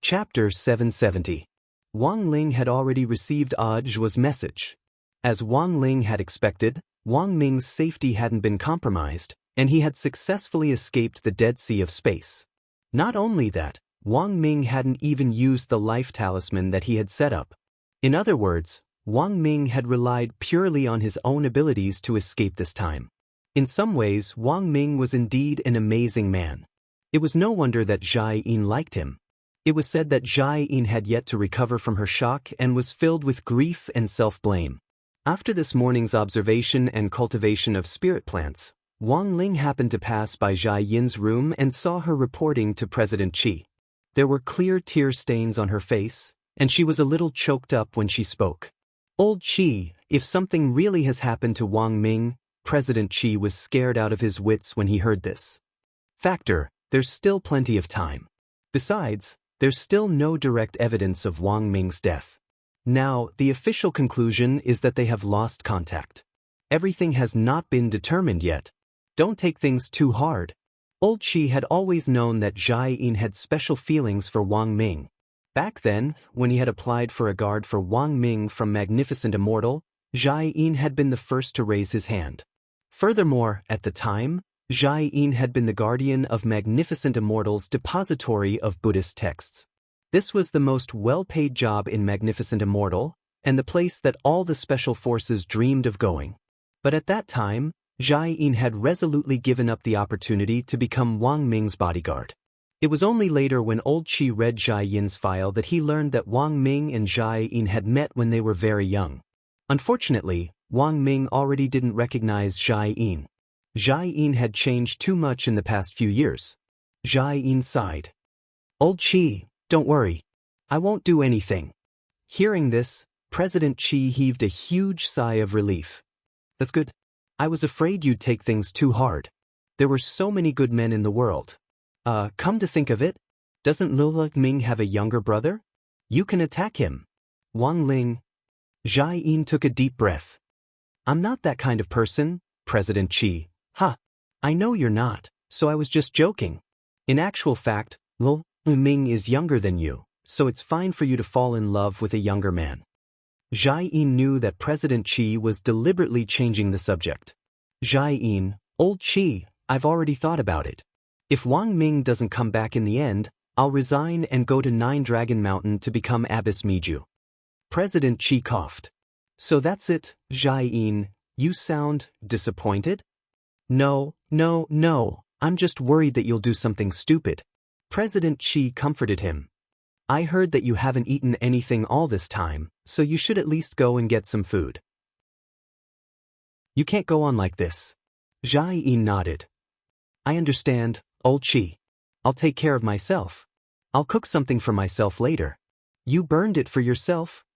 Chapter 770. Wang Ling had already received Audiobook's message. As Wang Ling had expected, Wang Ming's safety hadn't been compromised, and he had successfully escaped the Dead Sea of Space. Not only that, Wang Ming hadn't even used the life talisman that he had set up. In other words, Wang Ming had relied purely on his own abilities to escape this time. In some ways, Wang Ming was indeed an amazing man. It was no wonder that Zhai Yin liked him. It was said that Zhai Yin had yet to recover from her shock and was filled with grief and self-blame. After this morning's observation and cultivation of spirit plants, Wang Ling happened to pass by Zhai Yin's room and saw her reporting to President Qi. There were clear tear stains on her face, and she was a little choked up when she spoke. Old Qi, if something really has happened to Wang Ming, President Qi was scared out of his wits when he heard this. Factor, there's still plenty of time. Besides, there's still no direct evidence of Wang Ming's death. Now, the official conclusion is that they have lost contact. Everything has not been determined yet. Don't take things too hard. Old Qi had always known that Zhai Yin had special feelings for Wang Ming. Back then, when he had applied for a guard for Wang Ming from Magnificent Immortal, Zhai Yin had been the first to raise his hand. Furthermore, at the time, Zhai Yin had been the guardian of Magnificent Immortal's depository of Buddhist texts. This was the most well-paid job in Magnificent Immortal, and the place that all the special forces dreamed of going. But at that time, Zhai Yin had resolutely given up the opportunity to become Wang Ming's bodyguard. It was only later when Old Qi read Zhai Yin's file that he learned that Wang Ming and Zhai Yin had met when they were very young. Unfortunately, Wang Ming already didn't recognize Zhai Yin. Zhai Yin had changed too much in the past few years. Zhai Yin sighed. Old Qi, don't worry. I won't do anything. Hearing this, President Qi heaved a huge sigh of relief. That's good. I was afraid you'd take things too hard. There were so many good men in the world. Come to think of it, doesn't Liu Ming have a younger brother? You can attack him. Wang Ling. Zhai Yin took a deep breath. I'm not that kind of person, President Qi. Ha! I know you're not, so I was just joking. In actual fact, Liu Ming is younger than you, so it's fine for you to fall in love with a younger man. Zhai Yin knew that President Qi was deliberately changing the subject. Zhai Yin, Old Qi, I've already thought about it. If Wang Ming doesn't come back in the end, I'll resign and go to Nine Dragon Mountain to become Abbess Miju. President Qi coughed. So that's it, Zhai Yin, you sound disappointed? No, I'm just worried that you'll do something stupid. President Qi comforted him. I heard that you haven't eaten anything all this time, so you should at least go and get some food. You can't go on like this. Zhai Yin nodded. I understand, Old Qi. I'll take care of myself. I'll cook something for myself later. You burned it for yourself?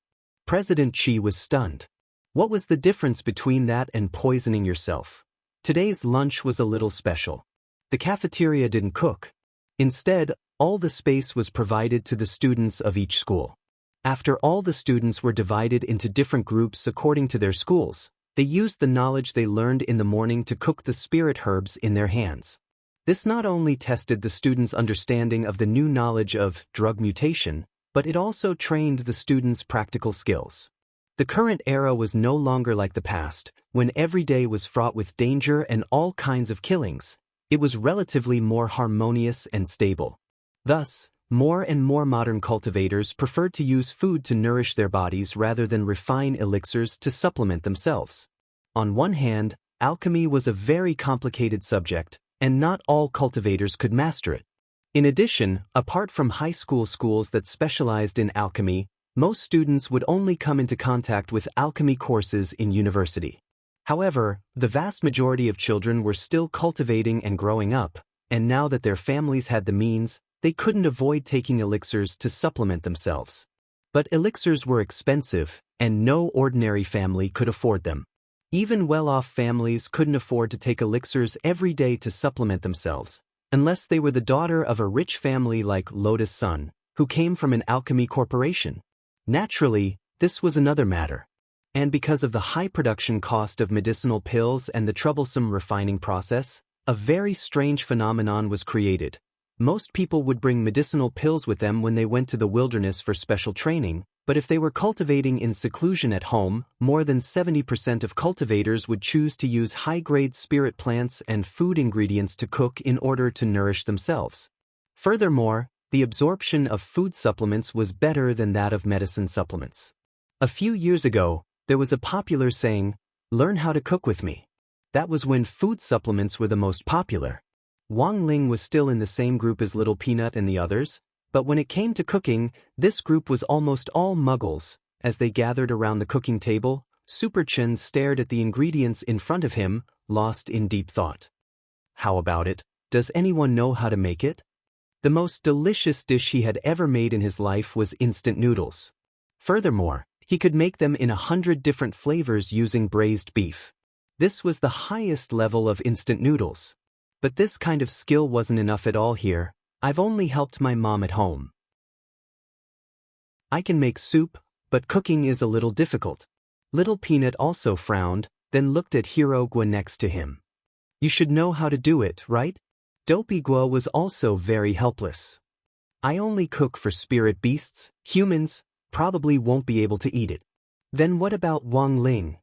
President Qi was stunned. What was the difference between that and poisoning yourself? Today's lunch was a little special. The cafeteria didn't cook. Instead, all the space was provided to the students of each school. After all the students were divided into different groups according to their schools, they used the knowledge they learned in the morning to cook the spirit herbs in their hands. This not only tested the students' understanding of the new knowledge of drug mutation, but it also trained the students' practical skills. The current era was no longer like the past, when every day was fraught with danger and all kinds of killings. It was relatively more harmonious and stable. Thus, more and more modern cultivators preferred to use food to nourish their bodies rather than refine elixirs to supplement themselves. On one hand, alchemy was a very complicated subject, and not all cultivators could master it. In addition, apart from high school schools that specialized in alchemy, most students would only come into contact with alchemy courses in university. However, the vast majority of children were still cultivating and growing up, and now that their families had the means, they couldn't avoid taking elixirs to supplement themselves. But elixirs were expensive, and no ordinary family could afford them. Even well-off families couldn't afford to take elixirs every day to supplement themselves, unless they were the daughter of a rich family like Lotus Sun, who came from an alchemy corporation. Naturally, this was another matter. And because of the high production cost of medicinal pills and the troublesome refining process, a very strange phenomenon was created. Most people would bring medicinal pills with them when they went to the wilderness for special training, but if they were cultivating in seclusion at home, more than 70% of cultivators would choose to use high-grade spirit plants and food ingredients to cook in order to nourish themselves. Furthermore, the absorption of food supplements was better than that of medicine supplements. A few years ago, there was a popular saying, "Learn how to cook with me." That was when food supplements were the most popular. Wang Ling was still in the same group as Little Peanut and the others, but when it came to cooking, this group was almost all muggles. As they gathered around the cooking table, Super Chen stared at the ingredients in front of him, lost in deep thought. How about it? Does anyone know how to make it? The most delicious dish he had ever made in his life was instant noodles. Furthermore, he could make them in 100 different flavors using braised beef. This was the highest level of instant noodles. But this kind of skill wasn't enough at all here. I've only helped my mom at home. I can make soup, but cooking is a little difficult. Little Peanut also frowned, then looked at Hero Gua next to him. You should know how to do it, right? Dopey Gua was also very helpless. I only cook for spirit beasts. Humans probably won't be able to eat it. Then what about Wang Ling?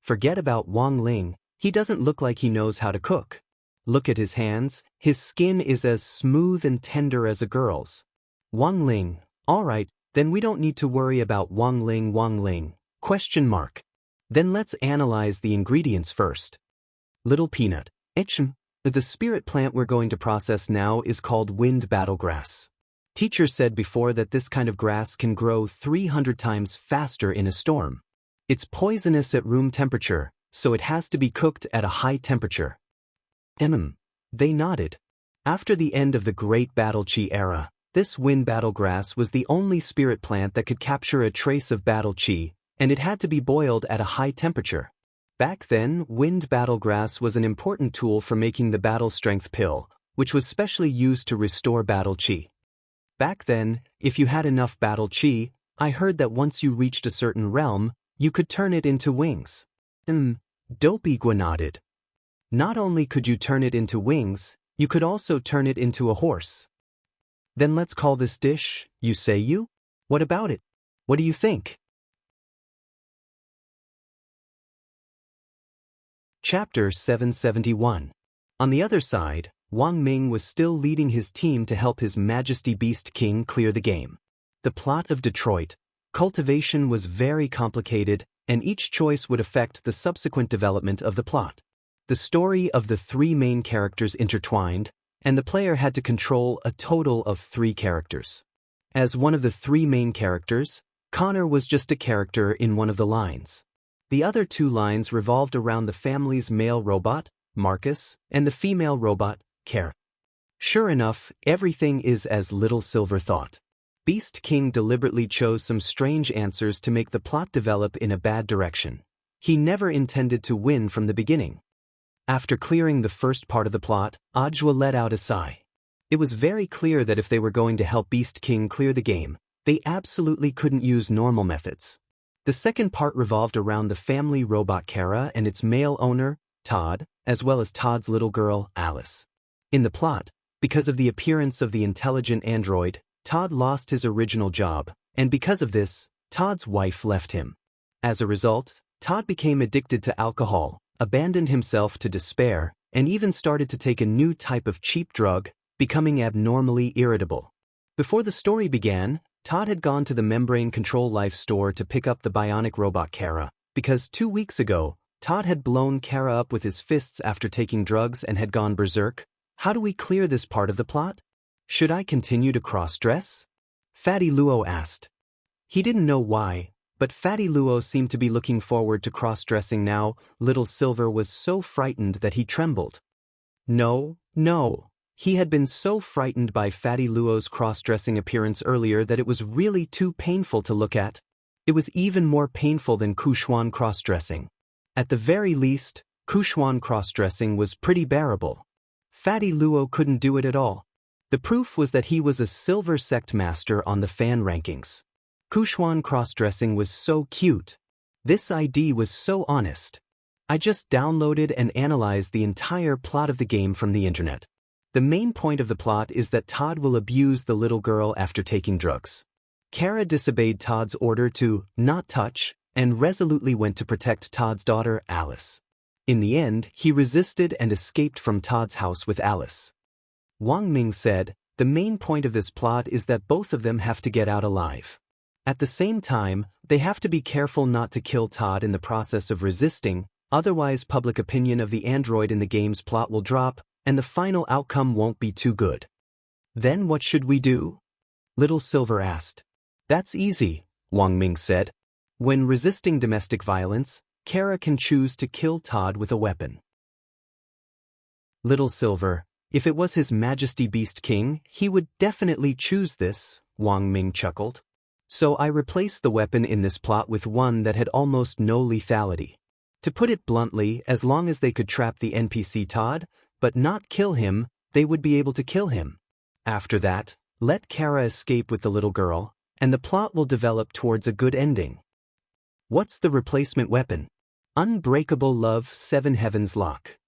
Forget about Wang Ling. He doesn't look like he knows how to cook. Look at his hands, his skin is as smooth and tender as a girl's. Wang Ling, alright, then we don't need to worry about Wang Ling, question mark. Then let's analyze the ingredients first. Little Peanut, the spirit plant we're going to process now is called wind battlegrass. Teacher said before that this kind of grass can grow 300 times faster in a storm. It's poisonous at room temperature, so it has to be cooked at a high temperature. They nodded. After the end of the Great Battle Chi era, this wind battlegrass was the only spirit plant that could capture a trace of battle chi, and it had to be boiled at a high temperature. Back then, wind battlegrass was an important tool for making the battle strength pill, which was specially used to restore battle chi. Back then, if you had enough battle chi, I heard that once you reached a certain realm, you could turn it into wings. Dopey Gua nodded. Not only could you turn it into wings, you could also turn it into a horse. Then let's call this dish, you say you? What about it? What do you think? Chapter 771. On the other side, Wang Ming was still leading his team to help His Majesty Beast King clear the game. The plot of Detroit cultivation was very complicated, and each choice would affect the subsequent development of the plot. The story of the three main characters intertwined, and the player had to control a total of 3 characters. As one of the 3 main characters, Connor was just a character in one of the lines. The other 2 lines revolved around the family's male robot, Marcus, and the female robot, Kara. Sure enough, everything is as Little Silver thought. Beast King deliberately chose some strange answers to make the plot develop in a bad direction. He never intended to win from the beginning. After clearing the first part of the plot, Ajwa let out a sigh. It was very clear that if they were going to help Beast King clear the game, they absolutely couldn't use normal methods. The second part revolved around the family robot Kara and its male owner, Todd, as well as Todd's little girl, Alice. In the plot, because of the appearance of the intelligent android, Todd lost his original job, and because of this, Todd's wife left him. As a result, Todd became addicted to alcohol, abandoned himself to despair, and even started to take a new type of cheap drug, becoming abnormally irritable. Before the story began, Todd had gone to the Membrane Control Life store to pick up the bionic robot Kara, because 2 weeks ago, Todd had blown Kara up with his fists after taking drugs and had gone berserk. How do we clear this part of the plot? Should I continue to cross-dress? Fatty Luo asked. He didn't know why, but Fatty Luo seemed to be looking forward to cross-dressing now. Little Silver was so frightened that he trembled. No. He had been so frightened by Fatty Luo's cross-dressing appearance earlier that it was really too painful to look at. It was even more painful than Kuxuan cross-dressing. At the very least, Kuxuan cross-dressing was pretty bearable. Fatty Luo couldn't do it at all. The proof was that he was a silver sect master on the fan rankings. Kuxuan cross-dressing was so cute. This ID was so honest. I just downloaded and analyzed the entire plot of the game from the internet. The main point of the plot is that Todd will abuse the little girl after taking drugs. Kara disobeyed Todd's order to not touch and resolutely went to protect Todd's daughter, Alice. In the end, he resisted and escaped from Todd's house with Alice. Wang Ming said, "The main point of this plot is that both of them have to get out alive. At the same time, they have to be careful not to kill Todd in the process of resisting, otherwise public opinion of the android in the game's plot will drop, and the final outcome won't be too good." "Then what should we do?" Little Silver asked. "That's easy," Wang Ming said. "When resisting domestic violence, Kara can choose to kill Todd with a weapon." Little Silver, "If it was His Majesty Beast King, he would definitely choose this," Wang Ming chuckled. "So I replaced the weapon in this plot with one that had almost no lethality. To put it bluntly, as long as they could trap the NPC Todd, but not kill him, they would be able to kill him. After that, let Kara escape with the little girl, and the plot will develop towards a good ending." "What's the replacement weapon?" "Unbreakable Love 7 Heavens Lock.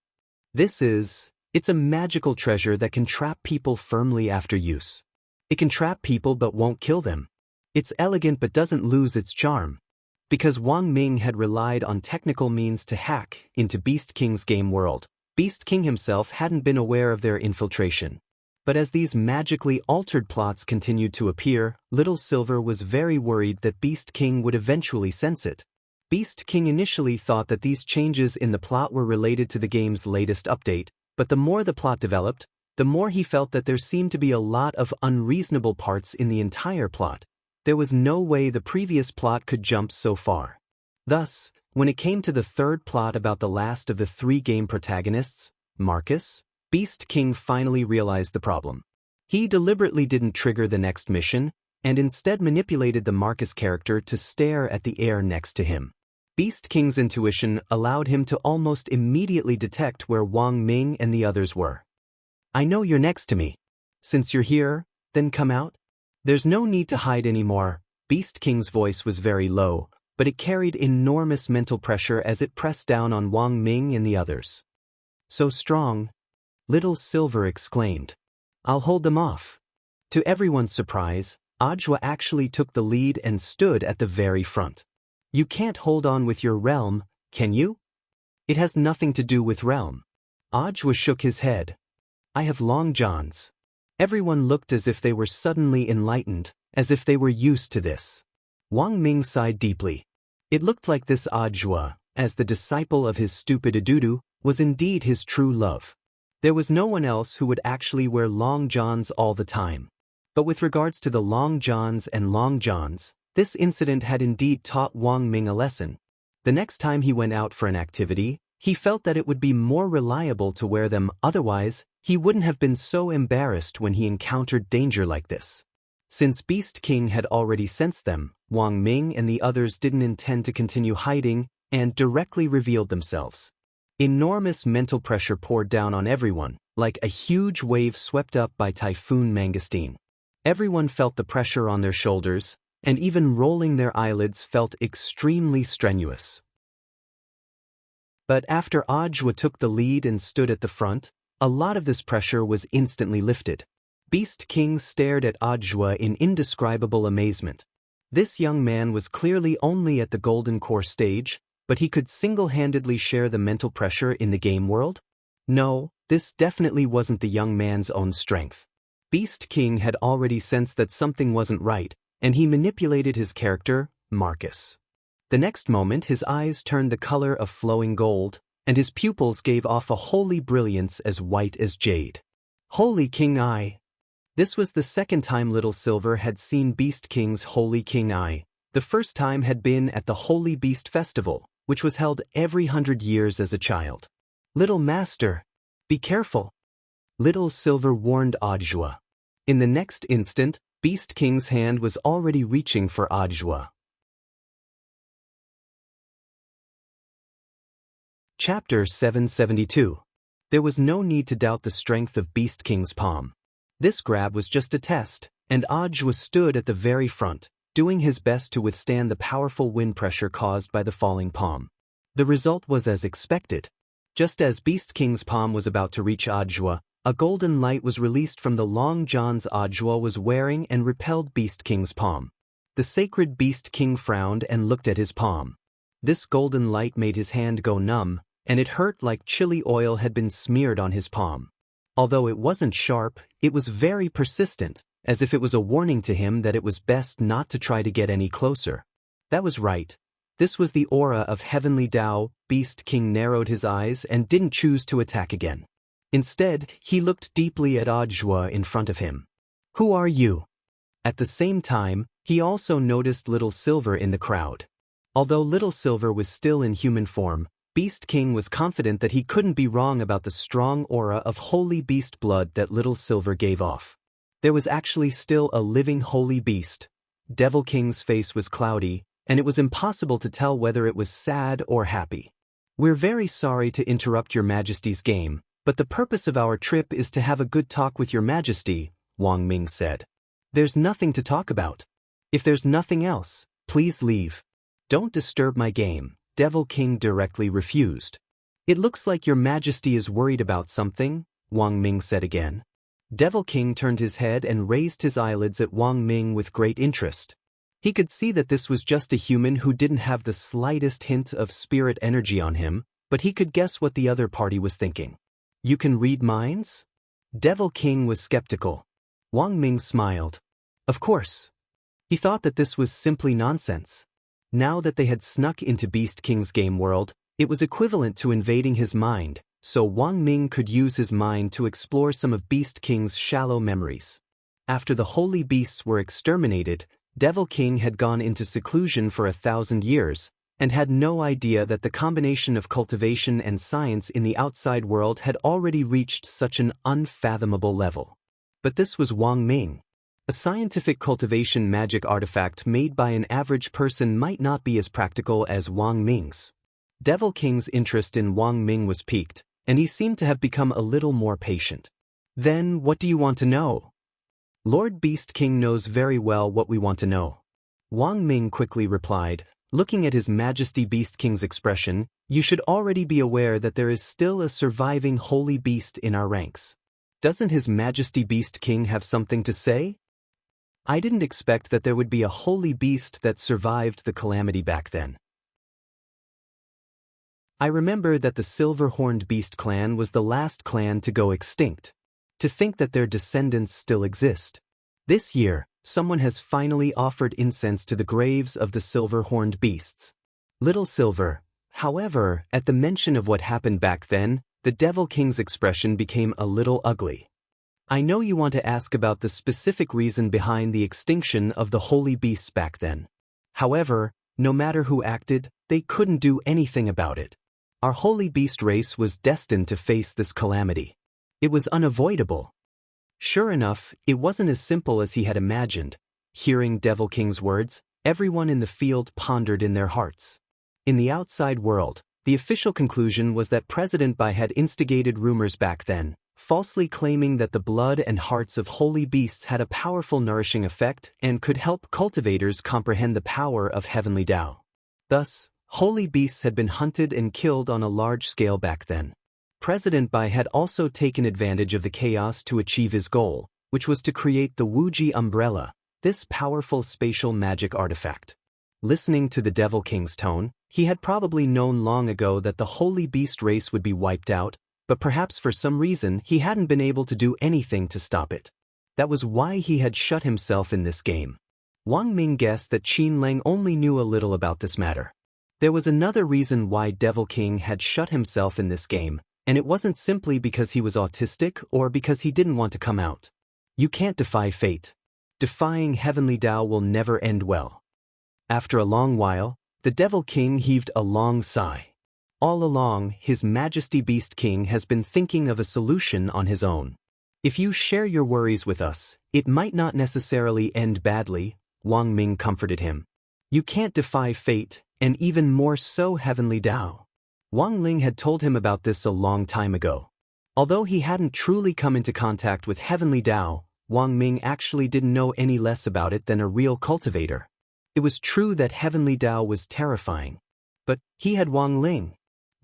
It's a magical treasure that can trap people firmly after use. It can trap people but won't kill them. It's elegant but doesn't lose its charm." Because Wang Ming had relied on technical means to hack into Beast King's game world, Beast King himself hadn't been aware of their infiltration. But as these magically altered plots continued to appear, Little Silver was very worried that Beast King would eventually sense it. Beast King initially thought that these changes in the plot were related to the game's latest update, but the more the plot developed, the more he felt that there seemed to be a lot of unreasonable parts in the entire plot. There was no way the previous plot could jump so far. Thus, when it came to the third plot about the last of the 3 game protagonists, Marcus, Beast King finally realized the problem. He deliberately didn't trigger the next mission, and instead manipulated the Marcus character to stare at the air next to him. Beast King's intuition allowed him to almost immediately detect where Wang Ming and the others were. "I know you're next to me. Since you're here, then come out. There's no need to hide anymore." Beast King's voice was very low, but it carried enormous mental pressure as it pressed down on Wang Ming and the others. "So strong," Little Silver exclaimed. "I'll hold them off." To everyone's surprise, Ajwa actually took the lead and stood at the very front. "You can't hold on with your realm, can you?" "It has nothing to do with realm." Ajwa shook his head. "I have long johns." Everyone looked as if they were suddenly enlightened, as if they were used to this. Wang Ming sighed deeply. It looked like this Ajwa, as the disciple of his stupid Adudu, was indeed his true love. There was no one else who would actually wear long johns all the time. But with regards to the long johns and long johns, this incident had indeed taught Wang Ming a lesson. The next time he went out for an activity, he felt that it would be more reliable to wear them, otherwise, he wouldn't have been so embarrassed when he encountered danger like this. Since Beast King had already sensed them, Wang Ming and the others didn't intend to continue hiding and directly revealed themselves. Enormous mental pressure poured down on everyone, like a huge wave swept up by Typhoon Mangosteen. Everyone felt the pressure on their shoulders, and even rolling their eyelids felt extremely strenuous. But after Ajwa took the lead and stood at the front, a lot of this pressure was instantly lifted. Beast King stared at Ajwa in indescribable amazement. This young man was clearly only at the Golden Core stage, but he could single-handedly share the mental pressure in the game world? No, this definitely wasn't the young man's own strength. Beast King had already sensed that something wasn't right, and he manipulated his character, Marcus. The next moment his eyes turned the color of flowing gold, and his pupils gave off a holy brilliance as white as jade. Holy King Eye! This was the second time Little Silver had seen Beast King's Holy King Eye. The first time had been at the Holy Beast Festival, which was held every 100 years as a child. "Little Master, be careful," Little Silver warned Ajwa. In the next instant, Beast King's hand was already reaching for Ajwa. Chapter 772. There was no need to doubt the strength of Beast King's palm. This grab was just a test, and Ajwa stood at the very front, doing his best to withstand the powerful wind pressure caused by the falling palm. The result was as expected. Just as Beast King's palm was about to reach Ajwa, A golden light was released from the long johns Ajwa was wearing and repelled Beast King's palm. The sacred Beast King frowned and looked at his palm. This golden light made his hand go numb, and it hurt like chili oil had been smeared on his palm. Although it wasn't sharp, it was very persistent, as if it was a warning to him that it was best not to try to get any closer. That was right. This was the aura of heavenly Tao. Beast King narrowed his eyes and didn't choose to attack again. Instead, he looked deeply at Ajwa in front of him. Who are you? At the same time, he also noticed Little Silver in the crowd. Although Little Silver was still in human form, Beast King was confident that he couldn't be wrong about the strong aura of holy beast blood that Little Silver gave off. There was actually still a living holy beast. Devil King's face was cloudy, and it was impossible to tell whether it was sad or happy. We're very sorry to interrupt your Majesty's game, but the purpose of our trip is to have a good talk with your Majesty, Wang Ming said. There's nothing to talk about. If there's nothing else, please leave. Don't disturb my game, Devil King directly refused. It looks like your Majesty is worried about something, Wang Ming said again. Devil King turned his head and raised his eyelids at Wang Ming with great interest. He could see that this was just a human who didn't have the slightest hint of spirit energy on him, but he could guess what the other party was thinking. You can read minds? Devil King was skeptical. Wang Ming smiled. Of course. He thought that this was simply nonsense. Now that they had snuck into Beast King's game world, it was equivalent to invading his mind, so Wang Ming could use his mind to explore some of Beast King's shallow memories. After the holy beasts were exterminated, Devil King had gone into seclusion for 1,000 years, and had no idea that the combination of cultivation and science in the outside world had already reached such an unfathomable level. But this was Wang Ming. A scientific cultivation magic artifact made by an average person might not be as practical as Wang Ming's. Devil King's interest in Wang Ming was piqued, and he seemed to have become a little more patient. Then, what do you want to know? Lord Beast King knows very well what we want to know. Wang Ming quickly replied, looking at His Majesty Beast King's expression, you should already be aware that there is still a surviving holy beast in our ranks. Doesn't His Majesty Beast King have something to say? I didn't expect that there would be a holy beast that survived the calamity back then. I remember that the Silver-Horned Beast clan was the last clan to go extinct. To think that their descendants still exist. This year, someone has finally offered incense to the graves of the Silver-Horned Beasts. Little Silver, however, at the mention of what happened back then, the Devil King's expression became a little ugly. I know you want to ask about the specific reason behind the extinction of the holy beasts back then. However, no matter who acted, they couldn't do anything about it. Our holy beast race was destined to face this calamity. It was unavoidable. Sure enough, it wasn't as simple as he had imagined. Hearing Devil King's words, everyone in the field pondered in their hearts. In the outside world, the official conclusion was that President Bai had instigated rumors back then, falsely claiming that the blood and hearts of holy beasts had a powerful nourishing effect and could help cultivators comprehend the power of heavenly Tao. Thus, holy beasts had been hunted and killed on a large scale back then. President Bai had also taken advantage of the chaos to achieve his goal, which was to create the Wuji umbrella, this powerful spatial magic artifact. Listening to the Devil King's tone, he had probably known long ago that the holy beast race would be wiped out, but perhaps for some reason he hadn't been able to do anything to stop it. That was why he had shut himself in this game. Wang Ming guessed that Qin Leng only knew a little about this matter. There was another reason why Devil King had shut himself in this game, and it wasn't simply because he was autistic or because he didn't want to come out. You can't defy fate. Defying heavenly Tao will never end well. After a long while, the Devil King heaved a long sigh. All along, His Majesty Beast King has been thinking of a solution on his own. If you share your worries with us, it might not necessarily end badly, Wang Ming comforted him. You can't defy fate, and even more so heavenly Tao. Wang Ling had told him about this a long time ago. Although he hadn't truly come into contact with heavenly Tao, Wang Ming actually didn't know any less about it than a real cultivator. It was true that heavenly Tao was terrifying. But he had Wang Ling.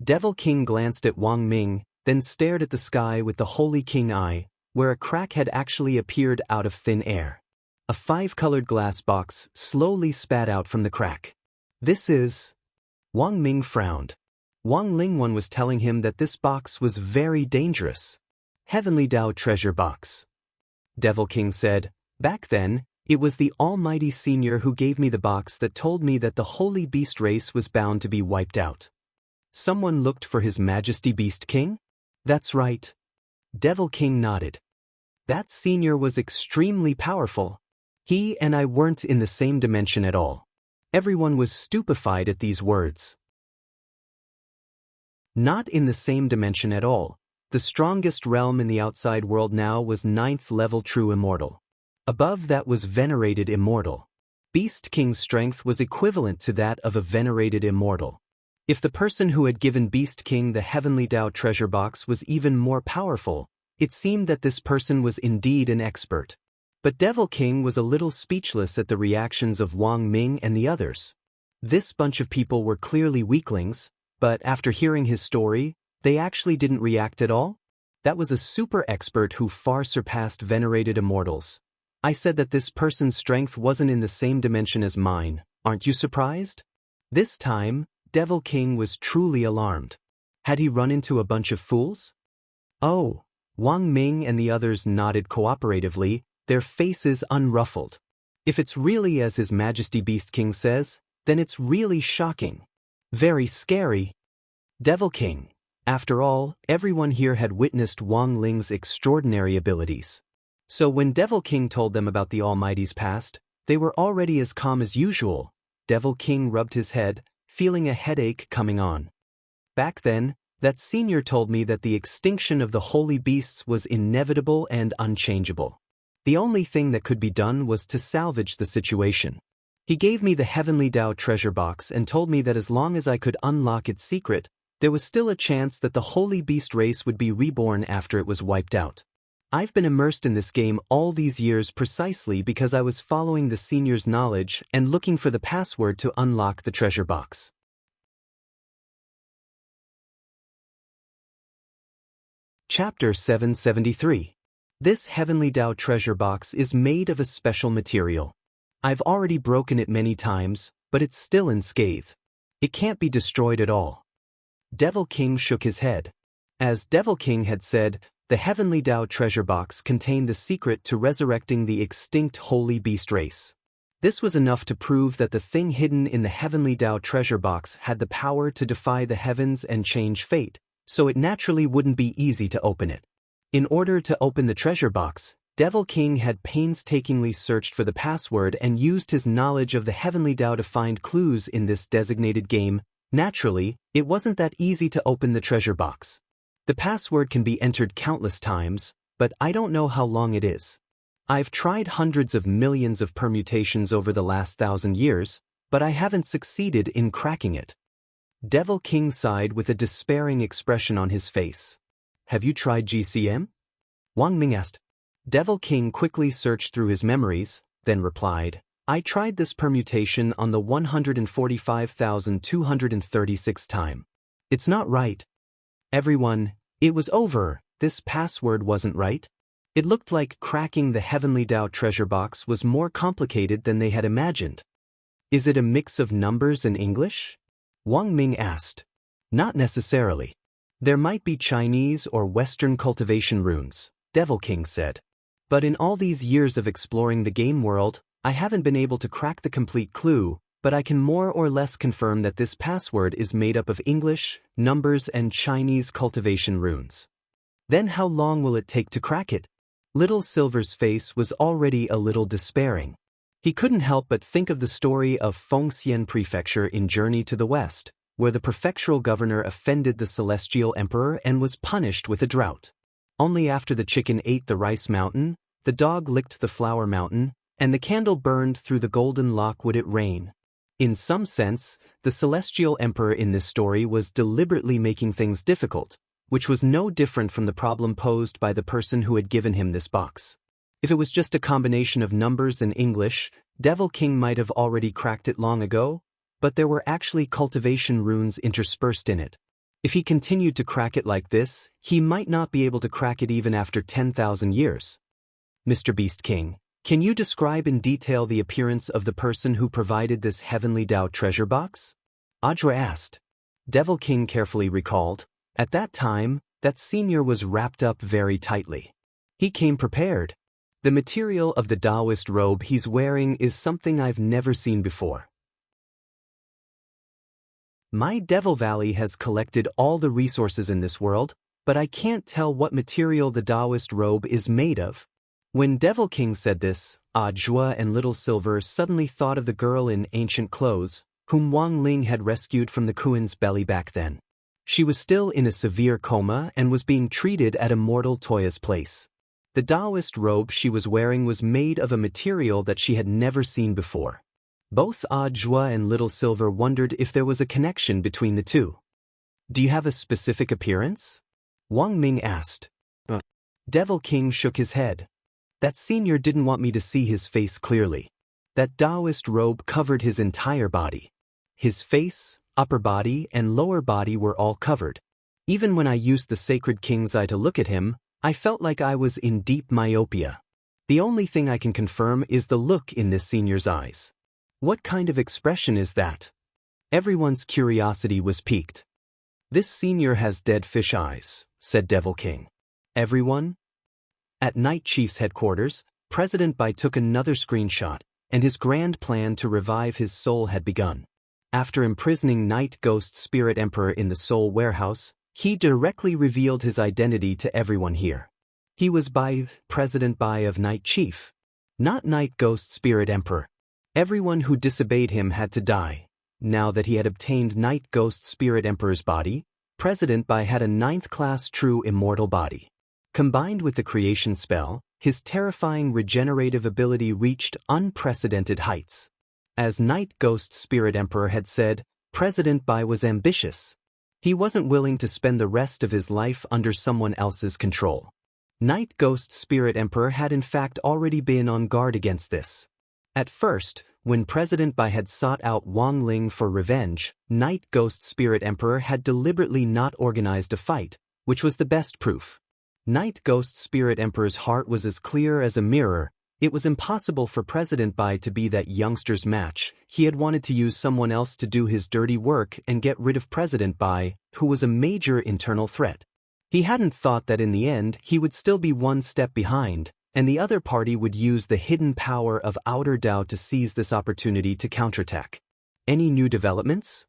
Devil King glanced at Wang Ming, then stared at the sky with the Holy King eye, where a crack had actually appeared out of thin air. A 5-colored glass box slowly spat out from the crack. "This is..." Wang Ming frowned. Wang Lingwan was telling him that this box was very dangerous. "Heavenly Dao treasure box." Devil King said, "Back then, it was the Almighty Senior who gave me the box that told me that the Holy Beast race was bound to be wiped out." "Someone looked for His Majesty Beast King?" "That's right." Devil King nodded. "That senior was extremely powerful. He and I weren't in the same dimension at all." Everyone was stupefied at these words. Not in the same dimension at all. The strongest realm in the outside world now was 9th level True Immortal. Above that was Venerated Immortal. Beast King's strength was equivalent to that of a Venerated Immortal. If the person who had given Beast King the Heavenly Dao treasure box was even more powerful, it seemed that this person was indeed an expert. But Devil King was a little speechless at the reactions of Wang Ming and the others. This bunch of people were clearly weaklings, but after hearing his story, they actually didn't react at all? That was a super expert who far surpassed Venerated Immortals. I said that this person's strength wasn't in the same dimension as mine. Aren't you surprised? This time, Devil King was truly alarmed. Had he run into a bunch of fools? "Oh." Wang Ming and the others nodded cooperatively, their faces unruffled. "If it's really as His Majesty Beast King says, then it's really shocking. Very scary." Devil King. After all, everyone here had witnessed Wang Ling's extraordinary abilities. So when Devil King told them about the Almighty's past, they were already as calm as usual. Devil King rubbed his head, feeling a headache coming on. "Back then, that senior told me that the extinction of the holy beasts was inevitable and unchangeable. The only thing that could be done was to salvage the situation. He gave me the Heavenly Dao treasure box and told me that as long as I could unlock its secret, there was still a chance that the holy beast race would be reborn after it was wiped out. I've been immersed in this game all these years precisely because I was following the senior's knowledge and looking for the password to unlock the treasure box." Chapter 773. This Heavenly Dao treasure box is made of a special material. I've already broken it many times, but it's still unscathed. It can't be destroyed at all. Devil King shook his head. As Devil King had said, the Heavenly Dao treasure box contained the secret to resurrecting the extinct holy beast race. This was enough to prove that the thing hidden in the Heavenly Dao treasure box had the power to defy the heavens and change fate, so it naturally wouldn't be easy to open it. In order to open the treasure box, Devil King had painstakingly searched for the password and used his knowledge of the Heavenly Dao to find clues in this designated game. Naturally, it wasn't that easy to open the treasure box. The password can be entered countless times, but I don't know how long it is. I've tried hundreds of millions of permutations over the last 1,000 years, but I haven't succeeded in cracking it. Devil King sighed with a despairing expression on his face. "Have you tried GCM?" Wang Ming asked. Devil King quickly searched through his memories, then replied, "I tried this permutation on the 145,236th time. It's not right." Everyone, it was over. This password wasn't right. It looked like cracking the Heavenly Dao treasure box was more complicated than they had imagined. "Is it a mix of numbers and English?" Wang Ming asked. "Not necessarily. There might be Chinese or Western cultivation runes," Devil King said. "But in all these years of exploring the game world, I haven't been able to crack the complete clue, but I can more or less confirm that this password is made up of English, numbers and Chinese cultivation runes." "Then how long will it take to crack it?" Little Silver's face was already a little despairing. He couldn't help but think of the story of Fengxian Prefecture in Journey to the West, where the prefectural governor offended the Celestial Emperor and was punished with a drought. Only after the chicken ate the rice mountain, the dog licked the flower mountain, and the candle burned through the golden lock would it rain. In some sense, the Celestial Emperor in this story was deliberately making things difficult, which was no different from the problem posed by the person who had given him this box. If it was just a combination of numbers and English, Devil King might have already cracked it long ago, but there were actually cultivation runes interspersed in it. If he continued to crack it like this, he might not be able to crack it even after 10,000 years. Mr. Beast King, can you describe in detail the appearance of the person who provided this heavenly Tao treasure box? Audra asked. Devil King carefully recalled. At that time, that senior was wrapped up very tightly. He came prepared. The material of the Taoist robe he's wearing is something I've never seen before. My Devil Valley has collected all the resources in this world, but I can't tell what material the Taoist robe is made of. When Devil King said this, Audra and Little Silver suddenly thought of the girl in ancient clothes, whom Wang Ling had rescued from the Kuan's belly back then. She was still in a severe coma and was being treated at Immortal Toya's place. The Taoist robe she was wearing was made of a material that she had never seen before. Both Audra and Little Silver wondered if there was a connection between the two. Do you have a specific appearance? Wang Ming asked. Devil King shook his head. That senior didn't want me to see his face clearly. That Taoist robe covered his entire body. His face, upper body, and lower body were all covered. Even when I used the Sacred King's Eye to look at him, I felt like I was in deep myopia. The only thing I can confirm is the look in this senior's eyes. What kind of expression is that? Everyone's curiosity was piqued. This senior has dead fish eyes, said Devil King. Everyone? At Night Chief's headquarters, President Bai took another screenshot, and his grand plan to revive his soul had begun. After imprisoning Night Ghost Spirit Emperor in the Soul Warehouse, he directly revealed his identity to everyone here. He was President Bai of Night Chief, not Night Ghost Spirit Emperor. Everyone who disobeyed him had to die. Now that he had obtained Night Ghost Spirit Emperor's body, President Bai had a 9th-class true immortal body. Combined with the creation spell, his terrifying regenerative ability reached unprecedented heights. As Night Ghost Spirit Emperor had said, President Bai was ambitious. He wasn't willing to spend the rest of his life under someone else's control. Night Ghost Spirit Emperor had in fact already been on guard against this. At first, when President Bai had sought out Wang Ling for revenge, Night Ghost Spirit Emperor had deliberately not organized a fight, which was the best proof. Night Ghost Spirit Emperor's heart was as clear as a mirror. It was impossible for President Bai to be that youngster's match. He had wanted to use someone else to do his dirty work and get rid of President Bai, who was a major internal threat. He hadn't thought that in the end he would still be one step behind, and the other party would use the hidden power of Outer Tao to seize this opportunity to counterattack. Any new developments?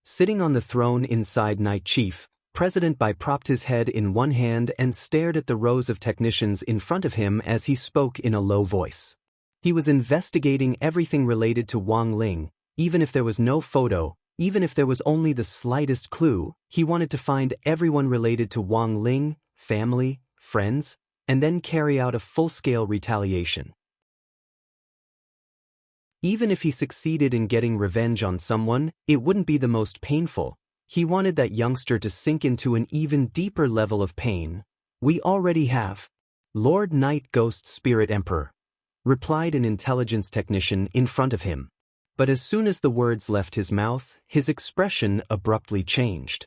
Sitting on the throne inside Night Chief, President Bai propped his head in one hand and stared at the rows of technicians in front of him as he spoke in a low voice. He was investigating everything related to Wang Ling. Even if there was no photo, even if there was only the slightest clue, he wanted to find everyone related to Wang Ling, family, friends, and then carry out a full-scale retaliation. Even if he succeeded in getting revenge on someone, it wouldn't be the most painful. He wanted that youngster to sink into an even deeper level of pain. We already have. Lord Night Ghost Spirit Emperor, replied an intelligence technician in front of him. But as soon as the words left his mouth, his expression abruptly changed.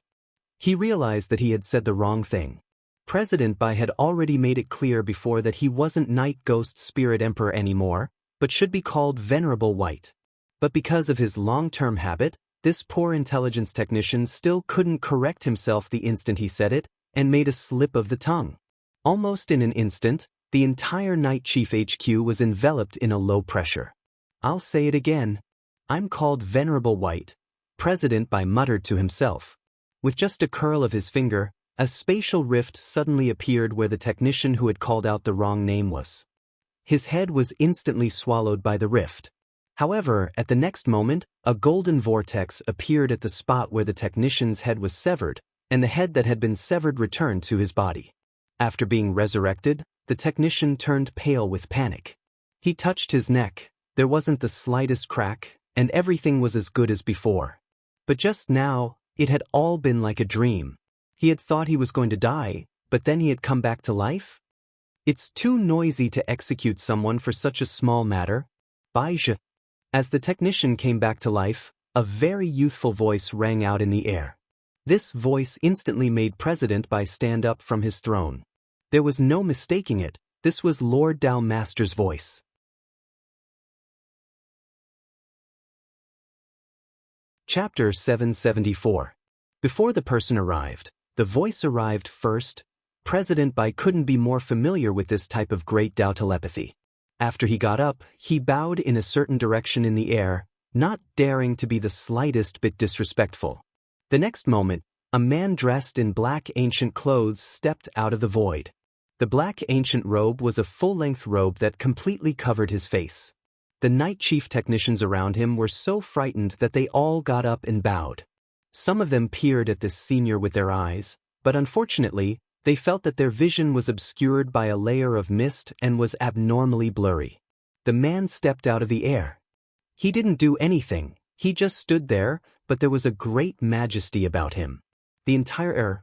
He realized that he had said the wrong thing. President Bai had already made it clear before that he wasn't Night Ghost Spirit Emperor anymore, but should be called Venerable White. But because of his long-term habit, this poor intelligence technician still couldn't correct himself the instant he said it, and made a slip of the tongue. Almost in an instant, the entire Night Chief HQ was enveloped in a low pressure. I'll say it again. I'm called Venerable White, President Bai muttered to himself. With just a curl of his finger, a spatial rift suddenly appeared where the technician who had called out the wrong name was. His head was instantly swallowed by the rift. However, at the next moment, a golden vortex appeared at the spot where the technician's head was severed, and the head that had been severed returned to his body. After being resurrected, the technician turned pale with panic. He touched his neck. There wasn't the slightest crack, and everything was as good as before. But just now, it had all been like a dream. He had thought he was going to die, but then he had come back to life? It's too noisy to execute someone for such a small matter. Baizhe. As the technician came back to life, a very youthful voice rang out in the air. This voice instantly made President Bai stand up from his throne. There was no mistaking it, this was Lord Dao Master's voice. Chapter 774. Before the person arrived, the voice arrived first. President Bai couldn't be more familiar with this type of great Dao telepathy. After he got up, he bowed in a certain direction in the air, not daring to be the slightest bit disrespectful. The next moment, a man dressed in black ancient clothes stepped out of the void. The black ancient robe was a full-length robe that completely covered his face. The night chief technicians around him were so frightened that they all got up and bowed. Some of them peered at this senior with their eyes, but unfortunately, they felt that their vision was obscured by a layer of mist and was abnormally blurry. The man stepped out of the air. He didn't do anything, he just stood there, but there was a great majesty about him. The entire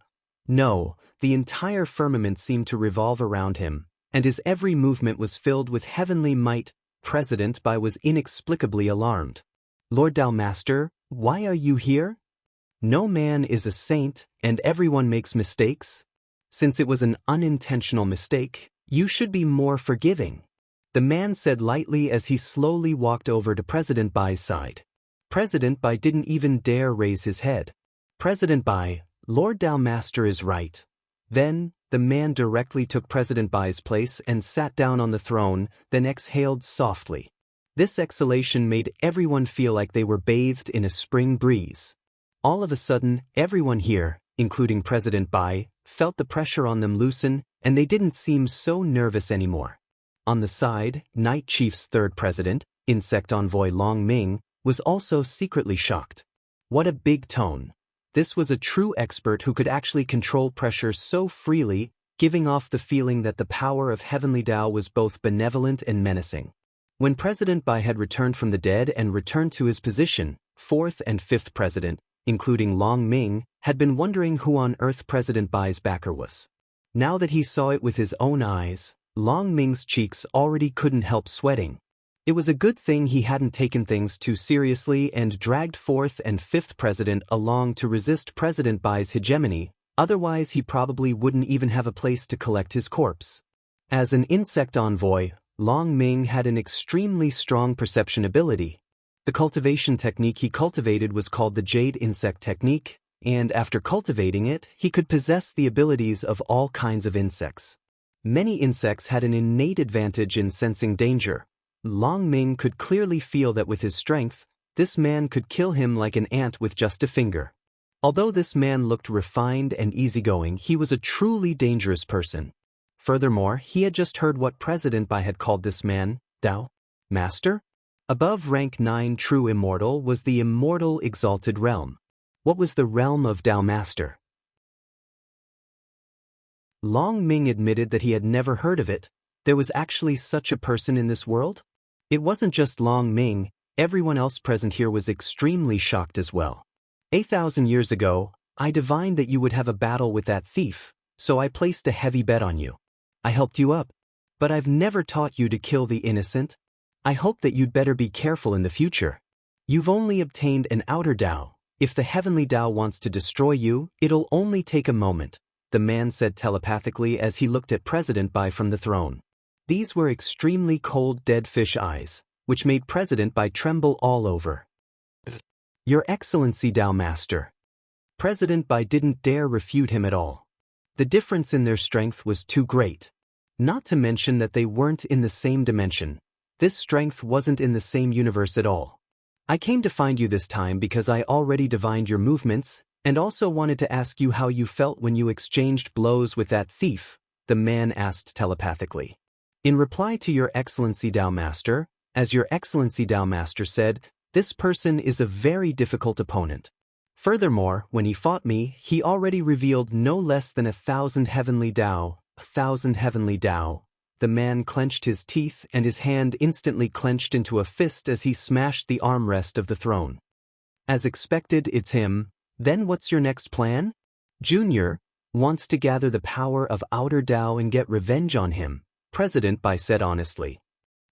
firmament seemed to revolve around him, and his every movement was filled with heavenly might. President Bai was inexplicably alarmed. Lord Dao Master, why are you here? No man is a saint, and everyone makes mistakes. Since it was an unintentional mistake, you should be more forgiving. The man said lightly as he slowly walked over to President Bai's side. President Bai didn't even dare raise his head. President Bai, Lord Dao Master is right. Then, the man directly took President Bai's place and sat down on the throne, then exhaled softly. This exhalation made everyone feel like they were bathed in a spring breeze. All of a sudden, everyone here, including President Bai, felt the pressure on them loosen, and they didn't seem so nervous anymore. On the side, Night Chief's third president, Insect Envoy Long Ming, was also secretly shocked. What a big tone. This was a true expert who could actually control pressure so freely, giving off the feeling that the power of heavenly Tao was both benevolent and menacing. When President Bai had returned from the dead and returned to his position, fourth and fifth president, including Long Ming, had been wondering who on earth President Bai's backer was. Now that he saw it with his own eyes, Long Ming's cheeks already couldn't help sweating. It was a good thing he hadn't taken things too seriously and dragged fourth and fifth president along to resist President Bai's hegemony, otherwise he probably wouldn't even have a place to collect his corpse. As an insect envoy, Long Ming had an extremely strong perception ability. The cultivation technique he cultivated was called the Jade Insect Technique, and after cultivating it, he could possess the abilities of all kinds of insects. Many insects had an innate advantage in sensing danger. Long Ming could clearly feel that with his strength, this man could kill him like an ant with just a finger. Although this man looked refined and easygoing, he was a truly dangerous person. Furthermore, he had just heard what President Bai had called this man, Dao Master. Above rank 9 true immortal was the immortal exalted realm. What was the realm of Dao Master? Long Ming admitted that he had never heard of it. There was actually such a person in this world? It wasn't just Long Ming, everyone else present here was extremely shocked as well. 8,000 years ago, I divined that you would have a battle with that thief, so I placed a heavy bet on you. I helped you up. But I've never taught you to kill the innocent. I hope that you'd better be careful in the future. You've only obtained an outer Tao. If the heavenly Tao wants to destroy you, it'll only take a moment, the man said telepathically as he looked at President Bai from the throne. These were extremely cold dead fish eyes, which made President Bai tremble all over. Your Excellency Dao Master. President Bai didn't dare refute him at all. The difference in their strength was too great. Not to mention that they weren't in the same dimension. This strength wasn't in the same universe at all. I came to find you this time because I already divined your movements, and also wanted to ask you how you felt when you exchanged blows with that thief, the man asked telepathically. In reply to Your Excellency Dao Master, as Your Excellency Dao Master said, this person is a very difficult opponent. Furthermore, when he fought me, he already revealed no less than 1,000 heavenly Tao. 1,000 heavenly Tao. The man clenched his teeth and his hand instantly clenched into a fist as he smashed the armrest of the throne. As expected, it's him. Then what's your next plan? Junior wants to gather the power of outer Tao and get revenge on him, President Bai said honestly.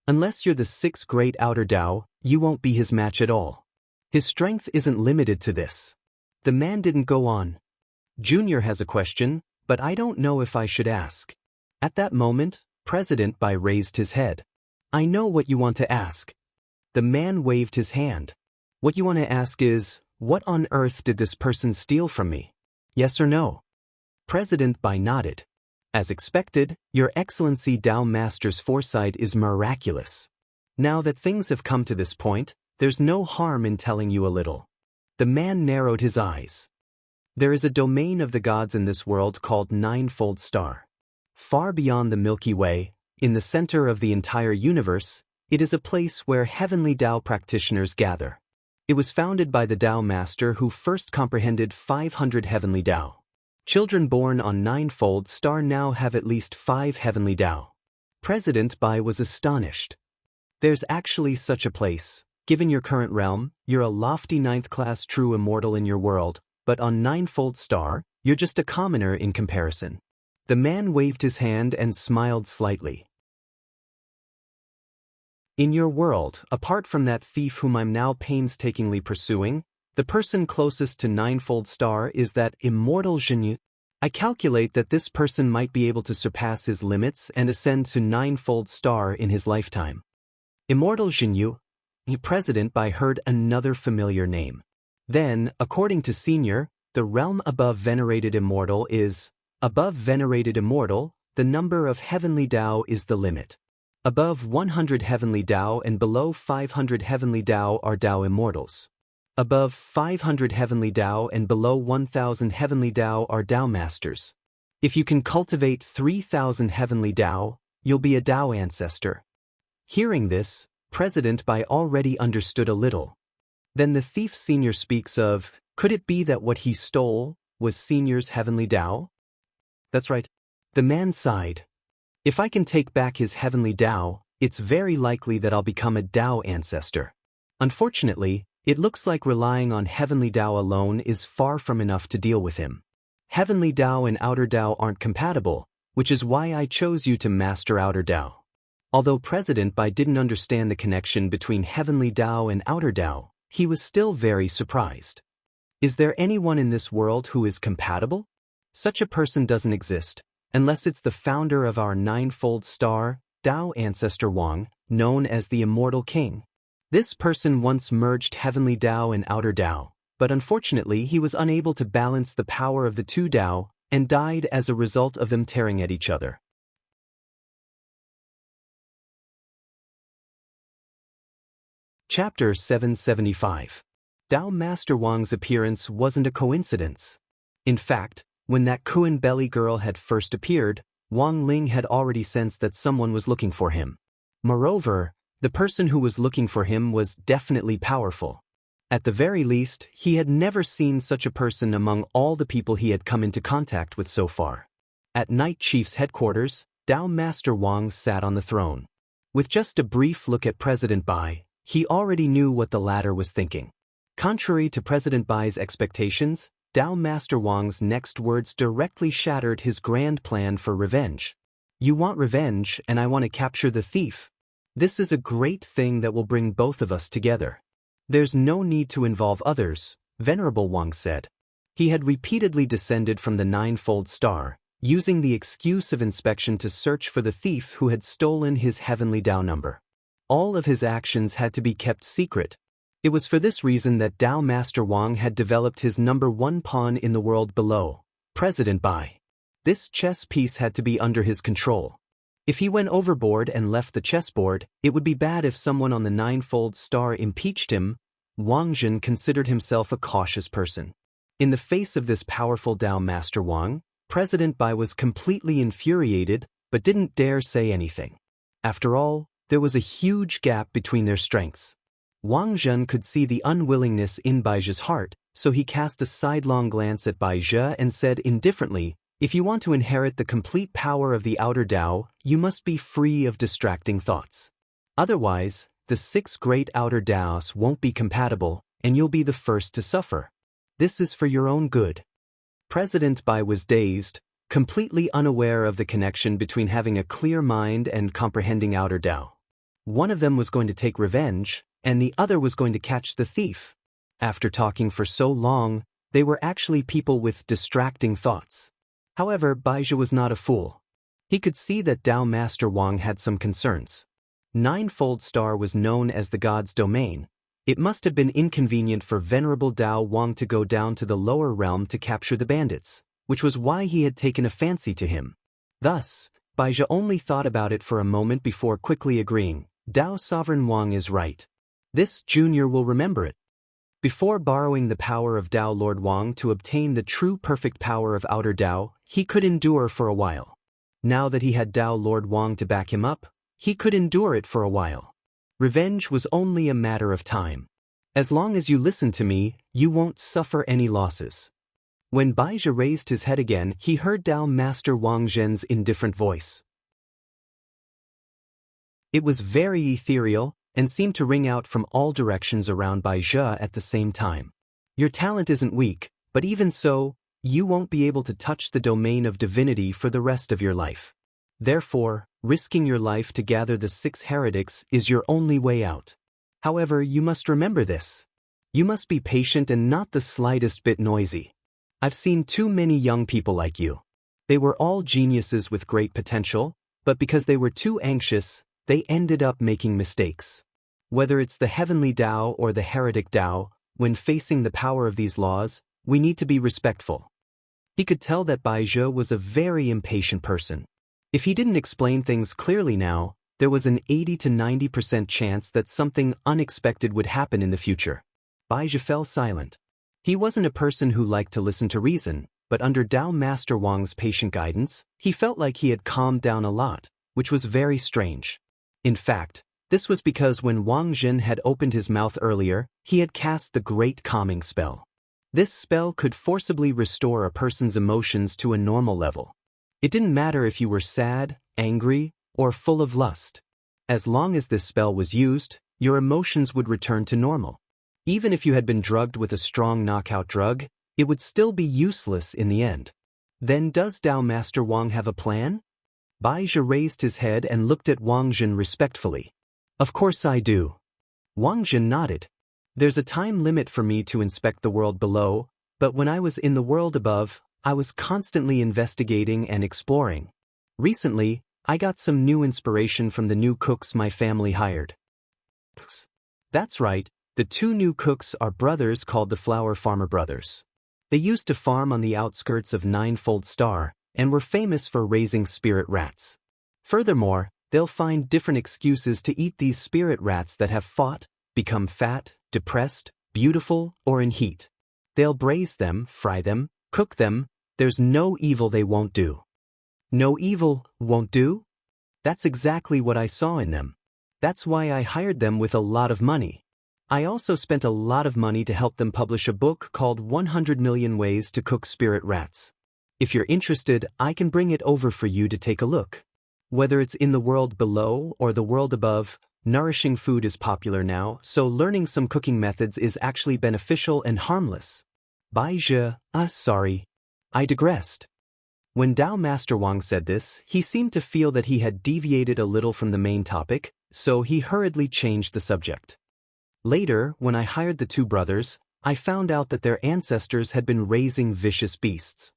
Unless you're the 6th great outer Tao, you won't be his match at all. His strength isn't limited to this. The man didn't go on. Junior has a question, but I don't know if I should ask. At that moment, President Bai raised his head. I know what you want to ask. The man waved his hand. What you want to ask is, what on earth did this person steal from me? Yes or no? President Bai nodded. As expected, Your Excellency Dao Master's foresight is miraculous. Now that things have come to this point, there's no harm in telling you a little. The man narrowed his eyes. There is a domain of the gods in this world called Ninefold Star. Far beyond the Milky Way, in the center of the entire universe, it is a place where heavenly Dao practitioners gather. It was founded by the Dao Master who first comprehended 500 heavenly Dao. Children born on Ninefold Star now have at least 5 heavenly Dao. President Bai was astonished. There's actually such a place. Given your current realm, you're a lofty 9th-class true immortal in your world, but on Ninefold Star, you're just a commoner in comparison. The man waved his hand and smiled slightly. In your world, apart from that thief whom I'm now painstakingly pursuing, the person closest to Ninefold Star is that immortal Zhenyu. I calculate that this person might be able to surpass his limits and ascend to Ninefold Star in his lifetime. Immortal Zhenyu. President Bai heard another familiar name. Then, according to Senior, the realm above Venerated Immortal is, above Venerated Immortal, the number of heavenly Dao is the limit. Above 100 heavenly Dao and below 500 heavenly Dao are Dao Immortals. Above 500 heavenly Dao and below 1,000 heavenly Dao are Dao Masters. If you can cultivate 3,000 heavenly Dao, you'll be a Dao ancestor. Hearing this, President Bai already understood a little. Then the thief Senior speaks of, could it be that what he stole was Senior's heavenly Dao? That's right. The man sighed. If I can take back his heavenly Dao, it's very likely that I'll become a Dao ancestor. Unfortunately, it looks like relying on heavenly Dao alone is far from enough to deal with him. Heavenly Dao and outer Dao aren't compatible, which is why I chose you to master outer Dao. Although President Bai didn't understand the connection between heavenly Dao and outer Dao, he was still very surprised. Is there anyone in this world who is compatible? Such a person doesn't exist, unless it's the founder of our Ninefold Star, Dao ancestor Wang, known as the Immortal King. This person once merged heavenly Dao and outer Dao, but unfortunately he was unable to balance the power of the two Dao and died as a result of them tearing at each other. Chapter 775. Dao Master Wang's appearance wasn't a coincidence. In fact, when that Kuan belly girl had first appeared, Wang Ling had already sensed that someone was looking for him. Moreover, the person who was looking for him was definitely powerful. At the very least, he had never seen such a person among all the people he had come into contact with so far. At Night Chief's headquarters, Dao Master Wang sat on the throne. With just a brief look at President Bai, he already knew what the latter was thinking. Contrary to President Bai's expectations, Dao Master Wang's next words directly shattered his grand plan for revenge. You want revenge and I want to capture the thief. This is a great thing that will bring both of us together. There's no need to involve others, Venerable Wang said. He had repeatedly descended from the Ninefold Star, using the excuse of inspection to search for the thief who had stolen his heavenly Dao number. All of his actions had to be kept secret. It was for this reason that Dao Master Wang had developed his number 1 pawn in the world below, President Bai. This chess piece had to be under his control. If he went overboard and left the chessboard, it would be bad if someone on the Ninefold Star impeached him. Wang Jin considered himself a cautious person. In the face of this powerful Dao Master Wang, President Bai was completely infuriated, but didn't dare say anything. After all, there was a huge gap between their strengths. Wang Jin could see the unwillingness in Baiji's heart, so he cast a sidelong glance at Baiji and said indifferently, if you want to inherit the complete power of the outer Dao, you must be free of distracting thoughts. Otherwise, the 6 great outer Daos won't be compatible, and you'll be the first to suffer. This is for your own good. President Bai was dazed, completely unaware of the connection between having a clear mind and comprehending outer Dao. One of them was going to take revenge, and the other was going to catch the thief. After talking for so long, They were actually people with distracting thoughts. However, Baizhi was not a fool. He could see that Tao Master Wang had some concerns. Ninefold Star was known as the god's domain. It must have been inconvenient for Venerable Tao Wang to go down to the lower realm to capture the bandits, which was why he had taken a fancy to him. Thus, Baizhi only thought about it for a moment before quickly agreeing, Tao Sovereign Wang is right. This junior will remember it. Before borrowing the power of Tao Lord Wang to obtain the true perfect power of outer Tao, he could endure for a while. Now that he had Tao Lord Wang to back him up, he could endure it for a while. Revenge was only a matter of time. As long as you listen to me, you won't suffer any losses. When Baizhi raised his head again, he heard Tao Master Wang Zhen's indifferent voice. It was very ethereal, and seemed to ring out from all directions around Baizhi at the same time. Your talent isn't weak, but even so, you won't be able to touch the domain of divinity for the rest of your life. Therefore, risking your life to gather the 6 heretics is your only way out. However, you must remember this. You must be patient and not the slightest bit noisy. I've seen too many young people like you. They were all geniuses with great potential, but because they were too anxious, they ended up making mistakes. Whether it's the heavenly Tao or the heretic Tao, when facing the power of these laws, we need to be respectful. He could tell that Baizhi was a very impatient person. If he didn't explain things clearly now, there was an 80 to 90% chance that something unexpected would happen in the future. Baizhi fell silent. He wasn't a person who liked to listen to reason, but under Tao Master Wang's patient guidance, he felt like he had calmed down a lot, which was very strange. In fact, this was because when Wang Zhen had opened his mouth earlier, he had cast the Great Calming Spell. This spell could forcibly restore a person's emotions to a normal level. It didn't matter if you were sad, angry, or full of lust. As long as this spell was used, your emotions would return to normal. Even if you had been drugged with a strong knockout drug, it would still be useless in the end. Then does Tao Master Wang have a plan? Baizhi raised his head and looked at Wang Zhen respectfully. Of course I do. Wang Zhen nodded. There's a time limit for me to inspect the world below, but when I was in the world above, I was constantly investigating and exploring. Recently, I got some new inspiration from the new cooks my family hired. That's right, the 2 new cooks are brothers called the Flower Farmer Brothers. They used to farm on the outskirts of Ninefold Star, and were famous for raising spirit rats. Furthermore, they'll find different excuses to eat these spirit rats that have fought, become fat, depressed, beautiful, or in heat. They'll braise them, fry them, cook them. There's no evil they won't do. No evil won't do? That's exactly what I saw in them. That's why I hired them with a lot of money. I also spent a lot of money to help them publish a book called 100 Million Ways to Cook Spirit Rats. If you're interested, I can bring it over for you to take a look. Whether it's in the world below or the world above, nourishing food is popular now, so learning some cooking methods is actually beneficial and harmless. Baizhi, sorry. I digressed. When Tao Master Wang said this, he seemed to feel that he had deviated a little from the main topic, so he hurriedly changed the subject. Later, when I hired the 2 brothers, I found out that their ancestors had been raising vicious beasts.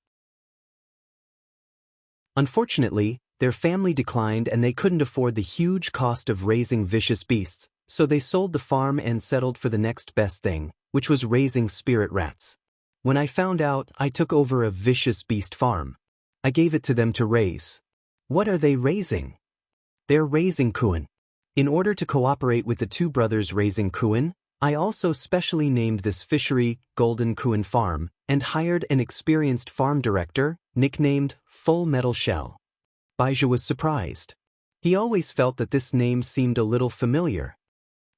Unfortunately, their family declined and they couldn't afford the huge cost of raising vicious beasts, so they sold the farm and settled for the next best thing, which was raising spirit rats. When I found out, I took over a vicious beast farm. I gave it to them to raise. What are they raising? They're raising Kuan. In order to cooperate with the 2 brothers raising Kuan, I also specially named this fishery Golden Kuan Farm and hired an experienced farm director, nicknamed Full Metal Shell. Baizhi was surprised. He always felt that this name seemed a little familiar.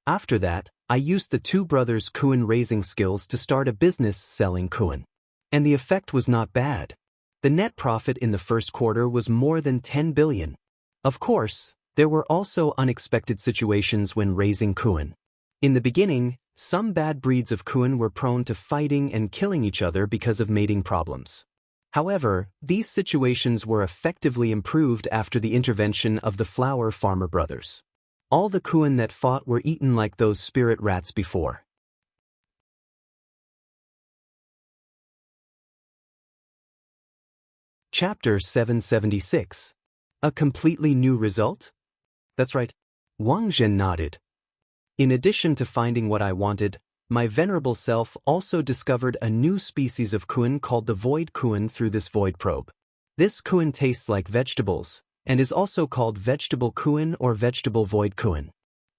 After that, I used the 2 brothers' Kuan raising skills to start a business selling Kuan. And the effect was not bad. The net profit in the first quarter was more than 10 billion. Of course, there were also unexpected situations when raising Kuan. In the beginning, some bad breeds of Kuan were prone to fighting and killing each other because of mating problems. However, these situations were effectively improved after the intervention of the Flower Farmer Brothers. All the Kuan that fought were eaten like those spirit rats before. Chapter 776. A completely new result? That's right. Wang Zhen nodded. In addition to finding what I wanted, my venerable self also discovered a new species of Kuan called the Void Kuan through this void probe. This Kuan tastes like vegetables, and is also called Vegetable Kuan or Vegetable Void Kuan.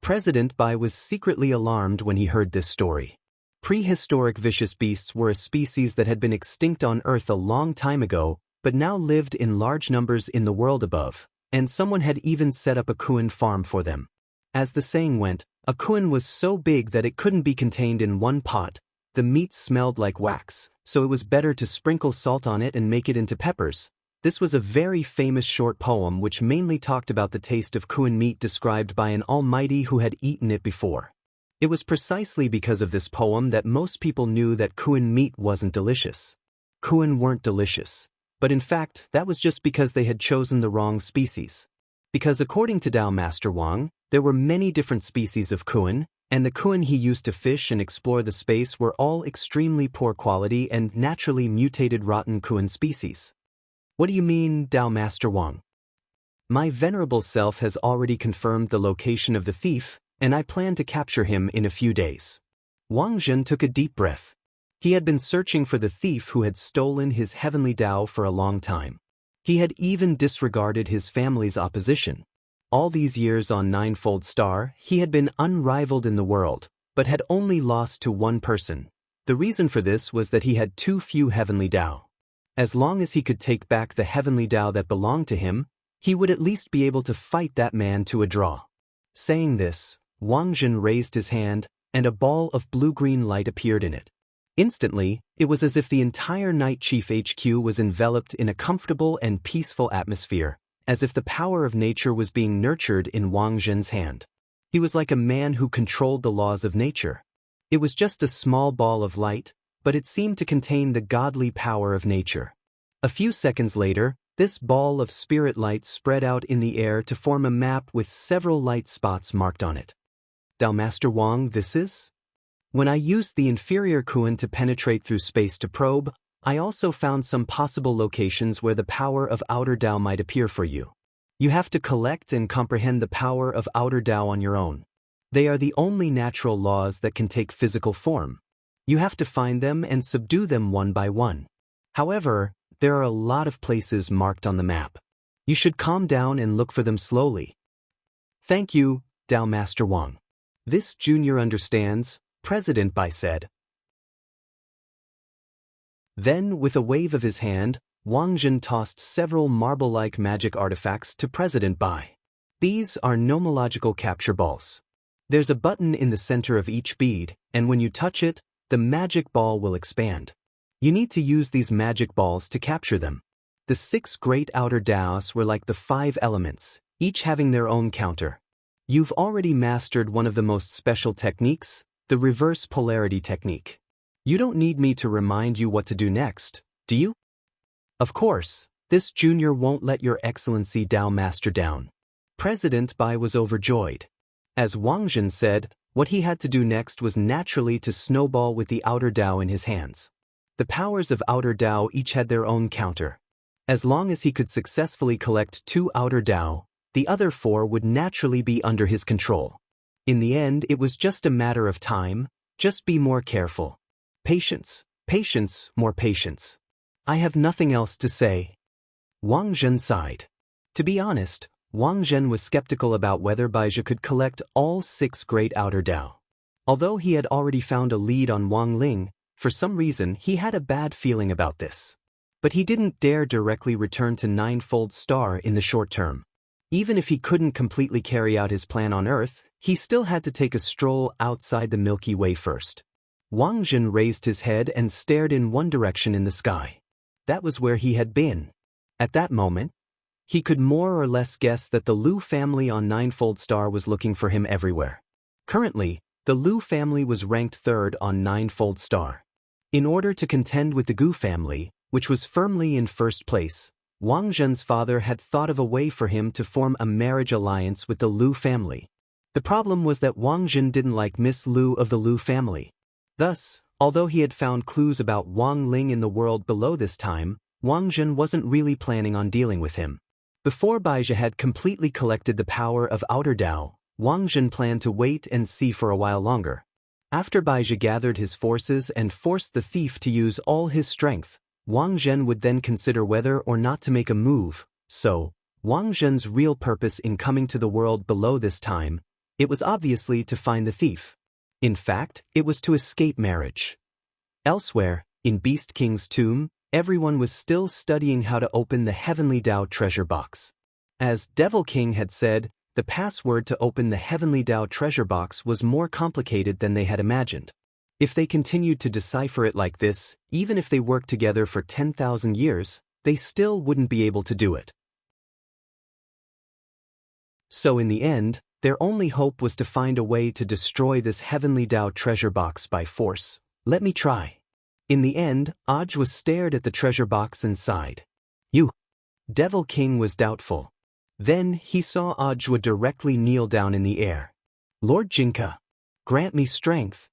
President Bai was secretly alarmed when he heard this story. Prehistoric vicious beasts were a species that had been extinct on Earth a long time ago, but now lived in large numbers in the world above, and someone had even set up a Kuan farm for them. As the saying went, a Kuan was so big that it couldn't be contained in one pot. The meat smelled like wax, so it was better to sprinkle salt on it and make it into peppers. This was a very famous short poem which mainly talked about the taste of Kuan meat described by an almighty who had eaten it before. It was precisely because of this poem that most people knew that Kuan meat wasn't delicious. Kuan weren't delicious, but in fact that was just because they had chosen the wrong species. Because according to Tao Master Wang, there were many different species of Kuan, and the Kuan he used to fish and explore the space were all extremely poor quality and naturally mutated rotten Kuan species. What do you mean, Tao Master Wang? My venerable self has already confirmed the location of the thief, and I plan to capture him in a few days. Wang Zhen took a deep breath. He had been searching for the thief who had stolen his heavenly Tao for a long time. He had even disregarded his family's opposition. All these years on Ninefold Star, he had been unrivaled in the world, but had only lost to one person. The reason for this was that he had too few heavenly Tao. As long as he could take back the heavenly Tao that belonged to him, he would at least be able to fight that man to a draw. Saying this, Wang Zhen raised his hand, and a ball of blue-green light appeared in it. Instantly, it was as if the entire Night Chief HQ was enveloped in a comfortable and peaceful atmosphere, as if the power of nature was being nurtured in Wang Zhen's hand. He was like a man who controlled the laws of nature. It was just a small ball of light, but it seemed to contain the godly power of nature. A few seconds later, this ball of spirit light spread out in the air to form a map with several light spots marked on it. Tao Master Wang, this is? When I used the inferior Kuan to penetrate through space to probe, I also found some possible locations where the power of outer Tao might appear for you. You have to collect and comprehend the power of outer Tao on your own. They are the only natural laws that can take physical form. You have to find them and subdue them one by one. However, there are a lot of places marked on the map. You should calm down and look for them slowly. Thank you, Tao Master Wang. This junior understands, President Bai said. Then, with a wave of his hand, Wang Zhen tossed several marble-like magic artifacts to President Bai. These are nomological capture balls. There's a button in the center of each bead, and when you touch it, the magic ball will expand. You need to use these magic balls to capture them. The 6 great outer Taos were like the 5 elements, each having their own counter. You've already mastered one of the most special techniques, the reverse polarity technique. You don't need me to remind you what to do next, do you? Of course, this junior won't let your excellency Tao Master down. President Bai was overjoyed. As Wang Zhen said, what he had to do next was naturally to snowball with the outer Tao in his hands. The powers of outer Tao each had their own counter. As long as he could successfully collect 2 outer Tao, the other 4 would naturally be under his control. In the end, it was just a matter of time. Just be more careful. Patience, patience, more patience. I have nothing else to say. Wang Zhen sighed. To be honest, Wang Zhen was skeptical about whether Baizhi could collect all 6 great outer Tao. Although he had already found a lead on Wang Ling, for some reason he had a bad feeling about this. But he didn't dare directly return to Ninefold Star in the short term. Even if he couldn't completely carry out his plan on Earth, he still had to take a stroll outside the Milky Way first. Wang Zhen raised his head and stared in one direction in the sky. That was where he had been. At that moment, he could more or less guess that the Lu family on Ninefold Star was looking for him everywhere. Currently, the Lu family was ranked 3rd on Ninefold Star. In order to contend with the Gu family, which was firmly in 1st place, Wang Zhen's father had thought of a way for him to form a marriage alliance with the Lu family. The problem was that Wang Zhen didn't like Miss Lu of the Lu family. Thus, although he had found clues about Wang Ling in the world below this time, Wang Zhen wasn't really planning on dealing with him. Before Baizhi had completely collected the power of Outer Dao, Wang Zhen planned to wait and see for a while longer. After Baizhi gathered his forces and forced the thief to use all his strength, Wang Zhen would then consider whether or not to make a move. So, Wang Zhen's real purpose in coming to the world below this time, it was obviously to find the thief. In fact, it was to escape marriage. Elsewhere, in Beast King's tomb, everyone was still studying how to open the Heavenly Dao treasure box. As Devil King had said, the password to open the Heavenly Dao treasure box was more complicated than they had imagined. If they continued to decipher it like this, even if they worked together for 10,000 years, they still wouldn't be able to do it. So in the end, their only hope was to find a way to destroy this Heavenly Dao treasure box by force. Let me try. In the end, Aj was stared at the treasure box and sighed. You. Devil King was doubtful. Then he saw Ajwa directly kneel down in the air. Lord Jinka, grant me strength.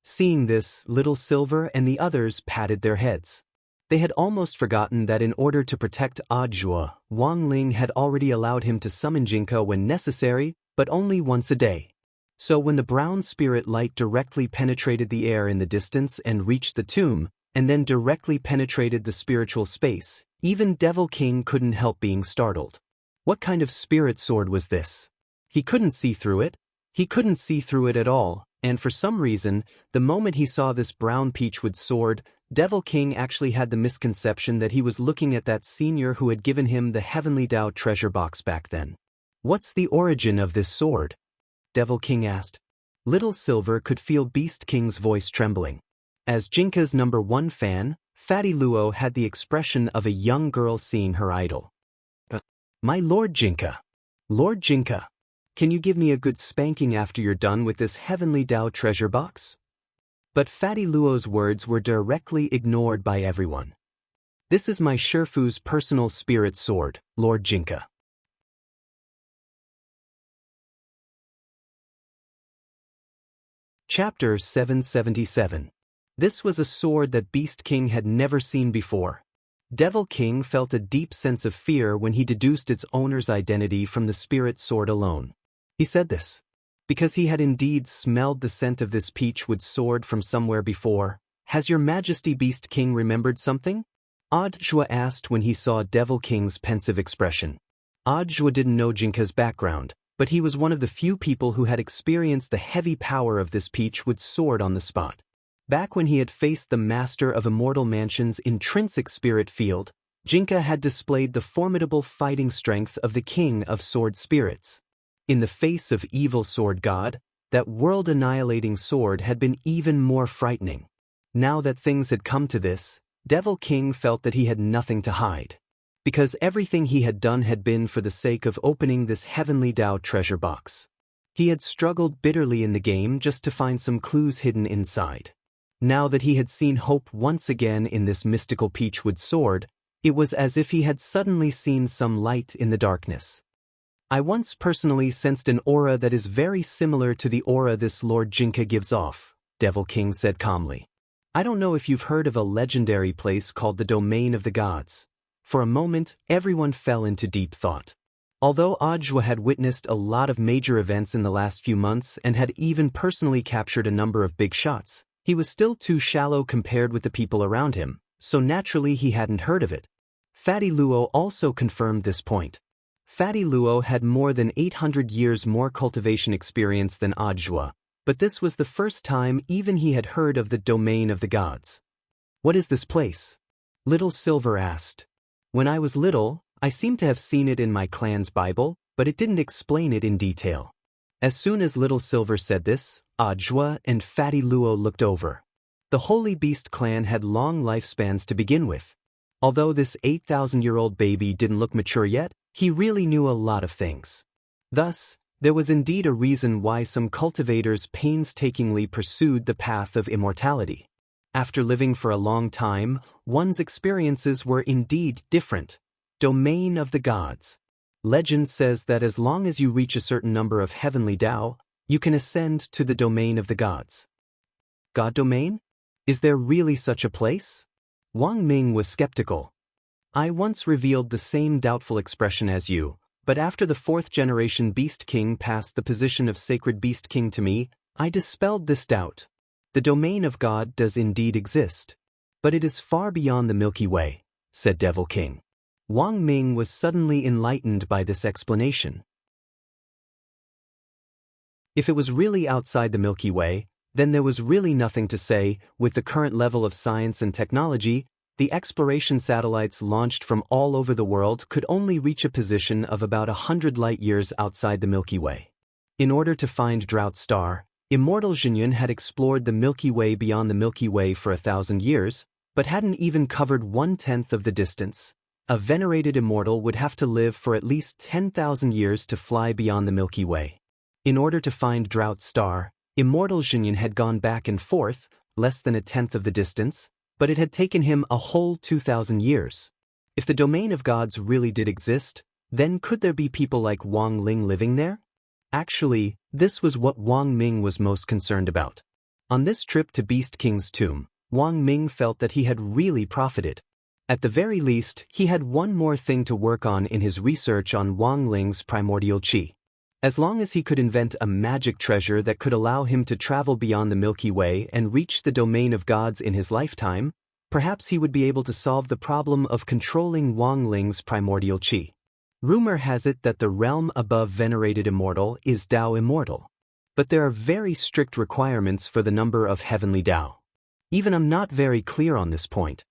Seeing this, Little Silver and the others patted their heads. They had almost forgotten that in order to protect Ajwa, Wang Ling had already allowed him to summon Jinka when necessary, but only once a day. So when the brown spirit light directly penetrated the air in the distance and reached the tomb, and then directly penetrated the spiritual space, even Devil King couldn't help being startled. What kind of spirit sword was this? He couldn't see through it. He couldn't see through it at all, and for some reason, the moment he saw this brown peachwood sword, Devil King actually had the misconception that he was looking at that senior who had given him the Heavenly Dao treasure box back then. What's the origin of this sword? Devil King asked. Little Silver could feel Beast King's voice trembling. As Jinka's #1 fan, Fatty Luo had the expression of a young girl seeing her idol. My Lord Jinka. Lord Jinka, can you give me a good spanking after you're done with this Heavenly Dao treasure box? But Fatty Luo's words were directly ignored by everyone. This is my Shifu's personal spirit sword, Lord Jinka. Chapter 777. This was a sword that Beast King had never seen before. Devil King felt a deep sense of fear when he deduced its owner's identity from the spirit sword alone. He said this because he had indeed smelled the scent of this peachwood sword from somewhere before. Has your Majesty Beast King remembered something? Ajwa asked when he saw Devil King's pensive expression. Ajwa didn't know Jinka's background, but he was one of the few people who had experienced the heavy power of this peachwood sword on the spot. Back when he had faced the master of Immortal Mansion's intrinsic spirit field, Jinka had displayed the formidable fighting strength of the King of Sword Spirits. In the face of evil sword god, that world-annihilating sword had been even more frightening. Now that things had come to this, Devil King felt that he had nothing to hide. Because everything he had done had been for the sake of opening this Heavenly Dao treasure box. He had struggled bitterly in the game just to find some clues hidden inside. Now that he had seen hope once again in this mystical peachwood sword, it was as if he had suddenly seen some light in the darkness. I once personally sensed an aura that is very similar to the aura this Lord Jinka gives off, Devil King said calmly. I don't know if you've heard of a legendary place called the Domain of the Gods. For a moment, everyone fell into deep thought. Although Ajwa had witnessed a lot of major events in the last few months and had even personally captured a number of big shots, he was still too shallow compared with the people around him, so naturally he hadn't heard of it. Fatty Luo also confirmed this point. Fatty Luo had more than 800 years more cultivation experience than Ajwa, but this was the first time even he had heard of the Domain of the Gods. What is this place? Little Silver asked. When I was little, I seem to have seen it in my clan's Bible, but it didn't explain it in detail. As soon as Little Silver said this, Ajwa and Fatty Luo looked over. The Holy Beast clan had long lifespans to begin with. Although this 8,000-year-old baby didn't look mature yet, he really knew a lot of things. Thus, there was indeed a reason why some cultivators painstakingly pursued the path of immortality. After living for a long time, one's experiences were indeed different. Domain of the Gods. Legend says that as long as you reach a certain number of Heavenly Dao, you can ascend to the Domain of the Gods. God Domain? Is there really such a place? Wang Ming was skeptical. I once revealed the same doubtful expression as you, but after the 4th generation Beast King passed the position of Sacred Beast King to me, I dispelled this doubt. The domain of God does indeed exist. But it is far beyond the Milky Way, said Devil King. Wang Ming was suddenly enlightened by this explanation. If it was really outside the Milky Way, then there was really nothing to say. With the current level of science and technology, the exploration satellites launched from all over the world could only reach a position of about 100 light-years outside the Milky Way. In order to find Drought Star, Immortal Jinyun had explored the Milky Way beyond the Milky Way for 1,000 years, but hadn't even covered 1/10 of the distance. A venerated immortal would have to live for at least 10,000 years to fly beyond the Milky Way. In order to find Drought Star, Immortal Jinyun had gone back and forth, less than 1/10 of the distance, but it had taken him a whole 2,000 years. If the domain of gods really did exist, then could there be people like Wang Ling living there? Actually, this was what Wang Ming was most concerned about. On this trip to Beast King's tomb, Wang Ming felt that he had really profited. At the very least, he had one more thing to work on in his research on Wang Ling's primordial qi. As long as he could invent a magic treasure that could allow him to travel beyond the Milky Way and reach the domain of gods in his lifetime, perhaps he would be able to solve the problem of controlling Wang Ling's primordial qi. Rumor has it that the realm above venerated immortal is Dao immortal. But there are very strict requirements for the number of heavenly Dao. Even I'm not very clear on this point.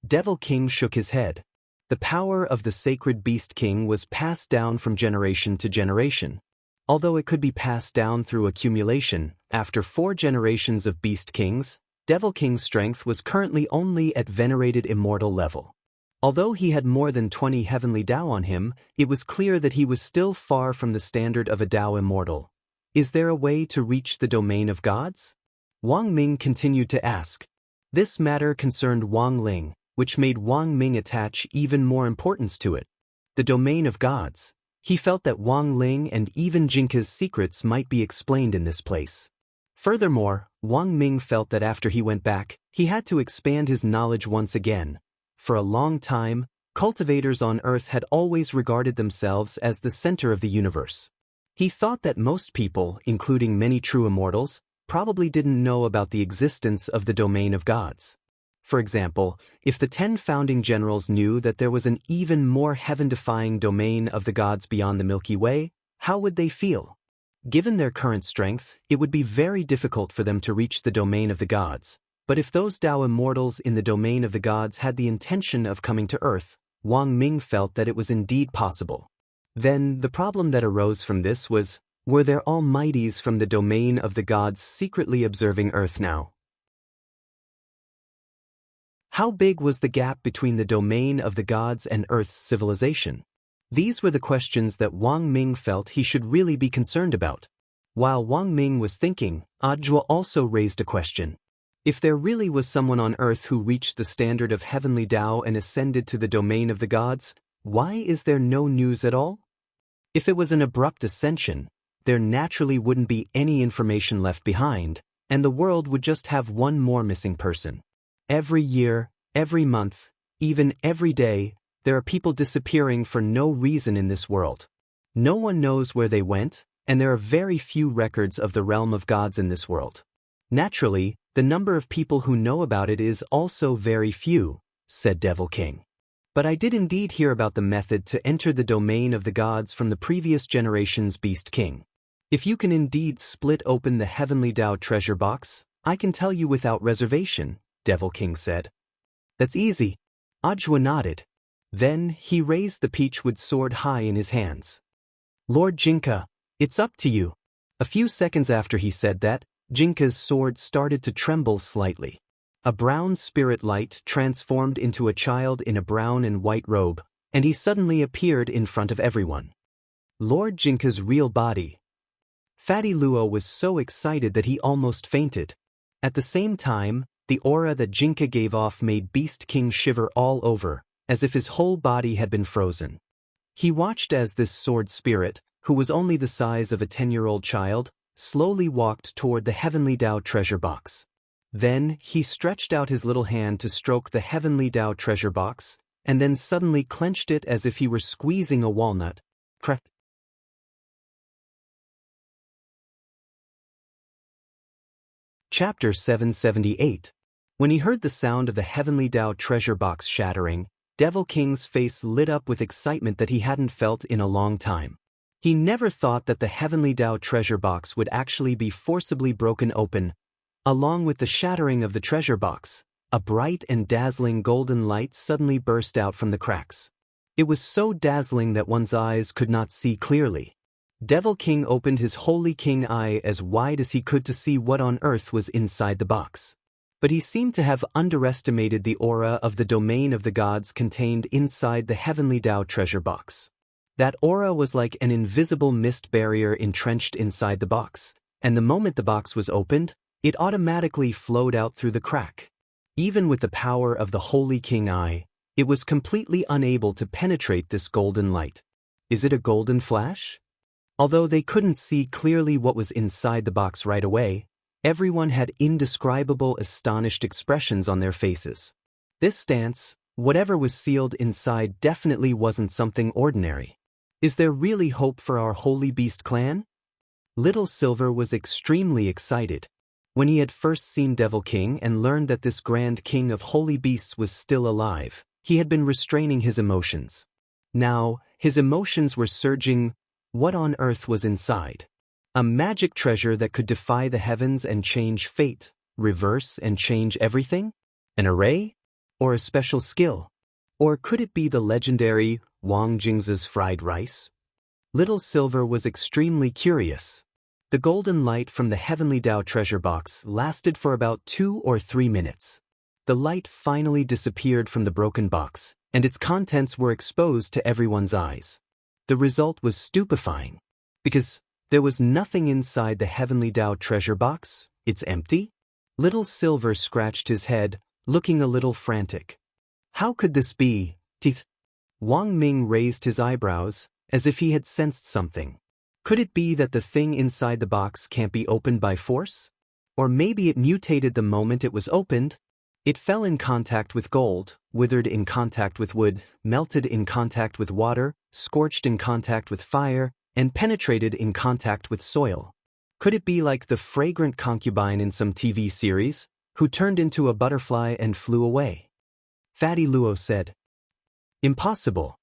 Devil King shook his head. The power of the Sacred Beast King was passed down from generation to generation. Although it could be passed down through accumulation, after 4 generations of Beast Kings, Devil King's strength was currently only at venerated immortal level. Although he had more than 20 heavenly Dao on him, it was clear that he was still far from the standard of a Dao immortal. Is there a way to reach the domain of gods? Wang Ming continued to ask. This matter concerned Wang Ling, which made Wang Ming attach even more importance to it. The domain of gods. He felt that Wang Ling and even Jinka's secrets might be explained in this place. Furthermore, Wang Ming felt that after he went back, he had to expand his knowledge once again. For a long time, cultivators on Earth had always regarded themselves as the center of the universe. He thought that most people, including many true immortals, probably didn't know about the existence of the domain of gods. For example, if the 10 founding generals knew that there was an even more heaven-defying domain of the gods beyond the Milky Way, how would they feel? Given their current strength, it would be very difficult for them to reach the domain of the gods. But if those Dao immortals in the domain of the gods had the intention of coming to Earth, Wang Ming felt that it was indeed possible. Then, the problem that arose from this was, were there almighties from the domain of the gods secretly observing Earth now? How big was the gap between the domain of the gods and Earth's civilization? These were the questions that Wang Ming felt he should really be concerned about. While Wang Ming was thinking, Ajwa also raised a question. If there really was someone on Earth who reached the standard of heavenly Dao and ascended to the domain of the gods, why is there no news at all? If it was an abrupt ascension, there naturally wouldn't be any information left behind, and the world would just have one more missing person. Every year, every month, even every day, there are people disappearing for no reason in this world. No one knows where they went, and there are very few records of the realm of gods in this world. Naturally, the number of people who know about it is also very few, said Devil King. But I did indeed hear about the method to enter the domain of the gods from the previous generation's Beast King. If you can indeed split open the heavenly Dao treasure box, I can tell you without reservation, Devil King said. That's easy. Ajwa nodded. Then he raised the peachwood sword high in his hands. Lord Jinka, it's up to you. A few seconds after he said that, Jinka's sword started to tremble slightly. A brown spirit light transformed into a child in a brown and white robe, and he suddenly appeared in front of everyone. Lord Jinka's real body. Fatty Luo was so excited that he almost fainted. At the same time, the aura that Jinka gave off made Beast King shiver all over, as if his whole body had been frozen. He watched as this sword spirit, who was only the size of a 10-year-old child, slowly walked toward the heavenly Dao treasure box. Then, he stretched out his little hand to stroke the heavenly Dao treasure box, and then suddenly clenched it as if he were squeezing a walnut. Crack. Chapter 778. When he heard the sound of the Heavenly Tao treasure box shattering, Devil King's face lit up with excitement that he hadn't felt in a long time. He never thought that the Heavenly Tao treasure box would actually be forcibly broken open. Along with the shattering of the treasure box, a bright and dazzling golden light suddenly burst out from the cracks. It was so dazzling that one's eyes could not see clearly. Devil King opened his Holy King eye as wide as he could to see what on earth was inside the box. But he seemed to have underestimated the aura of the domain of the gods contained inside the Heavenly Tao treasure box. That aura was like an invisible mist barrier entrenched inside the box, and the moment the box was opened, it automatically flowed out through the crack. Even with the power of the Holy King eye, it was completely unable to penetrate this golden light. Is it a golden flash? Although they couldn't see clearly what was inside the box right away, everyone had indescribable astonished expressions on their faces. This stance, whatever was sealed inside, definitely wasn't something ordinary. Is there really hope for our Holy Beast clan? Little Silver was extremely excited. When he had first seen Devil King and learned that this Grand King of Holy Beasts was still alive, he had been restraining his emotions. Now, his emotions were surging. What on earth was inside? A magic treasure that could defy the heavens and change fate, reverse and change everything? An array? Or a special skill? Or could it be the legendary Wang Jing's fried rice? Little Silver was extremely curious. The golden light from the Heavenly Tao treasure box lasted for about 2 or 3 minutes. The light finally disappeared from the broken box, and its contents were exposed to everyone's eyes. The result was stupefying. Because there was nothing inside the Heavenly Tao treasure box. It's empty? Little Silver scratched his head, looking a little frantic. How could this be? Teeth. Wang Ming raised his eyebrows, as if he had sensed something. Could it be that the thing inside the box can't be opened by force? Or maybe it mutated the moment it was opened? It fell in contact with gold, withered in contact with wood, melted in contact with water, scorched in contact with fire, and penetrated in contact with soil. Could it be like the fragrant concubine in some TV series, who turned into a butterfly and flew away? Fatty Luo said. Impossible.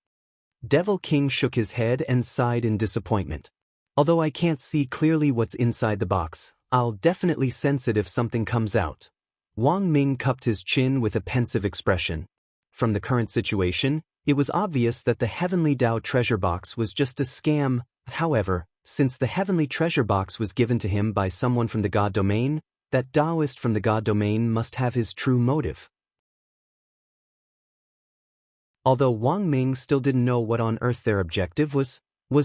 Devil King shook his head and sighed in disappointment. Although I can't see clearly what's inside the box, I'll definitely sense it if something comes out. Wang Ming cupped his chin with a pensive expression. From the current situation, it was obvious that the Heavenly Tao treasure box was just a scam. However, since the Heavenly treasure box was given to him by someone from the God domain, that Taoist from the God domain must have his true motive. Although Wang Ming still didn't know what on earth their objective was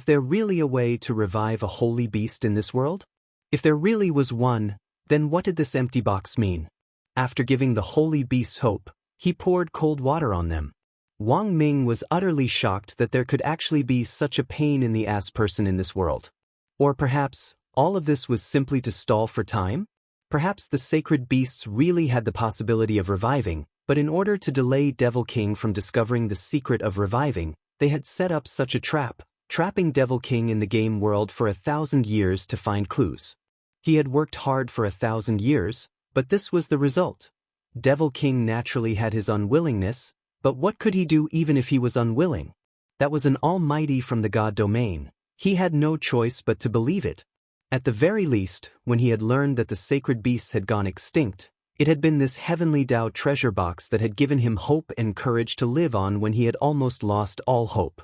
there really a way to revive a holy beast in this world? If there really was one, then what did this empty box mean? After giving the holy beasts hope, he poured cold water on them. Wang Ming was utterly shocked that there could actually be such a pain-in-the-ass person in this world. Or perhaps, all of this was simply to stall for time? Perhaps the sacred beasts really had the possibility of reviving, but in order to delay Devil King from discovering the secret of reviving, they had set up such a trap, trapping Devil King in the game world for 1,000 years to find clues. He had worked hard for 1,000 years, but this was the result. Devil King naturally had his unwillingness, but what could he do even if he was unwilling? That was an almighty from the God domain. He had no choice but to believe it. At the very least, when he had learned that the sacred beasts had gone extinct, it had been this Heavenly Tao treasure box that had given him hope and courage to live on when he had almost lost all hope.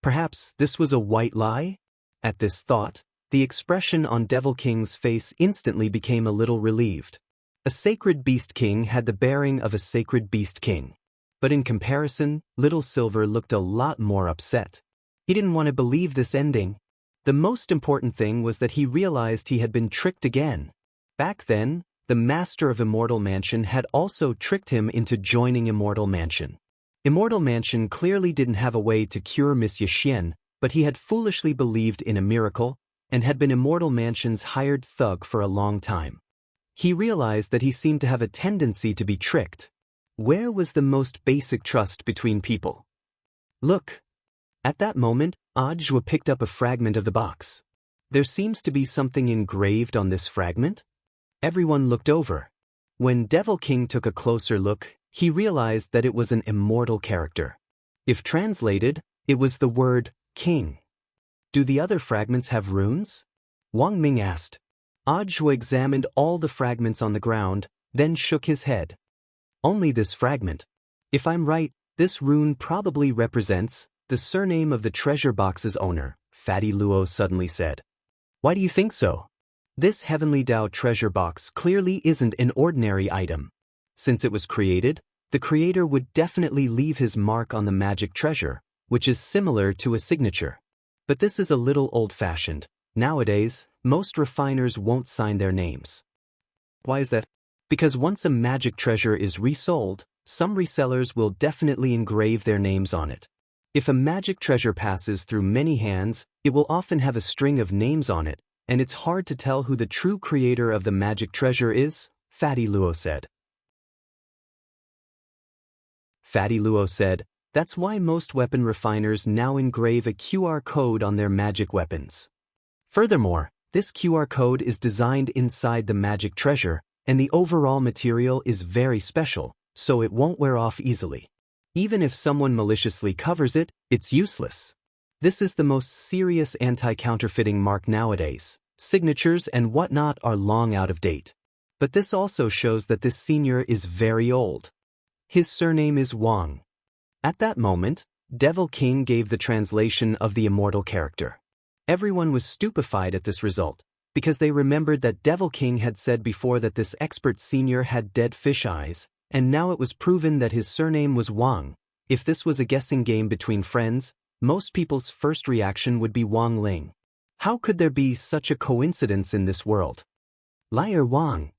Perhaps this was a white lie? At this thought, the expression on Devil King's face instantly became a little relieved. A sacred beast king had the bearing of a sacred beast king. But in comparison, Little Silver looked a lot more upset. He didn't want to believe this ending. The most important thing was that he realized he had been tricked again. Back then, the master of Immortal Mansion had also tricked him into joining Immortal Mansion. Immortal Mansion clearly didn't have a way to cure Monsieur Xian, but he had foolishly believed in a miracle, and had been Immortal Mansion's hired thug for a long time. He realized that he seemed to have a tendency to be tricked. Where was the most basic trust between people? Look. At that moment, Ajwa picked up a fragment of the box. There seems to be something engraved on this fragment. Everyone looked over. When Devil King took a closer look, he realized that it was an immortal character. If translated, it was the word king. Do the other fragments have runes? Wang Ming asked. Ajwa examined all the fragments on the ground, then shook his head. Only this fragment. If I'm right, this rune probably represents the surname of the treasure box's owner, Fatty Luo suddenly said. Why do you think so? This Heavenly Dao treasure box clearly isn't an ordinary item. Since it was created, the creator would definitely leave his mark on the magic treasure, which is similar to a signature. But this is a little old-fashioned. Nowadays, most refiners won't sign their names. Why is that? Because once a magic treasure is resold, some resellers will definitely engrave their names on it. If a magic treasure passes through many hands, it will often have a string of names on it, and it's hard to tell who the true creator of the magic treasure is, Fatty Luo said. Fatty Luo said, that's why most weapon refiners now engrave a QR code on their magic weapons. Furthermore, this QR code is designed inside the magic treasure, and the overall material is very special, so it won't wear off easily. Even if someone maliciously covers it, it's useless. This is the most serious anti-counterfeiting mark nowadays. Signatures and whatnot are long out of date. But this also shows that this senior is very old. His surname is Wang. At that moment, Devil King gave the translation of the immortal character. Everyone was stupefied at this result, because they remembered that Devil King had said before that this expert senior had dead fish eyes, and now it was proven that his surname was Wang. If this was a guessing game between friends, most people's first reaction would be Wang Ling. How could there be such a coincidence in this world? Liar Wang.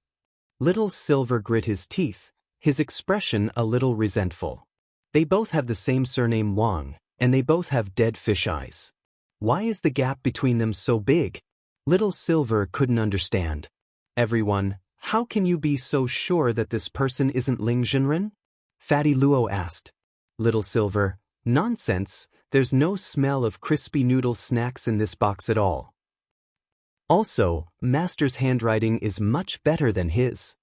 Little Silver grit his teeth, his expression a little resentful. They both have the same surname Wang, and they both have dead fish eyes. Why is the gap between them so big? Little Silver couldn't understand. Everyone, how can you be so sure that this person isn't Ling Zhenren? Fatty Luo asked. Little Silver, nonsense, there's no smell of crispy noodle snacks in this box at all. Also, Master's handwriting is much better than his.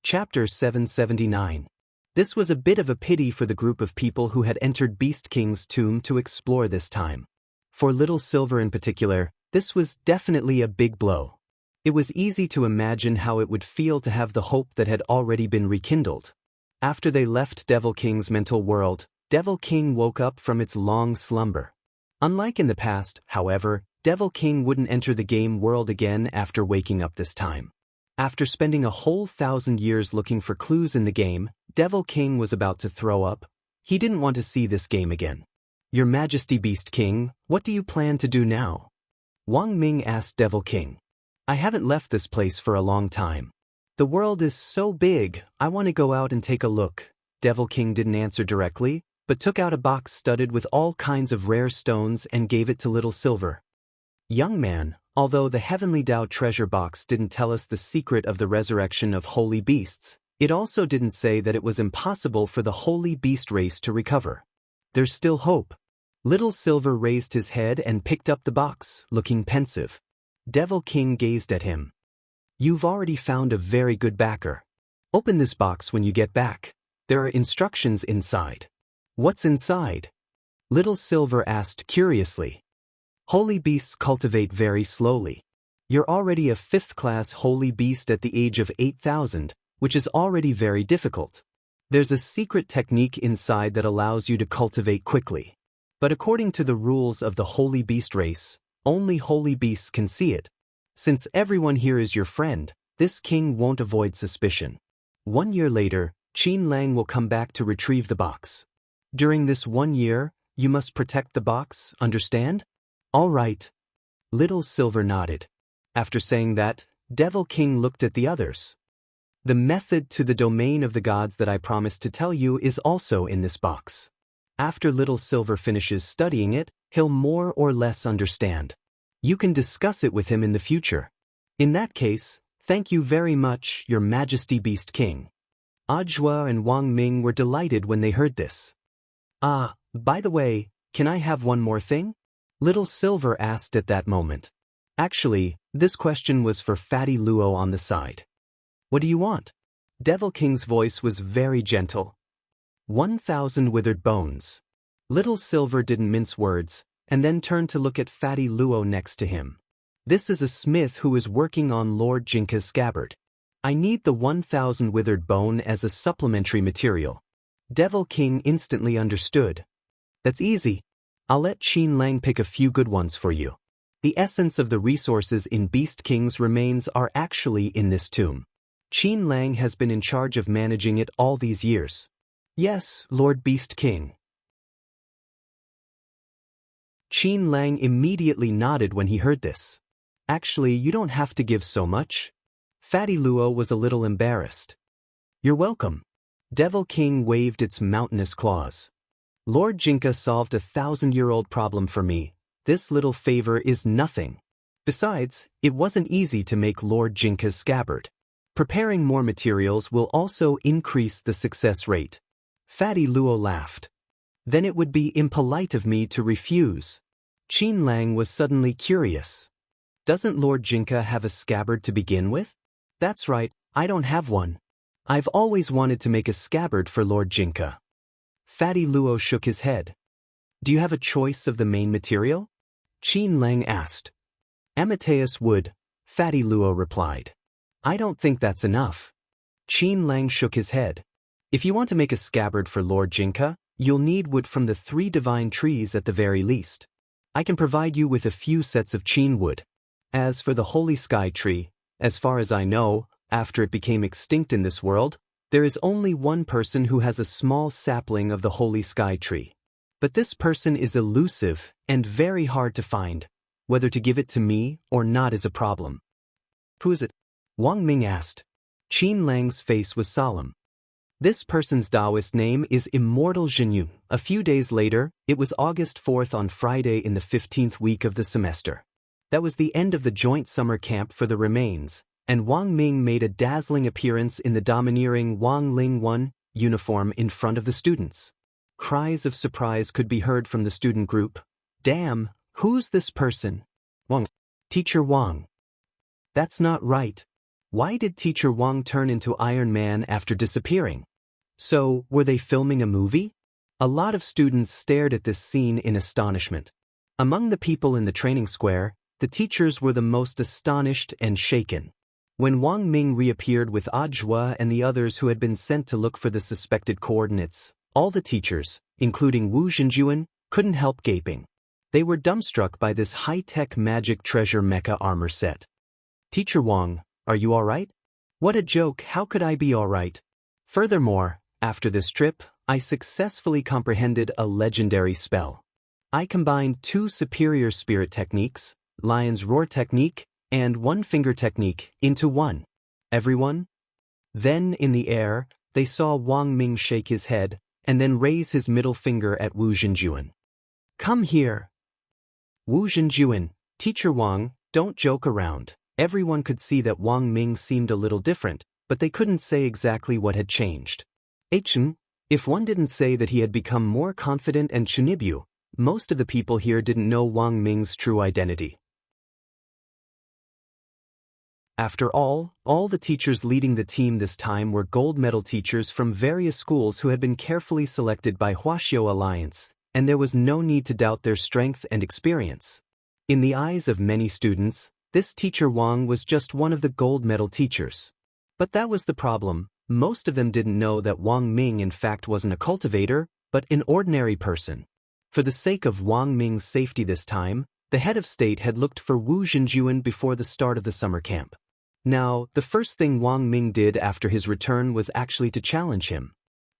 Chapter 779. This was a bit of a pity for the group of people who had entered Beast King's tomb to explore this time. For Little Silver in particular, this was definitely a big blow. It was easy to imagine how it would feel to have the hope that had already been rekindled. After they left Devil King's mental world, Devil King woke up from its long slumber. Unlike in the past, however, Devil King wouldn't enter the game world again after waking up this time. After spending a whole 1,000 years looking for clues in the game, Devil King was about to throw up. He didn't want to see this game again. Your Majesty Beast King, what do you plan to do now? Wang Ming asked Devil King. I haven't left this place for a long time. The world is so big, I want to go out and take a look. Devil King didn't answer directly, but took out a box studded with all kinds of rare stones and gave it to Little Silver. Young man, although the Heavenly Dao treasure box didn't tell us the secret of the resurrection of holy beasts, it also didn't say that it was impossible for the holy beast race to recover. There's still hope. Little Silver raised his head and picked up the box, looking pensive. Devil King gazed at him. You've already found a very good backer. Open this box when you get back. There are instructions inside. What's inside? Little Silver asked curiously. Holy beasts cultivate very slowly. You're already a 5th-class holy beast at the age of 8,000, which is already very difficult. There's a secret technique inside that allows you to cultivate quickly. But according to the rules of the holy beast race, only holy beasts can see it. Since everyone here is your friend, this king won't avoid suspicion. 1 year later, Qin Lang will come back to retrieve the box. During this 1 year, you must protect the box, understand? All right. Little Silver nodded. After saying that, Devil King looked at the others. The method to the domain of the gods that I promised to tell you is also in this box. After Little Silver finishes studying it, he'll more or less understand. You can discuss it with him in the future. In that case, thank you very much, Your Majesty Beast King. Ajua and Wang Ming were delighted when they heard this. Ah, by the way, can I have one more thing? Little Silver asked at that moment. Actually, this question was for Fatty Luo on the side. What do you want? Devil King's voice was very gentle. 1,000 withered bones. Little Silver didn't mince words, and then turned to look at Fatty Luo next to him. This is a smith who is working on Lord Jinka's scabbard. I need the 1,000 withered bone as a supplementary material. Devil King instantly understood. That's easy. I'll let Qin Lang pick a few good ones for you. The essence of the resources in Beast King's remains are actually in this tomb. Qin Lang has been in charge of managing it all these years. Yes, Lord Beast King. Qin Lang immediately nodded when he heard this. Actually, you don't have to give so much. Fatty Luo was a little embarrassed. You're welcome. Devil King waved its mountainous claws. Lord Jinka solved a 1,000-year-old problem for me. This little favor is nothing. Besides, it wasn't easy to make Lord Jinka's scabbard. Preparing more materials will also increase the success rate. Fatty Luo laughed. Then it would be impolite of me to refuse. Qin Lang was suddenly curious. Doesn't Lord Jinka have a scabbard to begin with? That's right, I don't have one. I've always wanted to make a scabbard for Lord Jinka. Fatty Luo shook his head. Do you have a choice of the main material? Qin Lang asked. Amateus wood, Fatty Luo replied. I don't think that's enough. Qin Lang shook his head. If you want to make a scabbard for Lord Jinka, you'll need wood from the 3 divine trees at the very least. I can provide you with a few sets of Qin wood. As for the Holy Sky Tree, as far as I know, after it became extinct in this world, there is only one person who has a small sapling of the Holy Sky Tree. But this person is elusive and very hard to find. Whether to give it to me or not is a problem. Who is it? Wang Ming asked. Qin Lang's face was solemn. This person's Taoist name is Immortal Zhenyu. A few days later, it was August 4th on Friday in the 15th week of the semester. That was the end of the joint summer camp for the remains, and Wang Ming made a dazzling appearance in the domineering Wang Ling 1 uniform in front of the students. Cries of surprise could be heard from the student group. Damn, who's this person? Wang. Teacher Wang. That's not right. Why did Teacher Wang turn into Iron Man after disappearing? So, were they filming a movie? A lot of students stared at this scene in astonishment. Among the people in the training square, the teachers were the most astonished and shaken. When Wang Ming reappeared with Ajua and the others who had been sent to look for the suspected coordinates, all the teachers, including Wu Zhenjuan, couldn't help gaping. They were dumbstruck by this high-tech magic treasure mecha armor set. Teacher Wang, are you alright? What a joke, how could I be alright? Furthermore, after this trip, I successfully comprehended a legendary spell. I combined 2 superior spirit techniques, Lion's Roar technique and One Finger technique, into one. Everyone? Then, in the air, they saw Wang Ming shake his head and then raise his middle finger at Wu Zhenjuan. Come here. Wu Zhenjuan, Teacher Wang, don't joke around. Everyone could see that Wang Ming seemed a little different, but they couldn't say exactly what had changed. If one didn't say that he had become more confident and chunibyu, most of the people here didn't know Wang Ming's true identity. After all the teachers leading the team this time were gold medal teachers from various schools who had been carefully selected by Huaxiao Alliance, and there was no need to doubt their strength and experience. In the eyes of many students, this Teacher Wang was just one of the gold medal teachers. But that was the problem. Most of them didn't know that Wang Ming in fact wasn't a cultivator, but an ordinary person. For the sake of Wang Ming's safety this time, the head of state had looked for Wu Zhenjuan before the start of the summer camp. Now, the first thing Wang Ming did after his return was actually to challenge him.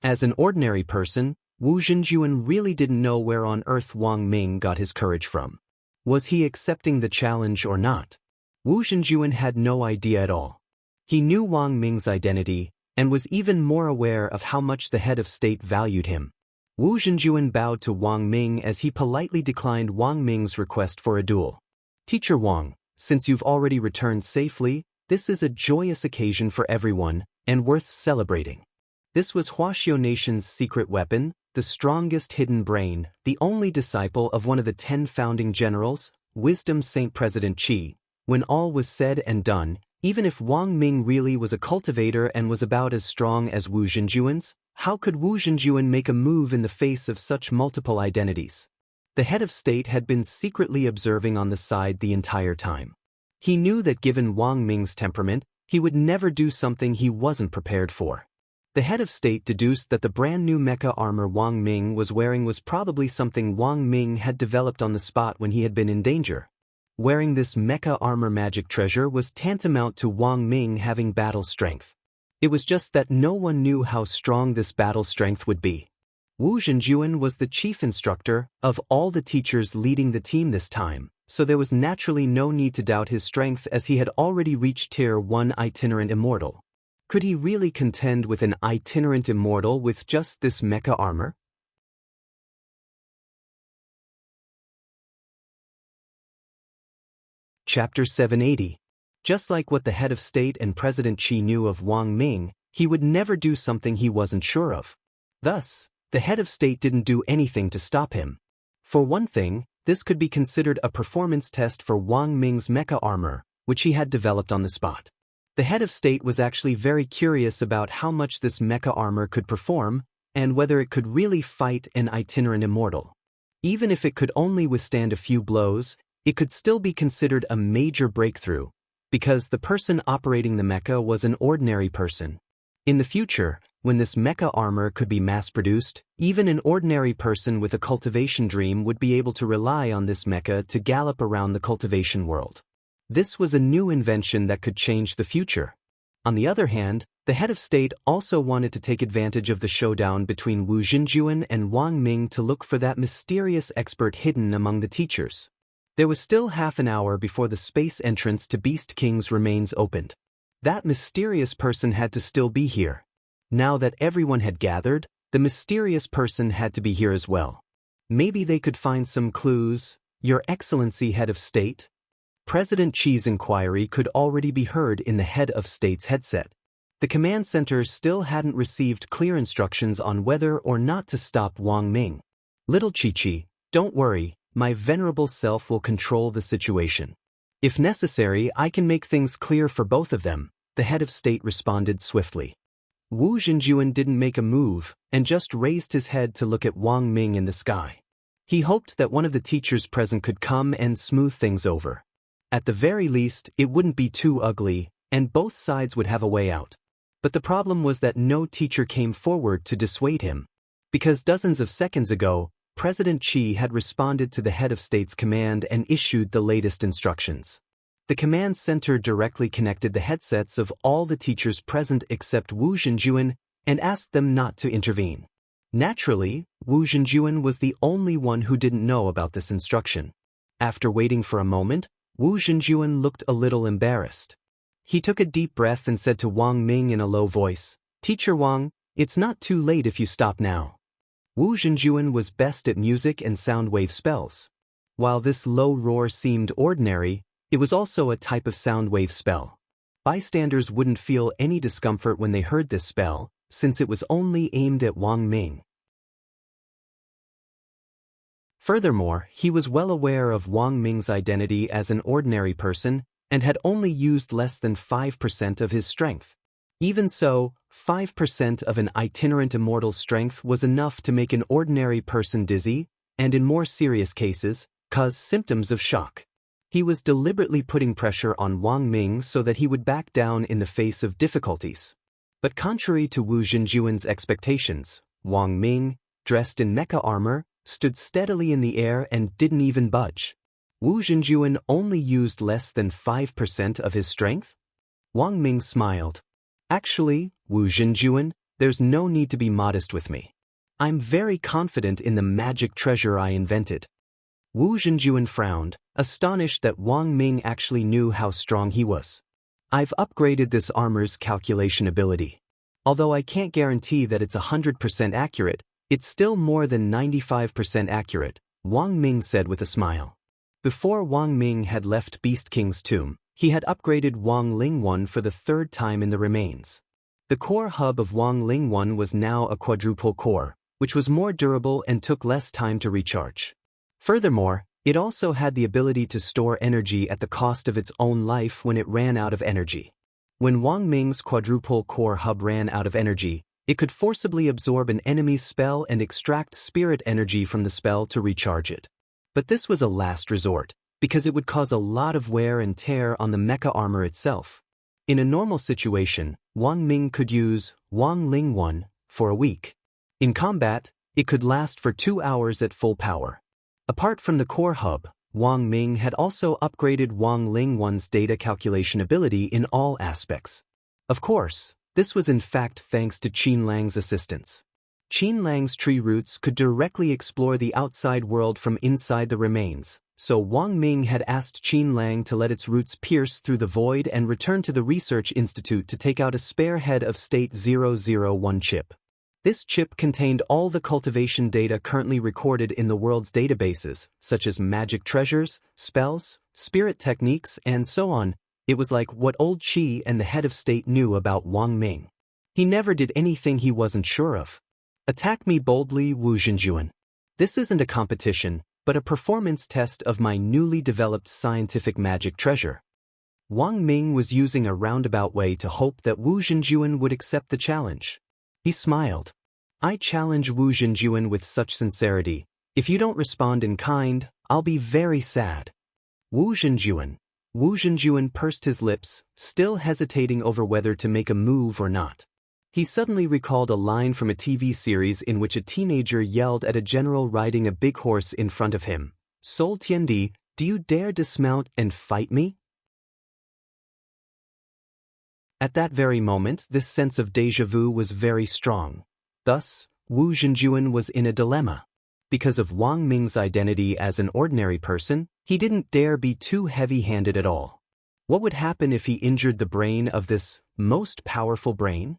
As an ordinary person, Wu Zhenjuan really didn't know where on earth Wang Ming got his courage from. Was he accepting the challenge or not? Wu Zhenjuan had no idea at all. He knew Wang Ming's identity, and was even more aware of how much the head of state valued him. Wu Zhenjuan bowed to Wang Ming as he politely declined Wang Ming's request for a duel. Teacher Wang, since you've already returned safely, this is a joyous occasion for everyone, and worth celebrating. This was Huaxiao Nation's secret weapon, the strongest hidden brain, the only disciple of one of the 10 founding generals, Wisdom Saint President Qi. When all was said and done, even if Wang Ming really was a cultivator and was about as strong as Wu Zhenjuan's, how could Wu Zhenjuan make a move in the face of such multiple identities? The head of state had been secretly observing on the side the entire time. He knew that given Wang Ming's temperament, he would never do something he wasn't prepared for. The head of state deduced that the brand new mecha armor Wang Ming was wearing was probably something Wang Ming had developed on the spot when he had been in danger. Wearing this mecha armor magic treasure was tantamount to Wang Ming having battle strength. It was just that no one knew how strong this battle strength would be. Wu Zhenjuan was the chief instructor of all the teachers leading the team this time, so there was naturally no need to doubt his strength as he had already reached Tier 1 itinerant immortal. Could he really contend with an itinerant immortal with just this mecha armor? Chapter 780. Just like what the head of state and President Qi knew of Wang Ming, he would never do something he wasn't sure of. Thus, the head of state didn't do anything to stop him. For one thing, this could be considered a performance test for Wang Ming's mecha armor, which he had developed on the spot. The head of state was actually very curious about how much this mecha armor could perform, and whether it could really fight an itinerant immortal. Even if it could only withstand a few blows, it could still be considered a major breakthrough, because the person operating the mecha was an ordinary person. In the future, when this mecha armor could be mass-produced, even an ordinary person with a cultivation dream would be able to rely on this mecha to gallop around the cultivation world. This was a new invention that could change the future. On the other hand, the head of state also wanted to take advantage of the showdown between Wu Zhenjuan and Wang Ming to look for that mysterious expert hidden among the teachers. There was still half an hour before the space entrance to Beast King's remains opened. That mysterious person had to still be here. Now that everyone had gathered, the mysterious person had to be here as well. Maybe they could find some clues. Your Excellency, Head of State? President Qi's inquiry could already be heard in the head of state's headset. The command center still hadn't received clear instructions on whether or not to stop Wang Ming. Little Qi, don't worry, my venerable self will control the situation. If necessary, I can make things clear for both of them, the head of state responded swiftly. Wu Zhenjuan didn't make a move, and just raised his head to look at Wang Ming in the sky. He hoped that one of the teachers present could come and smooth things over. At the very least, it wouldn't be too ugly, and both sides would have a way out. But the problem was that no teacher came forward to dissuade him. Because dozens of seconds ago, President Qi had responded to the head of state's command and issued the latest instructions. The command center directly connected the headsets of all the teachers present except Wu Zhenjuan and asked them not to intervene. Naturally, Wu Zhenjuan was the only one who didn't know about this instruction. After waiting for a moment, Wu Zhenjuan looked a little embarrassed. He took a deep breath and said to Wang Ming in a low voice, "Teacher Wang, it's not too late if you stop now." Wu Zhenjuan was best at music and sound wave spells. While this low roar seemed ordinary, it was also a type of sound wave spell. Bystanders wouldn't feel any discomfort when they heard this spell, since it was only aimed at Wang Ming. Furthermore, he was well aware of Wang Ming's identity as an ordinary person and had only used less than 5% of his strength. Even so, 5% of an itinerant immortal's strength was enough to make an ordinary person dizzy, and in more serious cases, cause symptoms of shock. He was deliberately putting pressure on Wang Ming so that he would back down in the face of difficulties. But contrary to Wu Zhenjuan's expectations, Wang Ming, dressed in mecha armor, stood steadily in the air and didn't even budge. Wu Zhenjuan only used less than 5% of his strength? Wang Ming smiled. Actually, Wu Zhenjuan, there's no need to be modest with me. I'm very confident in the magic treasure I invented. Wu Zhenjuan frowned, astonished that Wang Ming actually knew how strong he was. I've upgraded this armor's calculation ability. Although I can't guarantee that it's 100% accurate, it's still more than 95% accurate, Wang Ming said with a smile. Before Wang Ming had left Beast King's tomb, he had upgraded Wang Ling 1 for the third time in the remains. The core hub of Wang Ling 1 was now a quadruple core, which was more durable and took less time to recharge. Furthermore, it also had the ability to store energy at the cost of its own life when it ran out of energy. When Wang Ming's quadruple core hub ran out of energy, it could forcibly absorb an enemy's spell and extract spirit energy from the spell to recharge it. But this was a last resort, because it would cause a lot of wear and tear on the mecha armor itself. In a normal situation, Wang Ming could use Wang Ling 1 for a week. In combat, it could last for 2 hours at full power. Apart from the core hub, Wang Ming had also upgraded Wang Ling 1's data calculation ability in all aspects. Of course, this was in fact thanks to Qin Lang's assistance. Qin Lang's tree roots could directly explore the outside world from inside the remains, so Wang Ming had asked Qin Lang to let its roots pierce through the void and return to the Research Institute to take out a spare head of State 001 chip. This chip contained all the cultivation data currently recorded in the world's databases, such as magic treasures, spells, spirit techniques, and so on. It was like what old Qi and the head of state knew about Wang Ming. He never did anything he wasn't sure of. Attack me boldly, Wu Zhenjuan. This isn't a competition, but a performance test of my newly developed scientific magic treasure. Wang Ming was using a roundabout way to hope that Wu Zhenjuan would accept the challenge. He smiled. I challenge Wu Zhenjuan with such sincerity. If you don't respond in kind, I'll be very sad. Wu Zhenjuan pursed his lips, still hesitating over whether to make a move or not. He suddenly recalled a line from a TV series in which a teenager yelled at a general riding a big horse in front of him. Sol Tiandi, do you dare dismount and fight me? At that very moment, this sense of déjà vu was very strong. Thus, Wu Zhenjuan was in a dilemma. Because of Wang Ming's identity as an ordinary person, he didn't dare be too heavy-handed at all. What would happen if he injured the brain of this most powerful brain?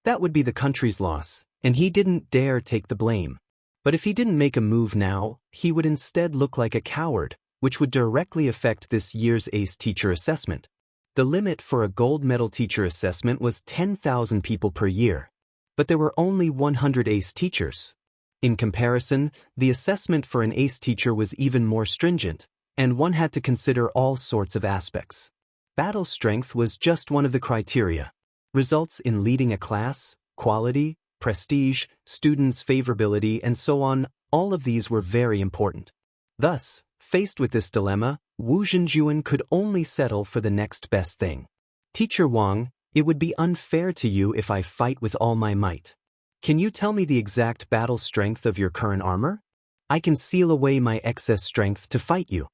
That would be the country's loss, and he didn't dare take the blame. But if he didn't make a move now, he would instead look like a coward, which would directly affect this year's ACE teacher assessment. The limit for a gold medal teacher assessment was 10,000 people per year. But there were only 100 ACE teachers. In comparison, the assessment for an ACE teacher was even more stringent, and one had to consider all sorts of aspects. Battle strength was just one of the criteria. Results in leading a class, quality, prestige, students' favorability, and so on, all of these were very important. Thus, faced with this dilemma, Wu Zhenjuan could only settle for the next best thing. Teacher Wang, it would be unfair to you if I fight with all my might. Can you tell me the exact battle strength of your current armor? I can seal away my excess strength to fight you.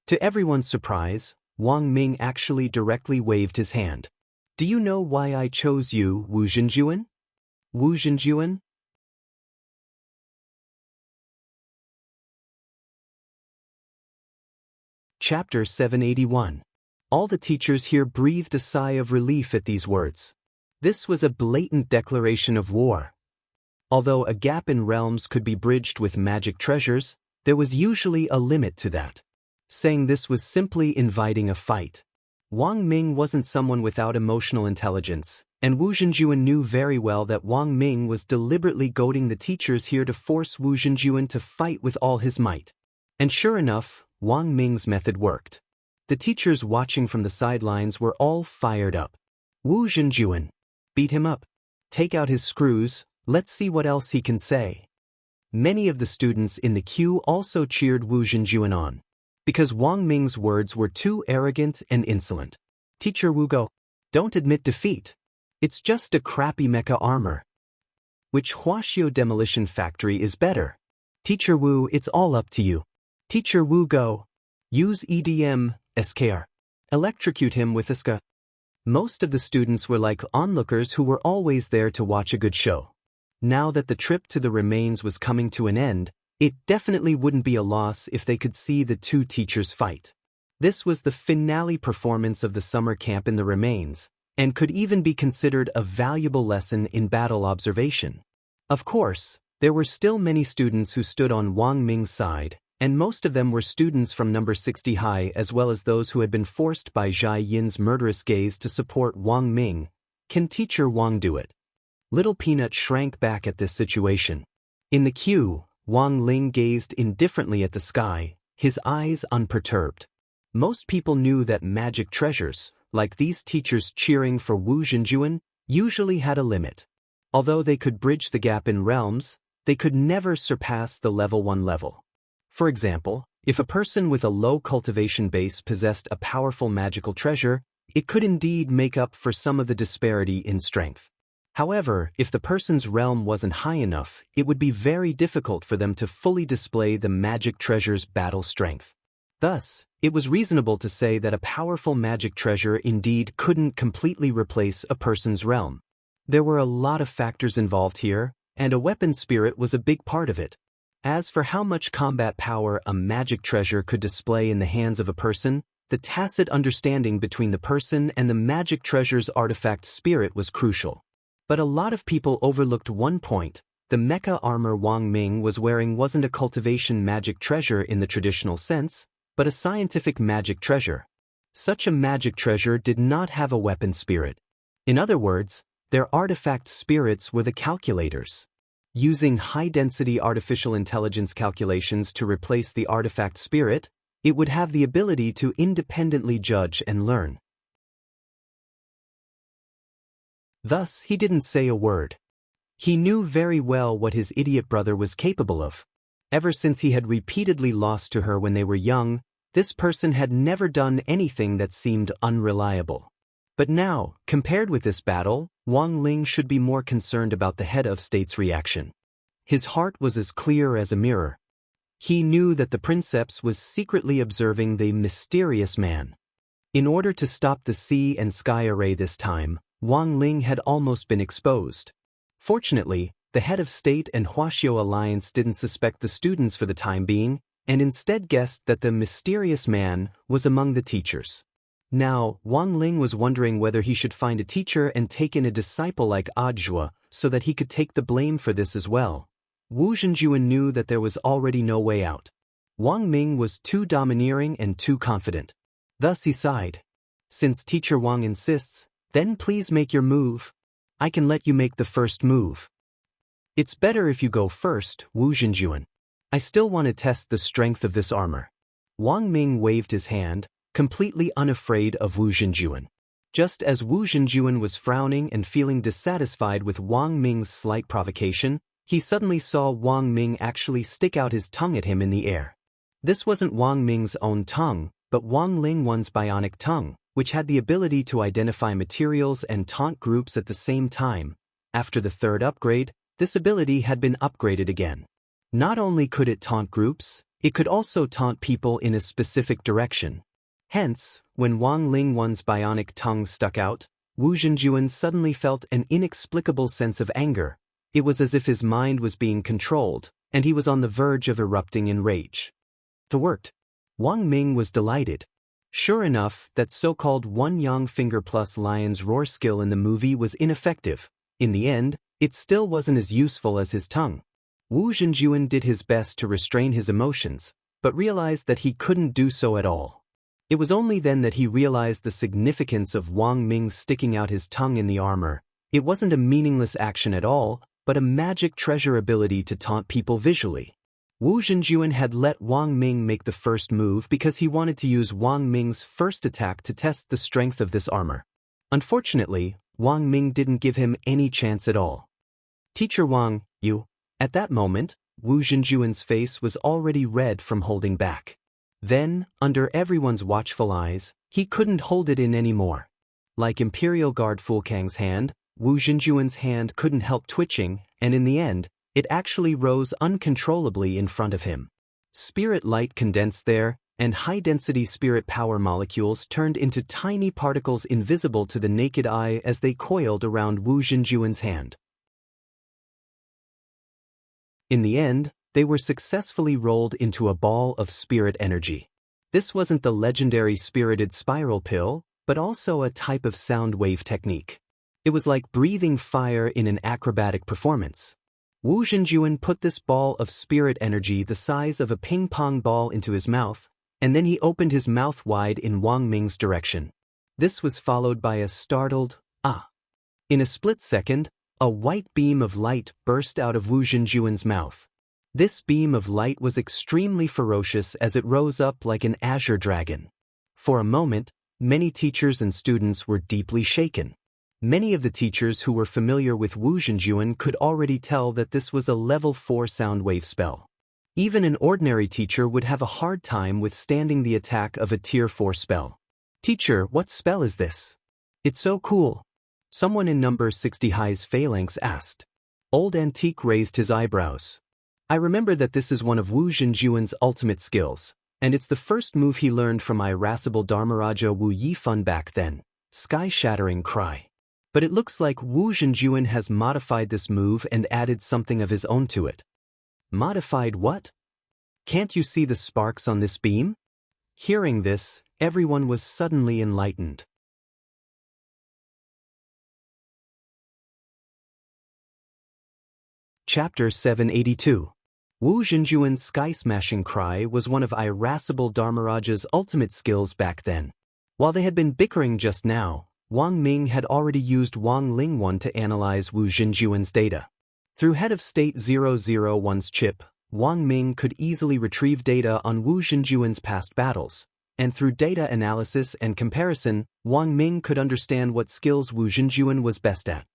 To everyone's surprise, Wang Ming actually directly waved his hand. Do you know why I chose you, Wu Zhenjuan? Wu Zhenjuan? Chapter 781. All the teachers here breathed a sigh of relief at these words. This was a blatant declaration of war. Although a gap in realms could be bridged with magic treasures, there was usually a limit to that. Saying this was simply inviting a fight. Wang Ming wasn't someone without emotional intelligence, and Wu Zhenjuan knew very well that Wang Ming was deliberately goading the teachers here to force Wu Zhenjuan to fight with all his might. And sure enough, Wang Ming's method worked. The teachers watching from the sidelines were all fired up. Wu Zhenjuan. Beat him up. Take out his screws, let's see what else he can say. Many of the students in the queue also cheered Wu Zhenjuan on. Because Wang Ming's words were too arrogant and insolent. Teacher Wu Go, don't admit defeat. It's just a crappy mecha armor. Which Huaxiao demolition factory is better? Teacher Wu, it's all up to you. Teacher Wu Go, use EDM, SKR. Electrocute him with SK. Most of the students were like onlookers who were always there to watch a good show. Now that the trip to the remains was coming to an end, it definitely wouldn't be a loss if they could see the two teachers fight. This was the finale performance of the summer camp in the remains, and could even be considered a valuable lesson in battle observation. Of course, there were still many students who stood on Wang Ming's side, And most of them were students from number 60 high as well as those who had been forced by Zhai Yin's murderous gaze to support Wang Ming. Can Teacher Wang do it? Little Peanut shrank back at this situation. In the queue, Wang Ling gazed indifferently at the sky, his eyes unperturbed. Most people knew that magic treasures, like these teachers cheering for Wu Zhenjuan, usually had a limit. Although they could bridge the gap in realms, they could never surpass the level 1 level. For example, if a person with a low cultivation base possessed a powerful magical treasure, it could indeed make up for some of the disparity in strength. However, if the person's realm wasn't high enough, it would be very difficult for them to fully display the magic treasure's battle strength. Thus, it was reasonable to say that a powerful magic treasure indeed couldn't completely replace a person's realm. There were a lot of factors involved here, and a weapon spirit was a big part of it. As for how much combat power a magic treasure could display in the hands of a person, the tacit understanding between the person and the magic treasure's artifact spirit was crucial. But a lot of people overlooked one point: the mecha armor Wang Ming was wearing wasn't a cultivation magic treasure in the traditional sense, but a scientific magic treasure. Such a magic treasure did not have a weapon spirit. In other words, their artifact spirits were the calculators. Using high-density artificial intelligence calculations to replace the artifact spirit, it would have the ability to independently judge and learn. Thus, he didn't say a word. He knew very well what his idiot brother was capable of. Ever since he had repeatedly lost to her when they were young, this person had never done anything that seemed unreliable. But now, compared with this battle, Wang Ling should be more concerned about the head of state's reaction. His heart was as clear as a mirror. He knew that the princeps was secretly observing the mysterious man. In order to stop the sea and sky array this time, Wang Ling had almost been exposed. Fortunately, the head of state and Huaxiao alliance didn't suspect the students for the time being, and instead guessed that the mysterious man was among the teachers. Now, Wang Ling was wondering whether he should find a teacher and take in a disciple like Audiobook so that he could take the blame for this as well. Wu Zhenjuan knew that there was already no way out. Wang Ming was too domineering and too confident. Thus he sighed. Since Teacher Wang insists, then please make your move. I can let you make the first move. It's better if you go first, Wu Zhenjuan. I still want to test the strength of this armor. Wang Ming waved his hand, completely unafraid of Wu Zhenjuan. Just as Wu Zhenjuan was frowning and feeling dissatisfied with Wang Ming's slight provocation, he suddenly saw Wang Ming actually stick out his tongue at him in the air. This wasn't Wang Ming's own tongue, but Wang Lingwan's bionic tongue, which had the ability to identify materials and taunt groups at the same time. After the third upgrade, this ability had been upgraded again. Not only could it taunt groups, it could also taunt people in a specific direction. Hence, when Wang Lingwan's bionic tongue stuck out, Wu Zhenjuan suddenly felt an inexplicable sense of anger. It was as if his mind was being controlled, and he was on the verge of erupting in rage. It worked. Wang Ming was delighted. Sure enough, that so-called one-yang finger plus lion's roar skill in the movie was ineffective. In the end, it still wasn't as useful as his tongue. Wu Zhenjuan did his best to restrain his emotions, but realized that he couldn't do so at all. It was only then that he realized the significance of Wang Ming sticking out his tongue in the armor. It wasn't a meaningless action at all, but a magic treasure ability to taunt people visually. Wu Zhenjuan had let Wang Ming make the first move because he wanted to use Wang Ming's first attack to test the strength of this armor. Unfortunately, Wang Ming didn't give him any chance at all. Teacher Wang, you... At that moment, Wu Zhenjuan's face was already red from holding back. Then, under everyone's watchful eyes, he couldn't hold it in anymore. Like Imperial Guard Fulkang's hand, Wu Zhenjuan's hand couldn't help twitching, and in the end, it actually rose uncontrollably in front of him. Spirit light condensed there, and high-density spirit power molecules turned into tiny particles invisible to the naked eye as they coiled around Wu Zhenjuan's hand. In the end, they were successfully rolled into a ball of spirit energy. This wasn't the legendary spirited spiral pill, but also a type of sound wave technique. It was like breathing fire in an acrobatic performance. Wu Zhenjuan put this ball of spirit energy the size of a ping-pong ball into his mouth, and then he opened his mouth wide in Wang Ming's direction. This was followed by a startled, "Ah!" In a split second, a white beam of light burst out of Wu Zhenjuan's mouth. This beam of light was extremely ferocious as it rose up like an azure dragon. For a moment, many teachers and students were deeply shaken. Many of the teachers who were familiar with Wu Zhenjuan could already tell that this was a level 4 sound wave spell. Even an ordinary teacher would have a hard time withstanding the attack of a tier 4 spell. "Teacher, what spell is this? It's so cool." Someone in number 60 high's phalanx asked. Old Antique raised his eyebrows. "I remember that this is one of Wu Zhenjuan's ultimate skills, and it's the first move he learned from irascible Dharmaraja Wu Yifun back then, Sky-Shattering Cry. But it looks like Wu Zhenjuan has modified this move and added something of his own to it." "Modified what? Can't you see the sparks on this beam?" Hearing this, everyone was suddenly enlightened. Chapter 782. Wu Zhenjuan's Sky-Smashing Cry was one of irascible Dharmaraja's ultimate skills back then. While they had been bickering just now, Wang Ming had already used Wang Lingwan to analyze Wu Zhenjuan's data. Through Head of State 001's chip, Wang Ming could easily retrieve data on Wu Zhenjuan's past battles, and through data analysis and comparison, Wang Ming could understand what skills Wu Zhenjuan was best at.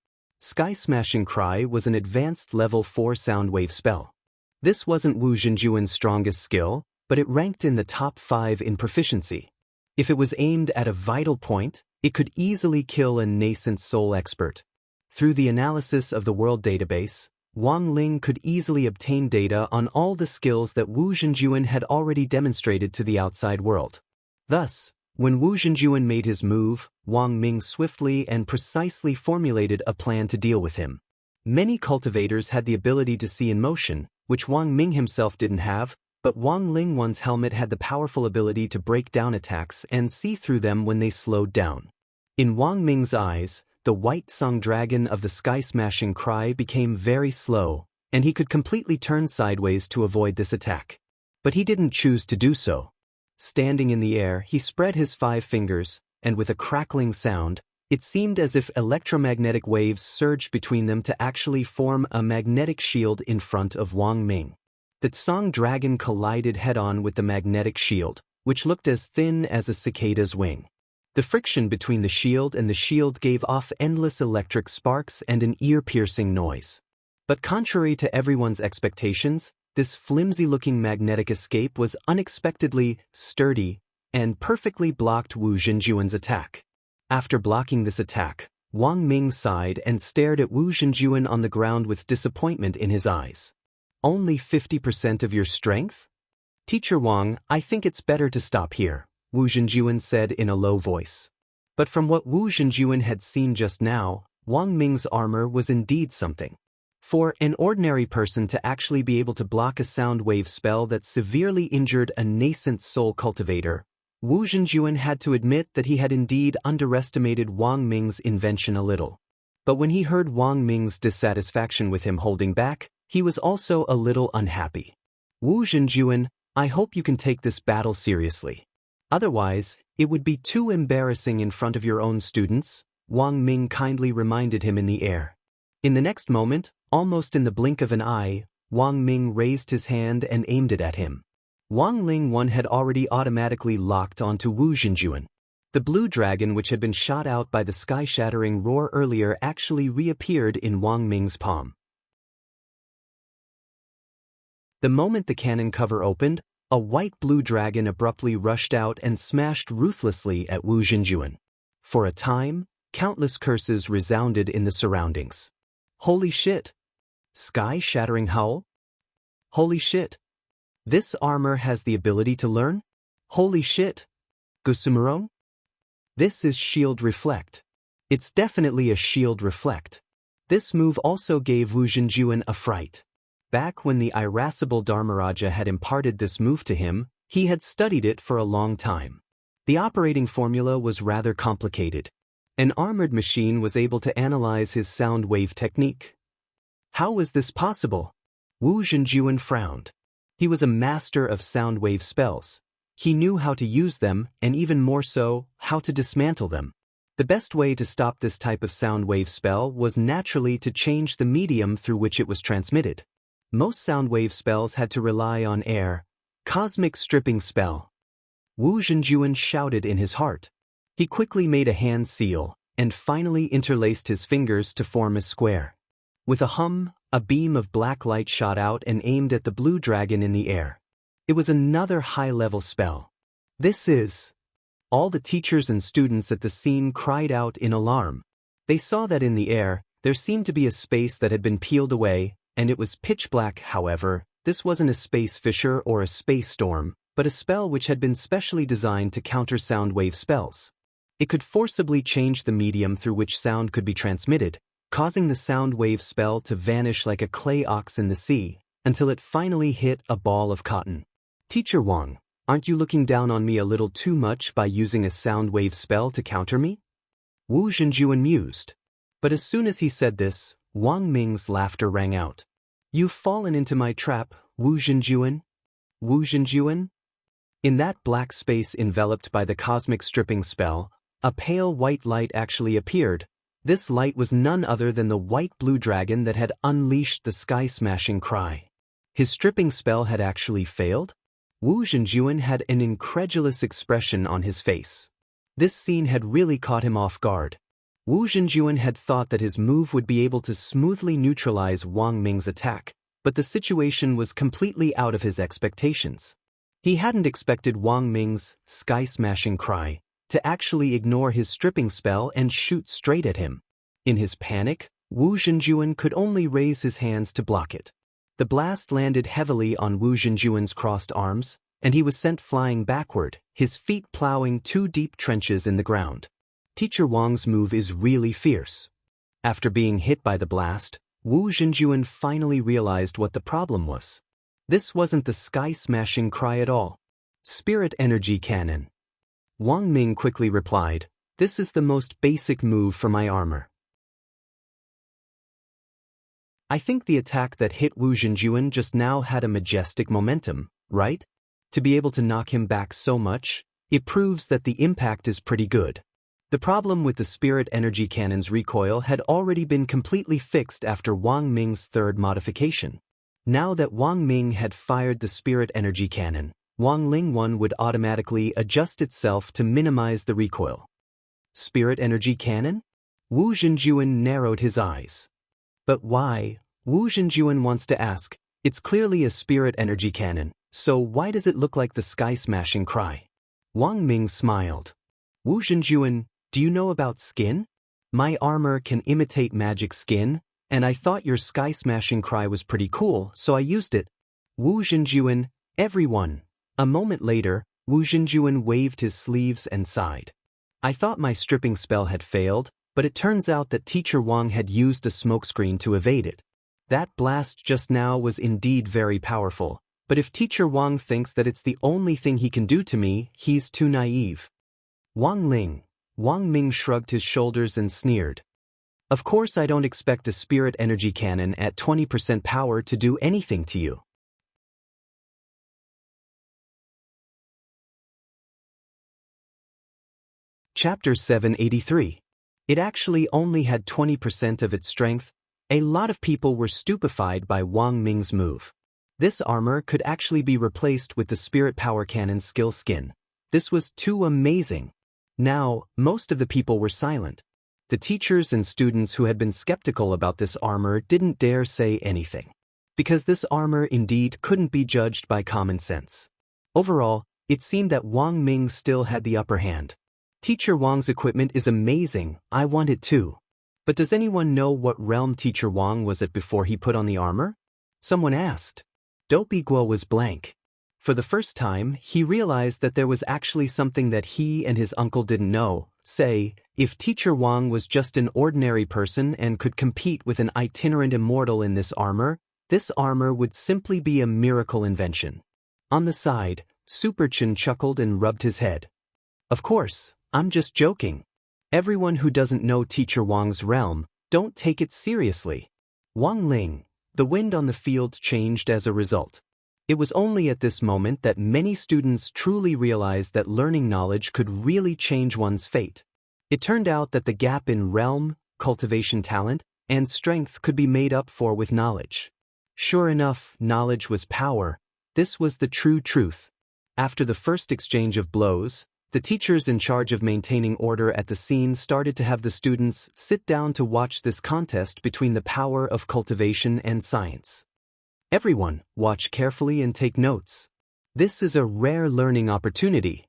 Sky-Smashing Cry was an advanced level 4 sound wave spell. This wasn't Wu Zhenjuan's strongest skill, but it ranked in the top 5 in proficiency. If it was aimed at a vital point, it could easily kill a nascent soul expert. Through the analysis of the world database, Wang Ling could easily obtain data on all the skills that Wu Zhenjuan had already demonstrated to the outside world. Thus, when Wu Zhenjuan made his move, Wang Ming swiftly and precisely formulated a plan to deal with him. Many cultivators had the ability to see in motion, which Wang Ming himself didn't have, but Wang Lingwan's helmet had the powerful ability to break down attacks and see through them when they slowed down. In Wang Ming's eyes, the white song dragon of the Sky-Smashing Cry became very slow, and he could completely turn sideways to avoid this attack. But he didn't choose to do so. Standing in the air, he spread his 5 fingers, and with a crackling sound, it seemed as if electromagnetic waves surged between them to actually form a magnetic shield in front of Wang Ming. The song dragon collided head-on with the magnetic shield, which looked as thin as a cicada's wing. The friction between the shield and the shield gave off endless electric sparks and an ear-piercing noise. But contrary to everyone's expectations, this flimsy-looking magnetic escape was unexpectedly sturdy and perfectly blocked Wu Zhenjuan's attack. After blocking this attack, Wang Ming sighed and stared at Wu Zhenjuan on the ground with disappointment in his eyes. "Only 50% of your strength? Teacher Wang, I think it's better to stop here," Wu Zhenjuan said in a low voice. But from what Wu Zhenjuan had seen just now, Wang Ming's armor was indeed something. For an ordinary person to actually be able to block a sound wave spell that severely injured a nascent soul cultivator, Wu Zhenjuan had to admit that he had indeed underestimated Wang Ming's invention a little. But when he heard Wang Ming's dissatisfaction with him holding back, he was also a little unhappy. "Wu Zhenjuan, I hope you can take this battle seriously. Otherwise, it would be too embarrassing in front of your own students," Wang Ming kindly reminded him in the air. In the next moment, almost in the blink of an eye, Wang Ming raised his hand and aimed it at him. Wang Lingwan had already automatically locked onto Wu Zhenjuan. The blue dragon which had been shot out by the sky-shattering roar earlier actually reappeared in Wang Ming's palm. The moment the cannon cover opened, a white-blue dragon abruptly rushed out and smashed ruthlessly at Wu Zhenjuan. For a time, countless curses resounded in the surroundings. "Holy shit! Sky-shattering howl? Holy shit! This armor has the ability to learn? Holy shit! Gusumurong? This is Shield Reflect. It's definitely a Shield Reflect." This move also gave Wu Zhenjuan a fright. Back when the irascible Dharmaraja had imparted this move to him, he had studied it for a long time. The operating formula was rather complicated. An armored machine was able to analyze his sound wave technique. How was this possible? Wu Zhenjuan frowned. He was a master of sound wave spells. He knew how to use them, and even more so, how to dismantle them. The best way to stop this type of sound wave spell was naturally to change the medium through which it was transmitted. Most sound wave spells had to rely on air. Cosmic stripping spell. Wu Zhenjuan shouted in his heart. He quickly made a hand seal, and finally interlaced his fingers to form a square. With a hum, a beam of black light shot out and aimed at the blue dragon in the air. It was another high-level spell. This is... All the teachers and students at the scene cried out in alarm. They saw that in the air, there seemed to be a space that had been peeled away, and it was pitch black. However, this wasn't a space fissure or a space storm, but a spell which had been specially designed to counter sound wave spells. It could forcibly change the medium through which sound could be transmitted, causing the sound wave spell to vanish like a clay ox in the sea, until it finally hit a ball of cotton. Teacher Wang, aren't you looking down on me a little too much by using a sound wave spell to counter me? Wu Zhenjuan mused. But as soon as he said this, Wang Ming's laughter rang out. You've fallen into my trap, Wu Zhenjuan. Wu Zhenjuan? In that black space enveloped by the cosmic stripping spell, a pale white light actually appeared. This light was none other than the white blue dragon that had unleashed the sky-smashing cry. His stripping spell had actually failed? Wu Zhenjuan had an incredulous expression on his face. This scene had really caught him off guard. Wu Zhenjuan had thought that his move would be able to smoothly neutralize Wang Ming's attack, but the situation was completely out of his expectations. He hadn't expected Wang Ming's sky-smashing cry to actually ignore his stripping spell and shoot straight at him. In his panic, Wu Zhenjuan could only raise his hands to block it. The blast landed heavily on Wu Zhenjuan's crossed arms, and he was sent flying backward, his feet plowing 2 deep trenches in the ground. Teacher Wang's move is really fierce. After being hit by the blast, Wu Zhenjuan finally realized what the problem was. This wasn't the sky-smashing cry at all. Spirit energy cannon. Wang Ming quickly replied, "This is the most basic move for my armor." I think the attack that hit Wu Zhenjuan just now had a majestic momentum, right? To be able to knock him back so much, it proves that the impact is pretty good. The problem with the Spirit Energy Cannon's recoil had already been completely fixed after Wang Ming's third modification. Now that Wang Ming had fired the Spirit Energy Cannon, Wang Ling 1 would automatically adjust itself to minimize the recoil. Spirit Energy Cannon? Wu Zhenjuan narrowed his eyes. But why? Wu Zhenjuan wants to ask. It's clearly a Spirit Energy Cannon, so why does it look like the sky-smashing cry? Wang Ming smiled. Wu Zhenjuan, do you know about skin? My armor can imitate magic skin, and I thought your sky-smashing cry was pretty cool, so I used it. Wu Zhenjuan, everyone. A moment later, Wu Zhenjuan waved his sleeves and sighed. I thought my stripping spell had failed, but it turns out that Teacher Wang had used a smokescreen to evade it. That blast just now was indeed very powerful, but if Teacher Wang thinks that it's the only thing he can do to me, he's too naive. Wang Ming shrugged his shoulders and sneered. Of course I don't expect a Spirit Energy Cannon at 20% power to do anything to you. Chapter 783. It actually only had 20% of its strength. A lot of people were stupefied by Wang Ming's move. This armor could actually be replaced with the Spirit Power Cannon's skill skin. This was too amazing. Now, most of the people were silent. The teachers and students who had been skeptical about this armor didn't dare say anything. Because this armor indeed couldn't be judged by common sense. Overall, it seemed that Wang Ming still had the upper hand. Teacher Wang's equipment is amazing, I want it too. But does anyone know what realm Teacher Wang was at before he put on the armor? Someone asked. Dopey Guo was blank. For the first time, he realized that there was actually something that he and his uncle didn't know. Say, if Teacher Wang was just an ordinary person and could compete with an itinerant immortal in this armor would simply be a miracle invention. On the side, Super Chen chuckled and rubbed his head. Of course, I'm just joking. Everyone who doesn't know Teacher Wang's realm, don't take it seriously. Wang Ling, the wind on the field changed as a result. It was only at this moment that many students truly realized that learning knowledge could really change one's fate. It turned out that the gap in realm, cultivation talent, and strength could be made up for with knowledge. Sure enough, knowledge was power. This was the true truth. After the first exchange of blows, the teachers in charge of maintaining order at the scene started to have the students sit down to watch this contest between the power of cultivation and science. Everyone, watch carefully and take notes. This is a rare learning opportunity.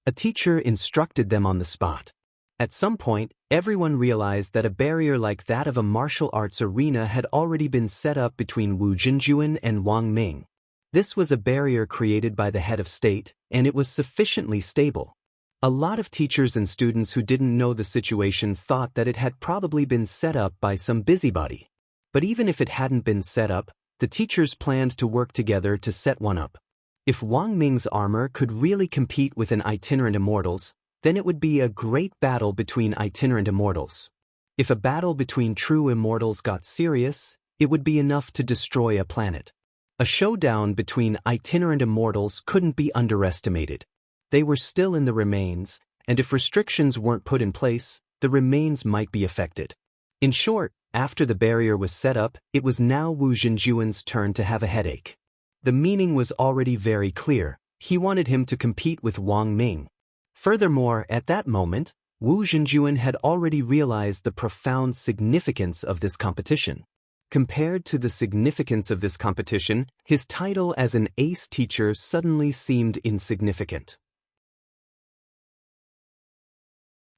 A teacher instructed them on the spot. At some point, everyone realized that a barrier like that of a martial arts arena had already been set up between Wu Jinjuan and Wang Ming. This was a barrier created by the head of state, and it was sufficiently stable. A lot of teachers and students who didn't know the situation thought that it had probably been set up by some busybody. But even if it hadn't been set up, the teachers planned to work together to set one up. If Wang Ming's armor could really compete with an itinerant immortal's, then it would be a great battle between itinerant immortals. If a battle between true immortals got serious, it would be enough to destroy a planet. A showdown between itinerant immortals couldn't be underestimated. They were still in the remains, and if restrictions weren't put in place, the remains might be affected. In short, after the barrier was set up, it was now Wu Jinjuan's turn to have a headache. The meaning was already very clear. He wanted him to compete with Wang Ming. Furthermore, at that moment, Wu Jinjuan had already realized the profound significance of this competition. Compared to the significance of this competition, his title as an ace teacher suddenly seemed insignificant.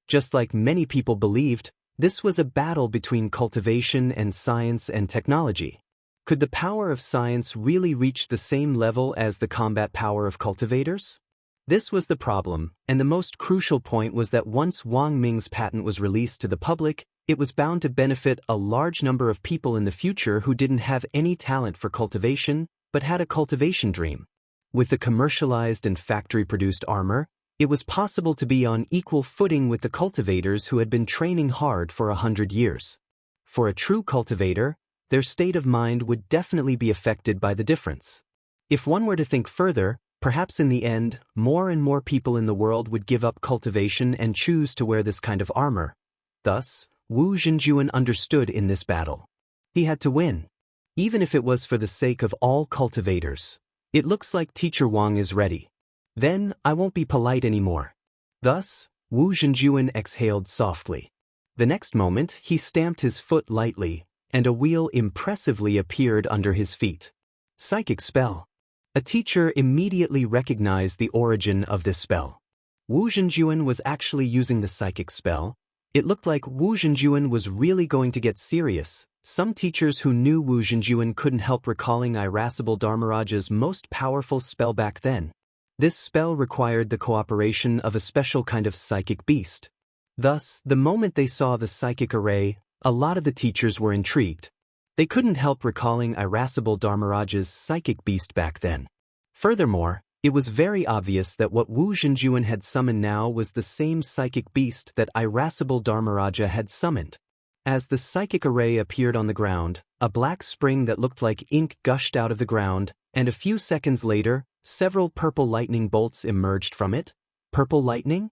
Just like many people believed, this was a battle between cultivation and science and technology. Could the power of science really reach the same level as the combat power of cultivators? This was the problem, and the most crucial point was that once Wang Ming's patent was released to the public, it was bound to benefit a large number of people in the future who didn't have any talent for cultivation, but had a cultivation dream. With the commercialized and factory-produced armor, it was possible to be on equal footing with the cultivators who had been training hard for 100 years. For a true cultivator, their state of mind would definitely be affected by the difference. If one were to think further, perhaps in the end, more and more people in the world would give up cultivation and choose to wear this kind of armor. Thus, Wu Jinjuan understood in this battle. He had to win. Even if it was for the sake of all cultivators. It looks like Teacher Wang is ready. Then, I won't be polite anymore. Thus, Wu Jinjuan exhaled softly. The next moment, he stamped his foot lightly, and a wheel impressively appeared under his feet. Psychic spell. A teacher immediately recognized the origin of this spell. Wu Jinjuan was actually using the psychic spell. It looked like Wu Jinjuan was really going to get serious. Some teachers who knew Wu Jinjuan couldn't help recalling Irascible Dharmaraja's most powerful spell back then. This spell required the cooperation of a special kind of psychic beast. Thus, the moment they saw the psychic array, a lot of the teachers were intrigued. They couldn't help recalling Irascible Dharmaraja's psychic beast back then. Furthermore, it was very obvious that what Wu Jinjuan had summoned now was the same psychic beast that Irascible Dharmaraja had summoned. As the psychic array appeared on the ground, a black spring that looked like ink gushed out of the ground, and a few seconds later, several purple lightning bolts emerged from it. Purple lightning?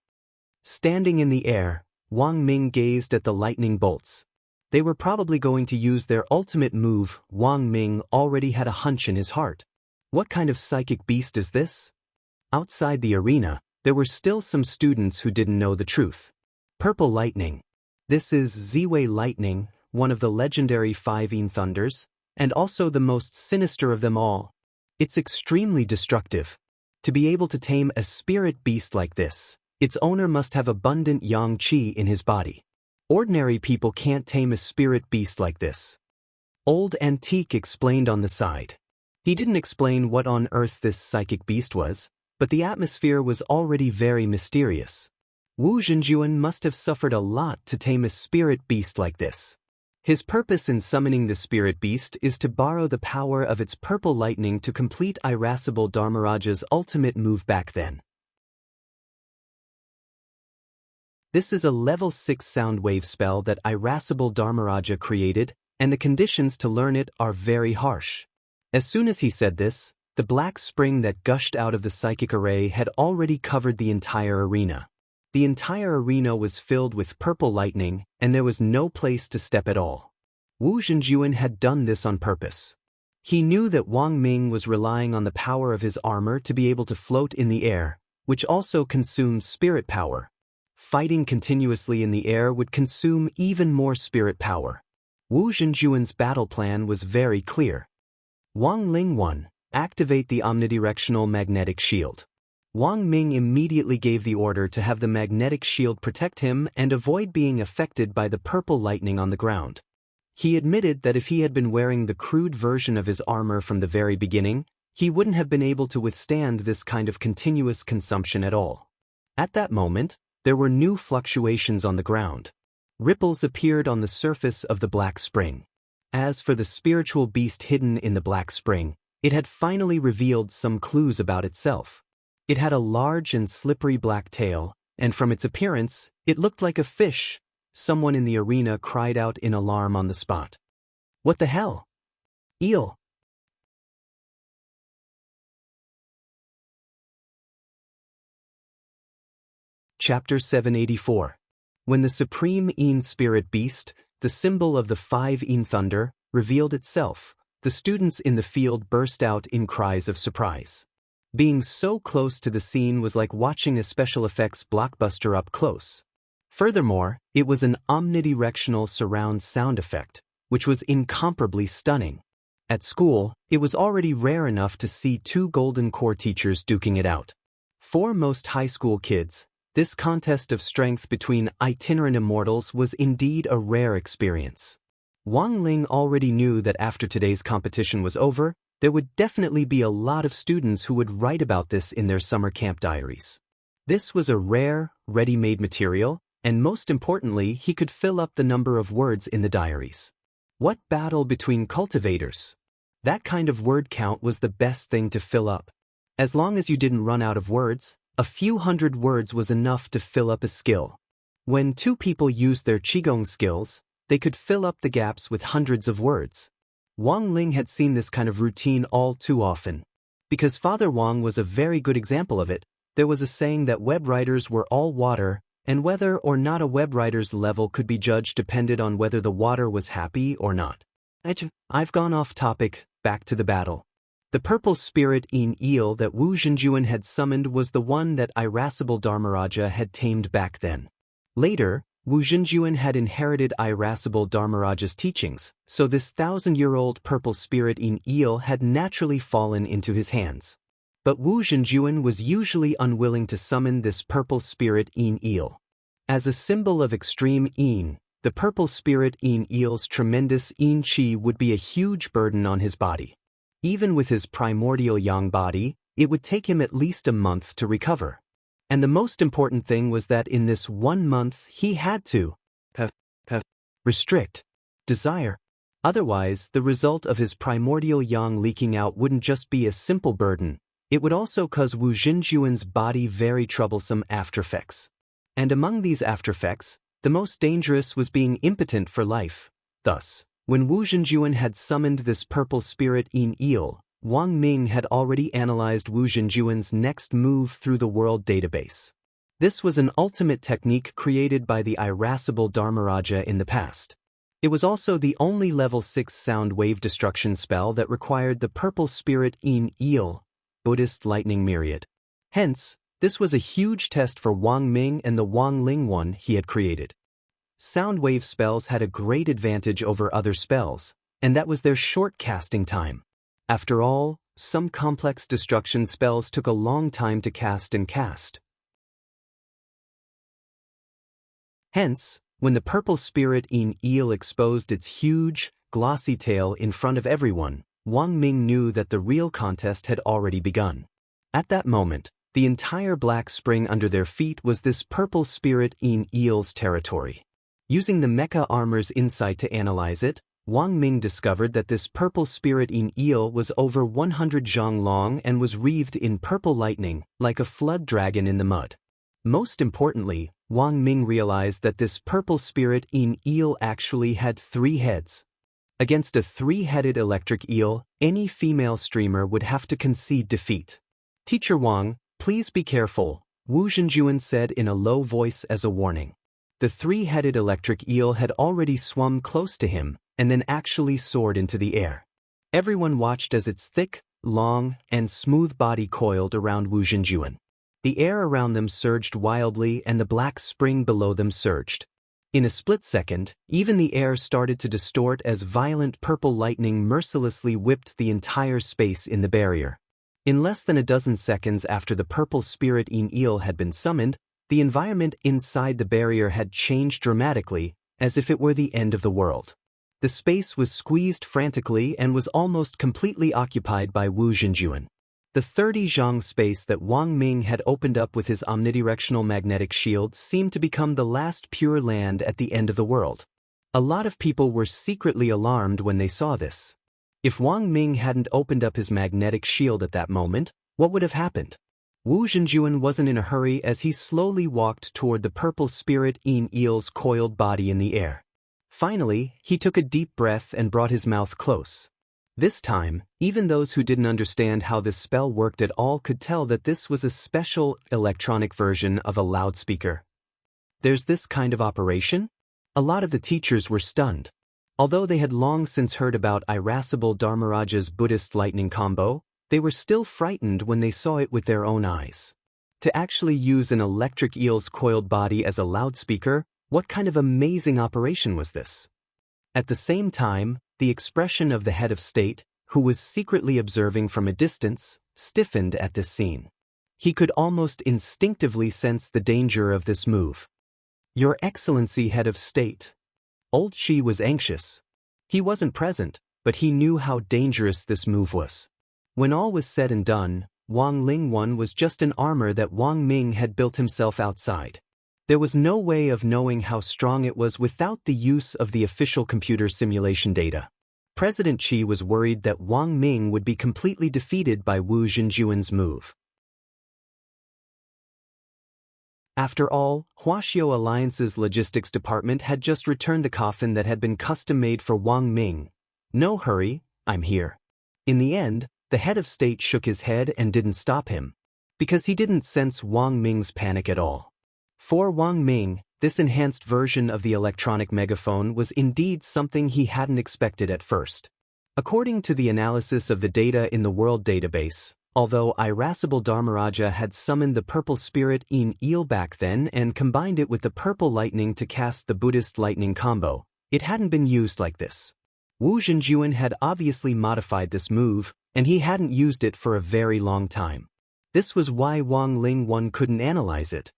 Standing in the air, Wang Ming gazed at the lightning bolts. They were probably going to use their ultimate move. Wang Ming already had a hunch in his heart. What kind of psychic beast is this? Outside the arena, there were still some students who didn't know the truth. Purple lightning. This is Ziwei lightning, one of the legendary 5 Yin thunders, and also the most sinister of them all. It's extremely destructive. To be able to tame a spirit beast like this, its owner must have abundant yang qi in his body. Ordinary people can't tame a spirit beast like this. Old Antique explained on the side. He didn't explain what on earth this psychic beast was, but the atmosphere was already very mysterious. Wu Jinjuan must have suffered a lot to tame a spirit beast like this. His purpose in summoning the spirit beast is to borrow the power of its purple lightning to complete Irascible Dharmaraja's ultimate move back then. This is a level 6 sound wave spell that Irascible Dharmaraja created, and the conditions to learn it are very harsh. As soon as he said this, the black spring that gushed out of the psychic array had already covered the entire arena. The entire arena was filled with purple lightning, and there was no place to step at all. Wu Zhenjuan had done this on purpose. He knew that Wang Ming was relying on the power of his armor to be able to float in the air, which also consumed spirit power. Fighting continuously in the air would consume even more spirit power. Wu Zhenjuan's battle plan was very clear. Wang Ling 1. Activate the omnidirectional magnetic shield. Wang Ming immediately gave the order to have the magnetic shield protect him and avoid being affected by the purple lightning on the ground. He admitted that if he had been wearing the crude version of his armor from the very beginning, he wouldn't have been able to withstand this kind of continuous consumption at all. At that moment, there were new fluctuations on the ground. Ripples appeared on the surface of the black spring. As for the spiritual beast hidden in the black spring, it had finally revealed some clues about itself. It had a large and slippery black tail, and from its appearance, it looked like a fish. Someone in the arena cried out in alarm on the spot. What the hell? Eel. Chapter 784. When the supreme Yin spirit beast, the symbol of the 5 Yin thunder, revealed itself, the students in the field burst out in cries of surprise. Being so close to the scene was like watching a special effects blockbuster up close. Furthermore, it was an omnidirectional surround sound effect, which was incomparably stunning. At school, it was already rare enough to see 2 golden core teachers duking it out. For most high school kids, this contest of strength between itinerant immortals was indeed a rare experience. Wang Ling already knew that after today's competition was over, there would definitely be a lot of students who would write about this in their summer camp diaries. This was a rare, ready-made material, and most importantly, he could fill up the number of words in the diaries. What battle between cultivators? That kind of word count was the best thing to fill up. As long as you didn't run out of words, a few hundred words was enough to fill up a skill. When 2 people used their Qigong skills, they could fill up the gaps with hundreds of words. Wang Ling had seen this kind of routine all too often. Because Father Wang was a very good example of it, there was a saying that web writers were all water, and whether or not a web writer's level could be judged depended on whether the water was happy or not. I've gone off topic, back to the battle. The purple spirit Yin eel that Wu Zhenjuan had summoned was the one that irascible Dharmaraja had tamed back then. Later, Wu Zhenjuan had inherited irascible Dharmaraja's teachings, so this 1,000-year-old purple spirit Yin eel had naturally fallen into his hands. But Wu Zhenjuan was usually unwilling to summon this purple spirit Yin eel. As a symbol of extreme Yin, the purple spirit Yin eel's tremendous Yin qi would be a huge burden on his body. Even with his primordial yang body, it would take him at least a month to recover. And the most important thing was that in this 1 month he had to restrict desire. Otherwise, the result of his primordial yang leaking out wouldn't just be a simple burden, it would also cause Wu Zhenjuan's body very troublesome aftereffects. And among these aftereffects, the most dangerous was being impotent for life. Thus, when Wu Zhenjuan had summoned this purple spirit Yin eel, Wang Ming had already analyzed Wu Zhenjuan's next move through the world database. This was an ultimate technique created by the irascible Dharmaraja in the past. It was also the only level 6 sound wave destruction spell that required the purple spirit Yin eel, Buddhist lightning myriad. Hence, this was a huge test for Wang Ming and the Wang Ling one he had created. Sound wave spells had a great advantage over other spells, and that was their short casting time. After all, some complex destruction spells took a long time to cast and cast. Hence, when the purple spirit Yin eel exposed its huge, glossy tail in front of everyone, Wang Ming knew that the real contest had already begun. At that moment, the entire black spring under their feet was this purple spirit Yin eel's territory. Using the mecha armor's insight to analyze it, Wang Ming discovered that this purple spirit Yin eel was over 100 zhang long and was wreathed in purple lightning, like a flood dragon in the mud. Most importantly, Wang Ming realized that this purple spirit Yin eel actually had 3 heads. Against a three-headed electric eel, any female streamer would have to concede defeat. "Teacher Wang, please be careful," Wu Zhenjuan said in a low voice as a warning. The three-headed electric eel had already swum close to him and then actually soared into the air. Everyone watched as its thick, long, and smooth body coiled around Wu Zhenjuan. The air around them surged wildly and the black spring below them surged. In a split second, even the air started to distort as violent purple lightning mercilessly whipped the entire space in the barrier. In less than a dozen seconds after the purple spirit eel had been summoned, the environment inside the barrier had changed dramatically, as if it were the end of the world. The space was squeezed frantically and was almost completely occupied by Wu Zhenjuan. The 30 zhang space that Wang Ming had opened up with his omnidirectional magnetic shield seemed to become the last pure land at the end of the world. A lot of people were secretly alarmed when they saw this. If Wang Ming hadn't opened up his magnetic shield at that moment, what would have happened? Wu Zhenjuan wasn't in a hurry as he slowly walked toward the purple spirit eel's coiled body in the air. Finally, he took a deep breath and brought his mouth close. This time, even those who didn't understand how this spell worked at all could tell that this was a special electronic version of a loudspeaker. "There's this kind of operation?" A lot of the teachers were stunned. Although they had long since heard about irascible Dharmaraja's Buddhist lightning combo, they were still frightened when they saw it with their own eyes. To actually use an electric eel's coiled body as a loudspeaker, what kind of amazing operation was this? At the same time, the expression of the head of state, who was secretly observing from a distance, stiffened at this scene. He could almost instinctively sense the danger of this move. "Your Excellency, head of state." Old Shi was anxious. He wasn't present, but he knew how dangerous this move was. When all was said and done, Wang Lingwan was just an armor that Wang Ming had built himself outside. There was no way of knowing how strong it was without the use of the official computer simulation data. President Qi was worried that Wang Ming would be completely defeated by Wu Zhenjuan's move. After all, Huaxiao Alliance's logistics department had just returned the coffin that had been custom-made for Wang Ming. "No hurry, I'm here." In the end, the head of state shook his head and didn't stop him, because he didn't sense Wang Ming's panic at all. For Wang Ming, this enhanced version of the electronic megaphone was indeed something he hadn't expected at first. According to the analysis of the data in the world database, although irascible Dharmaraja had summoned the purple spirit eel back then and combined it with the purple lightning to cast the Buddhist lightning combo, it hadn't been used like this. Wu Zhenjuan had obviously modified this move, and he hadn't used it for a very long time. This was why Wang Lingwan couldn't analyze it.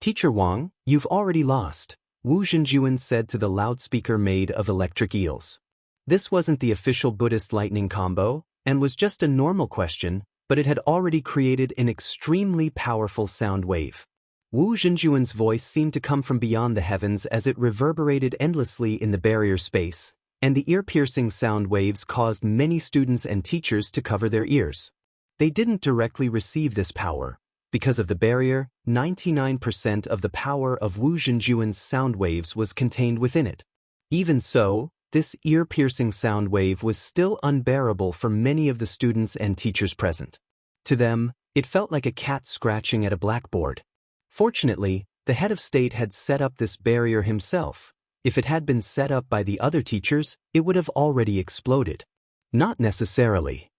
"Teacher Wang, you've already lost," Wu Zhenjuan said to the loudspeaker made of electric eels. This wasn't the official Buddhist lightning combo, and was just a normal question, but it had already created an extremely powerful sound wave. Wu Zhenjuan's voice seemed to come from beyond the heavens as it reverberated endlessly in the barrier space, and the ear-piercing sound waves caused many students and teachers to cover their ears. They didn't directly receive this power. Because of the barrier, 99% of the power of Wu Zhenjuan's sound waves was contained within it. Even so, this ear-piercing sound wave was still unbearable for many of the students and teachers present. To them, it felt like a cat scratching at a blackboard. Fortunately, the head of state had set up this barrier himself. If it had been set up by the other teachers, it would have already exploded. Not necessarily.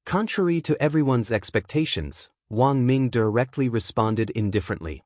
Contrary to everyone's expectations, Wang Ming directly responded indifferently.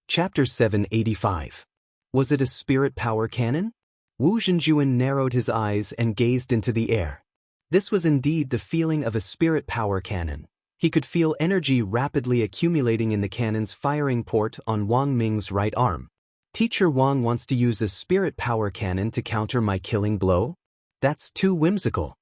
Chapter 785. Was it a spirit power cannon? Wu Zhenjuan narrowed his eyes and gazed into the air. This was indeed the feeling of a spirit power cannon. He could feel energy rapidly accumulating in the cannon's firing port on Wang Ming's right arm. Teacher Wang wants to use a spirit power cannon to counter my killing blow? That's too whimsical.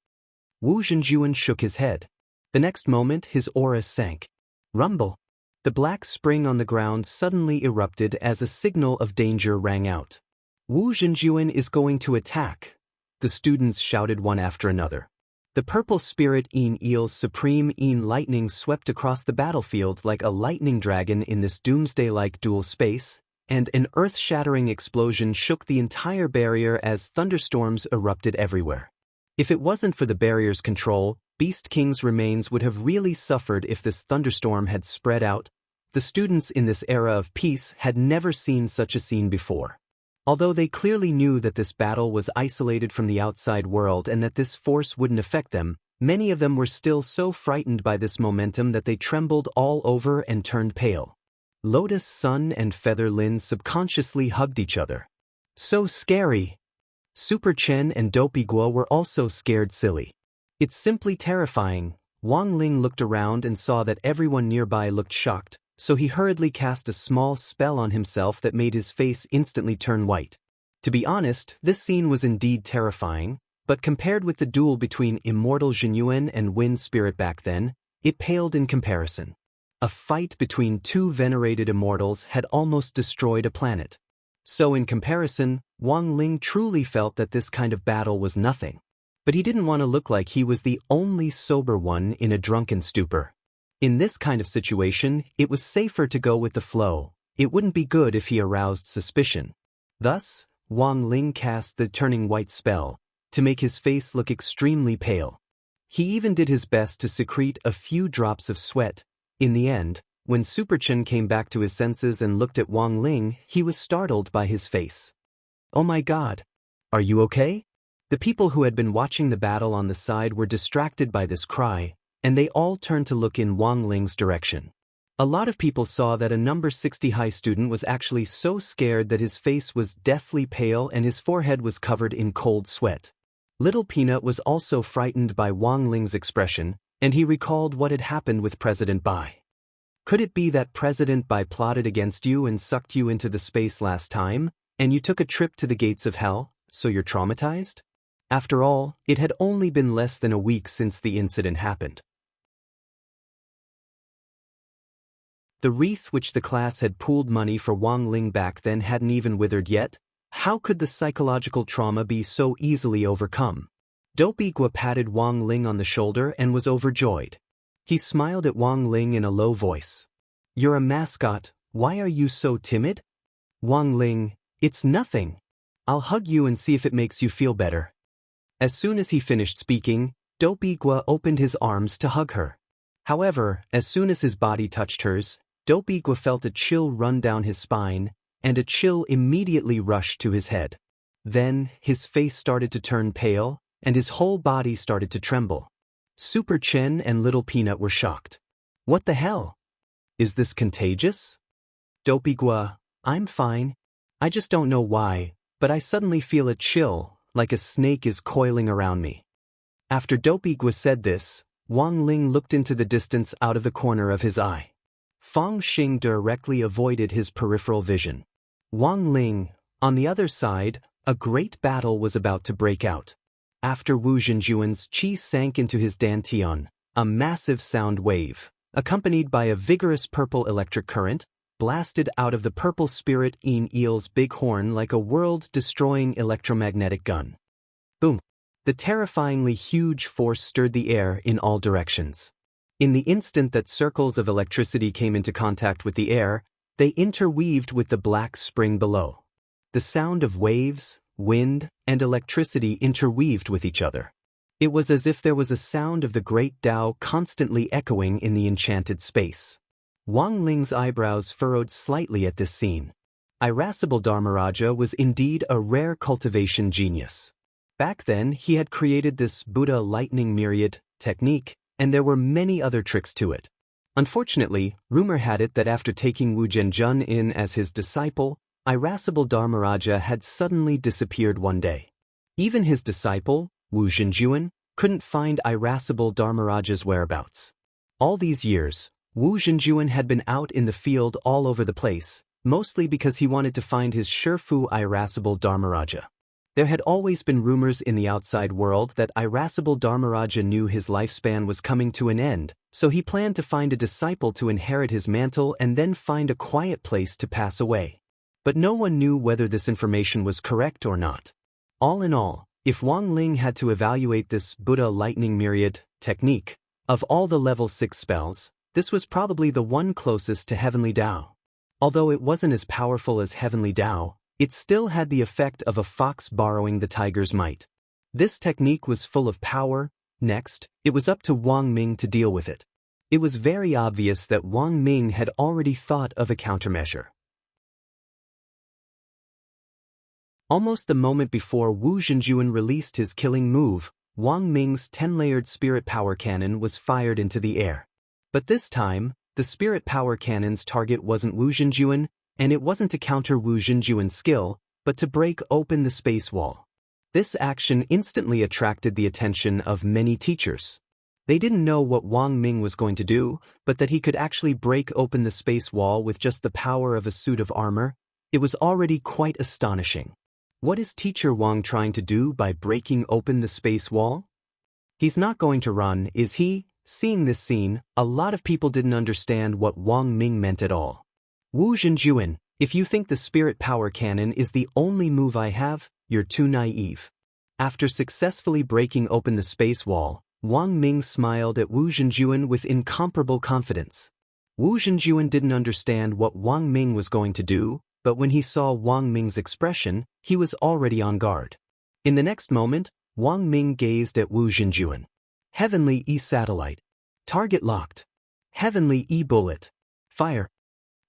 Wu Zhenjuan shook his head. The next moment his aura sank. Rumble. The black spring on the ground suddenly erupted as a signal of danger rang out. Wu Zhenjuan is going to attack. The students shouted one after another. The purple spirit eel's supreme lightning swept across the battlefield like a lightning dragon in this doomsday-like dual space, and an earth-shattering explosion shook the entire barrier as thunderstorms erupted everywhere. If it wasn't for the barrier's control, Beast King's remains would have really suffered if this thunderstorm had spread out. The students in this era of peace had never seen such a scene before. Although they clearly knew that this battle was isolated from the outside world and that this force wouldn't affect them, many of them were still so frightened by this momentum that they trembled all over and turned pale. Lotus Sun and Feather Lin subconsciously hugged each other. So scary! Super Chen and Dopey Guo were also scared silly. It's simply terrifying. Wang Ling looked around and saw that everyone nearby looked shocked, so he hurriedly cast a small spell on himself that made his face instantly turn white. To be honest, this scene was indeed terrifying, but compared with the duel between Immortal Zhenyuan and Wind Spirit back then, it paled in comparison. A fight between two venerated immortals had almost destroyed a planet. So in comparison, Wang Ling truly felt that this kind of battle was nothing. But he didn't want to look like he was the only sober one in a drunken stupor. In this kind of situation, it was safer to go with the flow. It wouldn't be good if he aroused suspicion. Thus, Wang Ling cast the turning white spell to make his face look extremely pale. He even did his best to secrete a few drops of sweat. In the end, when Super Chen came back to his senses and looked at Wang Ling, he was startled by his face. "Oh my God! Are you okay?" The people who had been watching the battle on the side were distracted by this cry, and they all turned to look in Wang Ling's direction. A lot of people saw that a number 60 high student was actually so scared that his face was deathly pale and his forehead was covered in cold sweat. Little Peanut was also frightened by Wang Ling's expression, and he recalled what had happened with President Bai. Could it be that President Bai plotted against you and sucked you into the space last time, and you took a trip to the gates of hell, so you're traumatized? After all, it had only been less than a week since the incident happened. The wreath which the class had pooled money for Wang Ling back then hadn't even withered yet. How could the psychological trauma be so easily overcome? Dopey Guo patted Wang Ling on the shoulder and was overjoyed. He smiled at Wang Ling in a low voice. "You're a mascot, why are you so timid?" "Wang Ling, it's nothing. I'll hug you and see if it makes you feel better." As soon as he finished speaking, Dopey Guo opened his arms to hug her. However, as soon as his body touched hers, Dopey Guo felt a chill run down his spine, and a chill immediately rushed to his head. Then, his face started to turn pale, and his whole body started to tremble. Super Chen and Little Peanut were shocked. "What the hell? Is this contagious?" "Dopey Guo, I'm fine. I just don't know why, but I suddenly feel a chill, like a snake is coiling around me." After Dopey Guo said this, Wang Ling looked into the distance out of the corner of his eye. Fang Xing directly avoided his peripheral vision. Wang Ling, on the other side, a great battle was about to break out. After Wu Zhenjuan's qi sank into his dantian, a massive sound wave, accompanied by a vigorous purple electric current, blasted out of the purple spirit eel's big horn like a world-destroying electromagnetic gun. Boom! The terrifyingly huge force stirred the air in all directions. In the instant that circles of electricity came into contact with the air, they interweaved with the black spring below. The sound of waves, wind, and electricity interweaved with each other. It was as if there was a sound of the great Tao constantly echoing in the enchanted space. Wang Ling's eyebrows furrowed slightly at this scene. Irascible Dharmaraja was indeed a rare cultivation genius. Back then, he had created this Buddha lightning myriad technique, and there were many other tricks to it. Unfortunately, rumor had it that after taking Wu Zhenjun in as his disciple, Irascible Dharmaraja had suddenly disappeared one day. Even his disciple, Wu Zhenjuan, couldn't find Irascible Dharmaraja's whereabouts. All these years, Wu Zhenjuan had been out in the field all over the place, mostly because he wanted to find his Shifu Irascible Dharmaraja. There had always been rumors in the outside world that Irascible Dharmaraja knew his lifespan was coming to an end, so he planned to find a disciple to inherit his mantle and then find a quiet place to pass away. But no one knew whether this information was correct or not. All in all, If Wang Ling had to evaluate this Buddha Lightning Myriad technique, of all the level 6 spells, this was probably the one closest to Heavenly Tao. Although it wasn't as powerful as Heavenly Tao, it still had the effect of a fox borrowing the tiger's might. This technique was full of power. Next, it was up to Wang Ming to deal with it. It was very obvious that Wang Ming had already thought of a countermeasure. Almost the moment before Wu Zhenjuan released his killing move, Wang Ming's 10-layered spirit power cannon was fired into the air. But this time, the spirit power cannon's target wasn't Wu Zhenjuan, and it wasn't to counter Wu Zhenjuan's skill, but to break open the space wall. This action instantly attracted the attention of many teachers. They didn't know what Wang Ming was going to do, but that he could actually break open the space wall with just the power of a suit of armor. It was already quite astonishing. What is Teacher Wang trying to do by breaking open the space wall? He's not going to run, is he? Seeing this scene, a lot of people didn't understand what Wang Ming meant at all. Wu Zhenjuan, if you think the spirit power cannon is the only move I have, you're too naive. After successfully breaking open the space wall, Wang Ming smiled at Wu Zhenjuan with incomparable confidence. Wu Zhenjuan didn't understand what Wang Ming was going to do, but when he saw Wang Ming's expression, he was already on guard. In the next moment, Wang Ming gazed at Wu Zhenjuan. Heavenly E-satellite. Target locked. Heavenly E-bullet. Fire.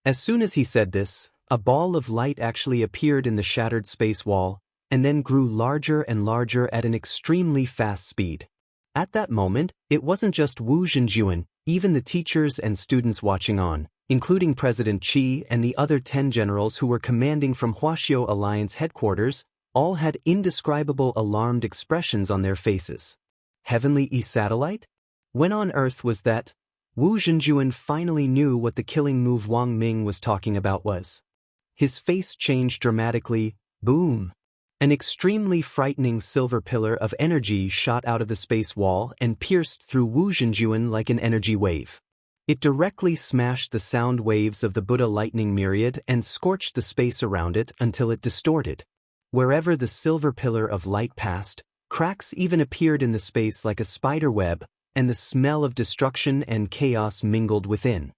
As soon as he said this, a ball of light actually appeared in the shattered space wall, and then grew larger and larger at an extremely fast speed. At that moment, it wasn't just Wu Zhenjuan, even the teachers and students watching on, including President Qi and the other 10 generals who were commanding from Huaxiao Alliance headquarters, all had indescribable alarmed expressions on their faces. Heavenly E-satellite? When on Earth was that? Wu Zhenjuan finally knew what the killing move Wang Ming was talking about was. His face changed dramatically. Boom! An extremely frightening silver pillar of energy shot out of the space wall and pierced through Wu Zhenjuan like an energy wave. It directly smashed the sound waves of the Buddha Lightning Myriad and scorched the space around it until it distorted. Wherever the silver pillar of light passed, cracks even appeared in the space like a spider web, and the smell of destruction and chaos mingled within.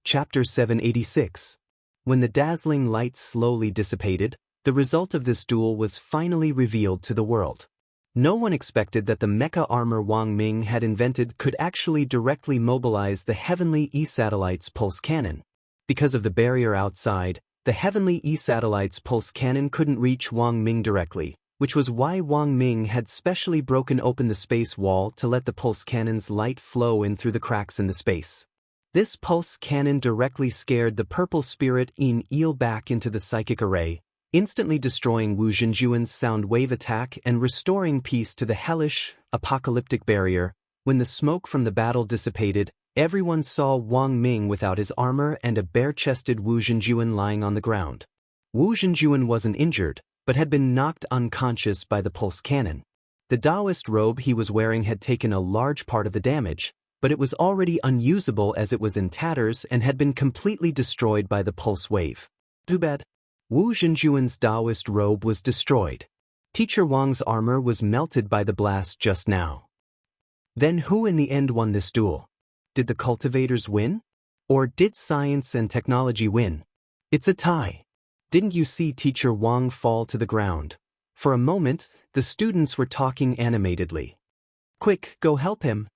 Chapter 786. When the dazzling light slowly dissipated, the result of this duel was finally revealed to the world. No one expected that the mecha armor Wang Ming had invented could actually directly mobilize the Heavenly E-satellite's pulse cannon. Because of the barrier outside, the Heavenly E-satellite's pulse cannon couldn't reach Wang Ming directly, which was why Wang Ming had specially broken open the space wall to let the pulse cannon's light flow in through the cracks in the space. This pulse cannon directly scared the purple spirit in eel back into the psychic array, instantly destroying Wu Zhenjuan's sound wave attack and restoring peace to the hellish, apocalyptic barrier. When the smoke from the battle dissipated, everyone saw Wang Ming without his armor and a bare-chested Wu Zhenjuan lying on the ground. Wu Zhenjuan wasn't injured, but had been knocked unconscious by the pulse cannon. The Taoist robe he was wearing had taken a large part of the damage, but it was already unusable as it was in tatters and had been completely destroyed by the pulse wave. Too bad. Wu Zhenjuan's Taoist robe was destroyed. Teacher Wang's armor was melted by the blast just now. Then who in the end won this duel? Did the cultivators win? Or did science and technology win? It's a tie. Didn't you see Teacher Wang fall to the ground? For a moment, the students were talking animatedly. Quick, go help him.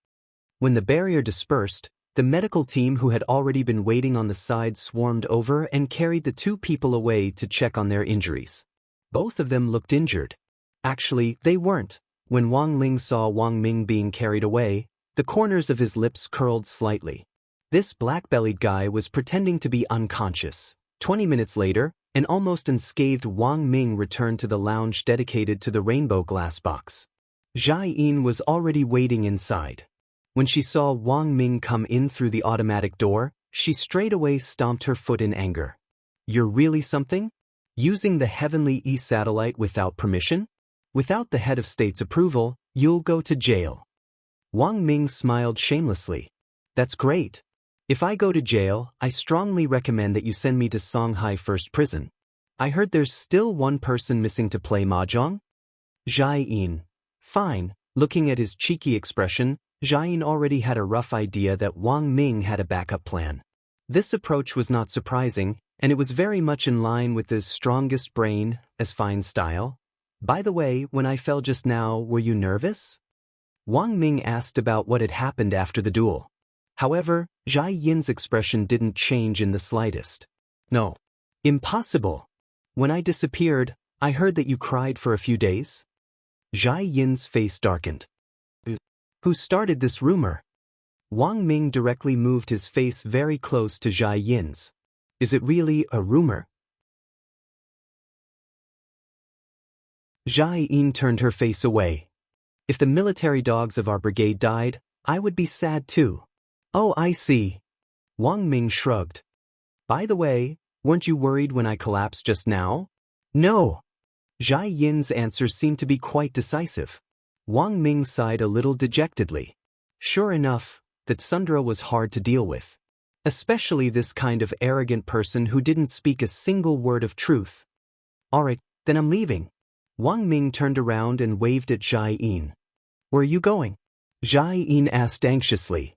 When the barrier dispersed, the medical team who had already been waiting on the side swarmed over and carried the 2 people away to check on their injuries. Both of them looked injured. Actually, they weren't. When Wang Ling saw Wang Ming being carried away, the corners of his lips curled slightly. This black-bellied guy was pretending to be unconscious. 20 minutes later, an almost unscathed Wang Ming returned to the lounge dedicated to the rainbow glass box. Zhai Yin was already waiting inside. When she saw Wang Ming come in through the automatic door, she straightaway stomped her foot in anger. You're really something? Using the Heavenly E-satellite without permission? Without the head of state's approval, you'll go to jail. Wang Ming smiled shamelessly. That's great. If I go to jail, I strongly recommend that you send me to Songhai First Prison. I heard there's still one person missing to play mahjong? Jai-in. Fine. Looking at his cheeky expression, Jai-in already had a rough idea that Wang Ming had a backup plan. This approach was not surprising, and it was very much in line with his strongest brain, as fine style. By the way, when I fell just now, were you nervous? Wang Ming asked about what had happened after the duel. However, Jai Yin's expression didn't change in the slightest. No. Impossible. When I disappeared, I heard that you cried for a few days. Jai Yin's face darkened. Who started this rumor? Wang Ming directly moved his face very close to Jai Yin's. Is it really a rumor? Jai Yin turned her face away. If the military dogs of our brigade died, I would be sad too. Oh, I see. Wang Ming shrugged. By the way, weren't you worried when I collapsed just now? No. Jai Yin's answer seemed to be quite decisive. Wang Ming sighed a little dejectedly. Sure enough, that Sundra was hard to deal with. Especially this kind of arrogant person who didn't speak a single word of truth. Alright, then I'm leaving. Wang Ming turned around and waved at Jai Yin. Where are you going? Jai Yin asked anxiously.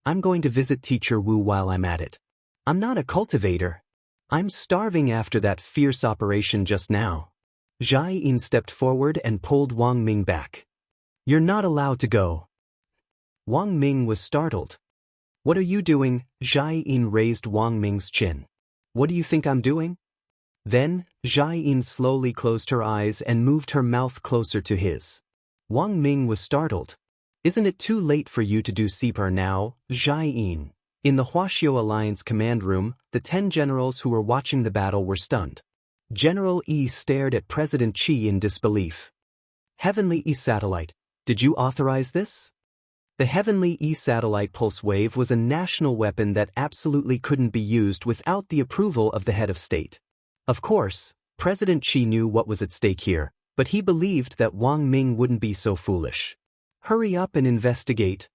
I'm going to visit Teacher Wu while I'm at it. I'm not a cultivator. I'm starving after that fierce operation just now. Jai Yin stepped forward and pulled Wang Ming back. You're not allowed to go. Wang Ming was startled. What are you doing? Jai Yin raised Wang Ming's chin. What do you think I'm doing? Then, Jai Yin slowly closed her eyes and moved her mouth closer to his. Wang Ming was startled. Isn't it too late for you to do CPR now, Jai Yin? In the Huaxiao Alliance command room, the 10 generals who were watching the battle were stunned. General Yi stared at President Qi in disbelief. Heavenly E satellite, did you authorize this? The Heavenly E satellite pulse wave was a national weapon that absolutely couldn't be used without the approval of the head of state. Of course, President Qi knew what was at stake here, but he believed that Wang Ming wouldn't be so foolish. Hurry up and investigate.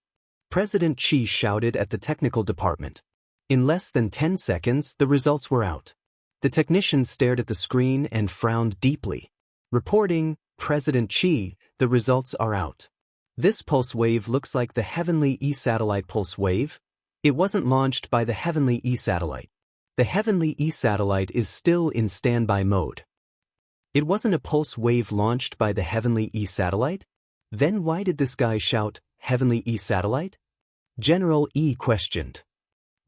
President Qi shouted at the technical department. In less than 10 seconds, the results were out. The technician stared at the screen and frowned deeply. Reporting, President Qi, the results are out. This pulse wave looks like the Heavenly E satellite pulse wave. It wasn't launched by the Heavenly E satellite. The Heavenly E satellite is still in standby mode. It wasn't a pulse wave launched by the Heavenly E satellite? Then why did this guy shout, Heavenly E satellite? General E questioned.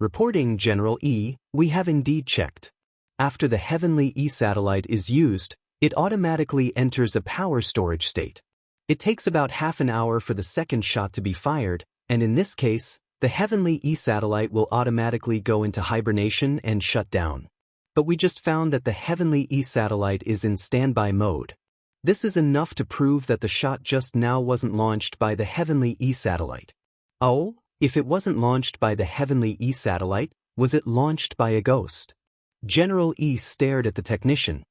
Reporting, General E, we have indeed checked. After the Heavenly E satellite is used, it automatically enters a power storage state. It takes about half an hour for the second shot to be fired, and in this case, the Heavenly E satellite will automatically go into hibernation and shut down. But we just found that the Heavenly E satellite is in standby mode. This is enough to prove that the shot just now wasn't launched by the Heavenly E satellite. Oh, if it wasn't launched by the Heavenly E satellite, was it launched by a ghost? General E stared at the technician.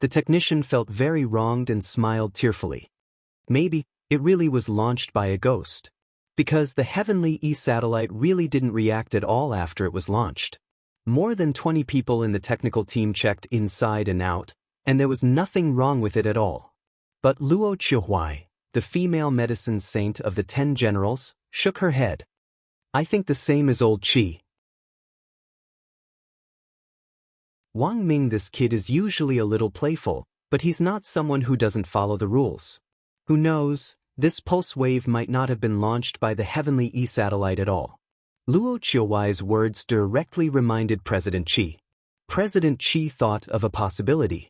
The technician felt very wronged and smiled tearfully. Maybe it really was launched by a ghost. Because the Heavenly E satellite really didn't react at all after it was launched. More than 20 people in the technical team checked inside and out, and there was nothing wrong with it at all. But Luo Chihuai, the female medicine saint of the 10 generals, shook her head. I think the same as old Qi. Wang Ming, this kid is usually a little playful, but he's not someone who doesn't follow the rules. Who knows, this pulse wave might not have been launched by the Heavenly E satellite at all. Luo Chihuai's words directly reminded President Qi. President Qi thought of a possibility.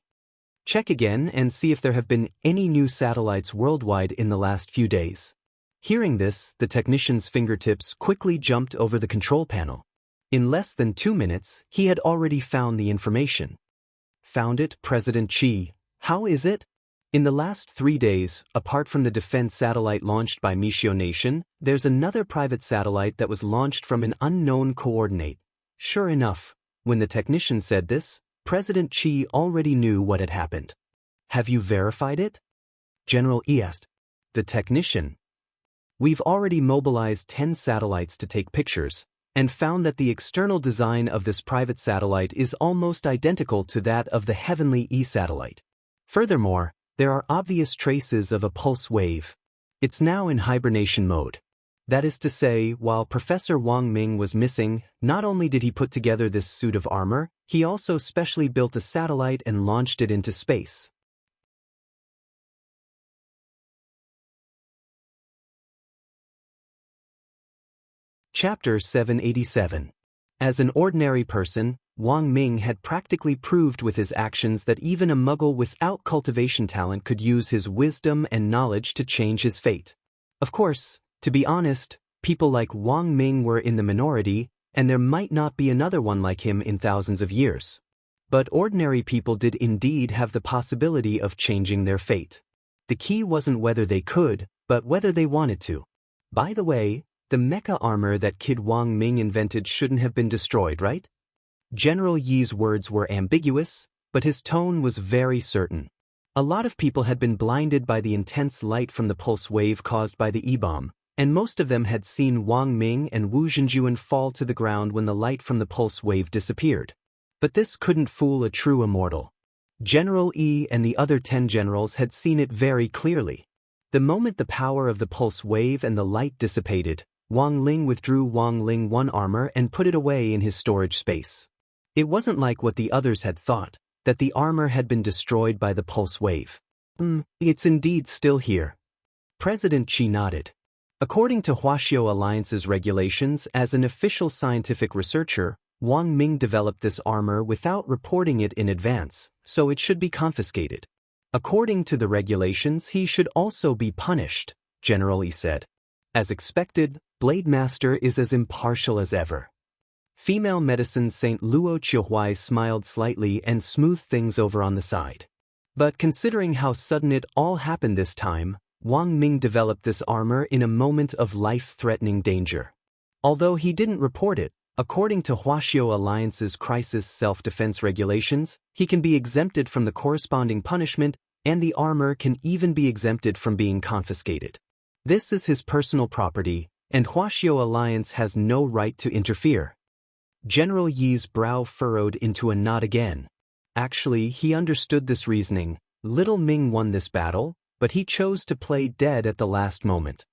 Check again and see if there have been any new satellites worldwide in the last few days. Hearing this, the technician's fingertips quickly jumped over the control panel. In less than 2 minutes, he had already found the information. Found it, President Qi. How is it? In the last 3 days, apart from the defense satellite launched by Mishio Nation, there's another private satellite that was launched from an unknown coordinate. Sure enough, when the technician said this, President Qi already knew what had happened. Have you verified it? General E asked. The technician. We've already mobilized 10 satellites to take pictures, and found that the external design of this private satellite is almost identical to that of the heavenly E satellite. Furthermore, there are obvious traces of a pulse wave. It's now in hibernation mode. That is to say, while Professor Wang Ming was missing, not only did he put together this suit of armor, he also specially built a satellite and launched it into space. Chapter 787. As an ordinary person, Wang Ming had practically proved with his actions that even a muggle without cultivation talent could use his wisdom and knowledge to change his fate. Of course, to be honest, people like Wang Ming were in the minority, and there might not be another one like him in thousands of years. But ordinary people did indeed have the possibility of changing their fate. The key wasn't whether they could, but whether they wanted to. By the way, the mecha armor that Kid Wang Ming invented shouldn't have been destroyed, right? General Yi's words were ambiguous, but his tone was very certain. A lot of people had been blinded by the intense light from the pulse wave caused by the E-bomb, and most of them had seen Wang Ming and Wu Zhenjuan fall to the ground when the light from the pulse wave disappeared. But this couldn't fool a true immortal. General E and the other 10 generals had seen it very clearly. The moment the power of the pulse wave and the light dissipated, Wang Ling withdrew Wang Ling 1 armor and put it away in his storage space. It wasn't like what the others had thought, that the armor had been destroyed by the pulse wave. It's indeed still here. President Qi nodded. According to Huaxiao Alliance's regulations, as an official scientific researcher, Wang Ming developed this armor without reporting it in advance, so it should be confiscated. According to the regulations, he should also be punished, General Yi said. As expected, Blade Master is as impartial as ever. Female medicine Saint Luo Qiuhuai smiled slightly and smoothed things over on the side. But considering how sudden it all happened this time, Wang Ming developed this armor in a moment of life-threatening danger. Although he didn't report it, according to Huaxiao Alliance's crisis self-defense regulations, he can be exempted from the corresponding punishment, and the armor can even be exempted from being confiscated. This is his personal property, and Huaxiao Alliance has no right to interfere. General Yi's brow furrowed into a knot again. Actually, he understood this reasoning. Little Ming won this battle, but he chose to play dead at the last moment.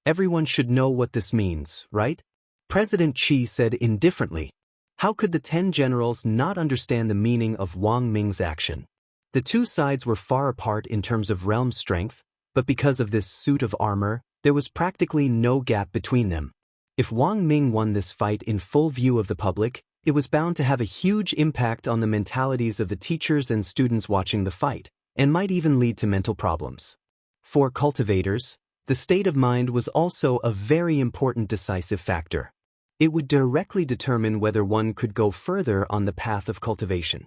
Everyone should know what this means, right? President Qi said indifferently. How could the 10 generals not understand the meaning of Wang Ming's action? The two sides were far apart in terms of realm strength, but because of this suit of armor, there was practically no gap between them. If Wang Ming won this fight in full view of the public, it was bound to have a huge impact on the mentalities of the teachers and students watching the fight, and might even lead to mental problems. For cultivators, the state of mind was also a very important decisive factor. It would directly determine whether one could go further on the path of cultivation.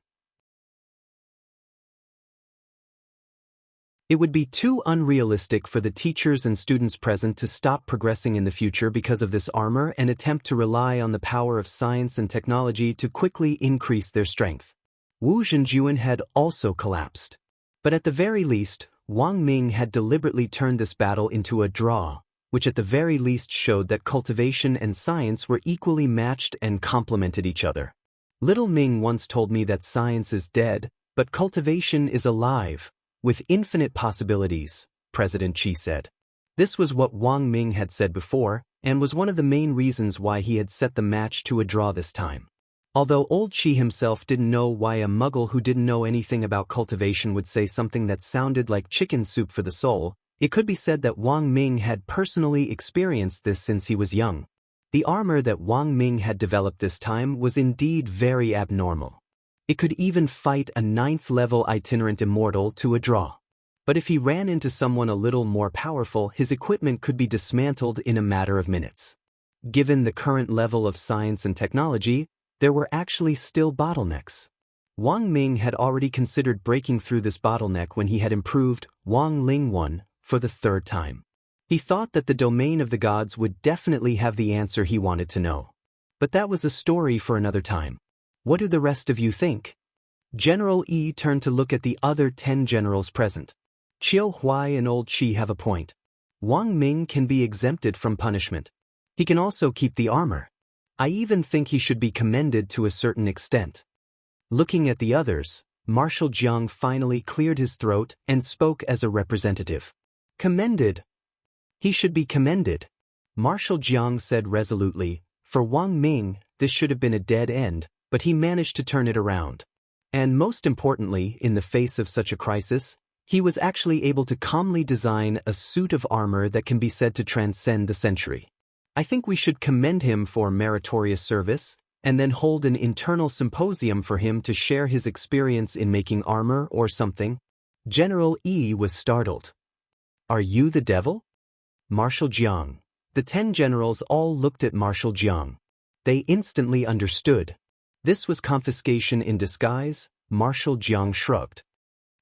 It would be too unrealistic for the teachers and students present to stop progressing in the future because of this armor and attempt to rely on the power of science and technology to quickly increase their strength. Wu Zhenjuan had also collapsed. But at the very least, Wang Ming had deliberately turned this battle into a draw, which at the very least showed that cultivation and science were equally matched and complemented each other. Little Ming once told me that science is dead, but cultivation is alive, with infinite possibilities, President Qi said. This was what Wang Ming had said before, and was one of the main reasons why he had set the match to a draw this time. Although old Qi himself didn't know why a muggle who didn't know anything about cultivation would say something that sounded like chicken soup for the soul, it could be said that Wang Ming had personally experienced this since he was young. The armor that Wang Ming had developed this time was indeed very abnormal. It could even fight a 9th-level itinerant immortal to a draw. But if he ran into someone a little more powerful, his equipment could be dismantled in a matter of minutes. Given the current level of science and technology, there were actually still bottlenecks. Wang Ming had already considered breaking through this bottleneck when he had improved Wang Ling 1 for the 3rd time. He thought that the domain of the gods would definitely have the answer he wanted to know. But that was a story for another time. What do the rest of you think? General Yi turned to look at the other 10 generals present. Qiu Huai and Old Qi have a point. Wang Ming can be exempted from punishment. He can also keep the armor. I even think he should be commended to a certain extent. Looking at the others, Marshal Jiang finally cleared his throat and spoke as a representative. Commended? He should be commended. Marshal Jiang said resolutely, for Wang Ming, this should have been a dead end, but he managed to turn it around. And most importantly, in the face of such a crisis, he was actually able to calmly design a suit of armor that can be said to transcend the century. I think we should commend him for meritorious service, and then hold an internal symposium for him to share his experience in making armor or something. General Yi was startled. Are you the devil? Marshal Jiang. The 10 generals all looked at Marshal Jiang. They instantly understood. This was confiscation in disguise. Marshal Jiang shrugged.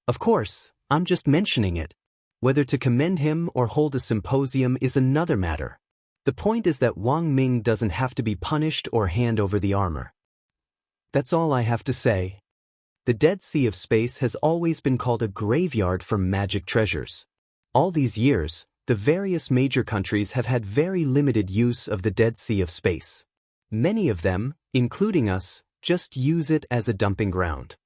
Of course, I'm just mentioning it. Whether to commend him or hold a symposium is another matter. The point is that Wang Ming doesn't have to be punished or hand over the armor. That's all I have to say. The Dead Sea of Space has always been called a graveyard for magic treasures. All these years, the various major countries have had very limited use of the Dead Sea of Space. Many of them, including us, just use it as a dumping ground.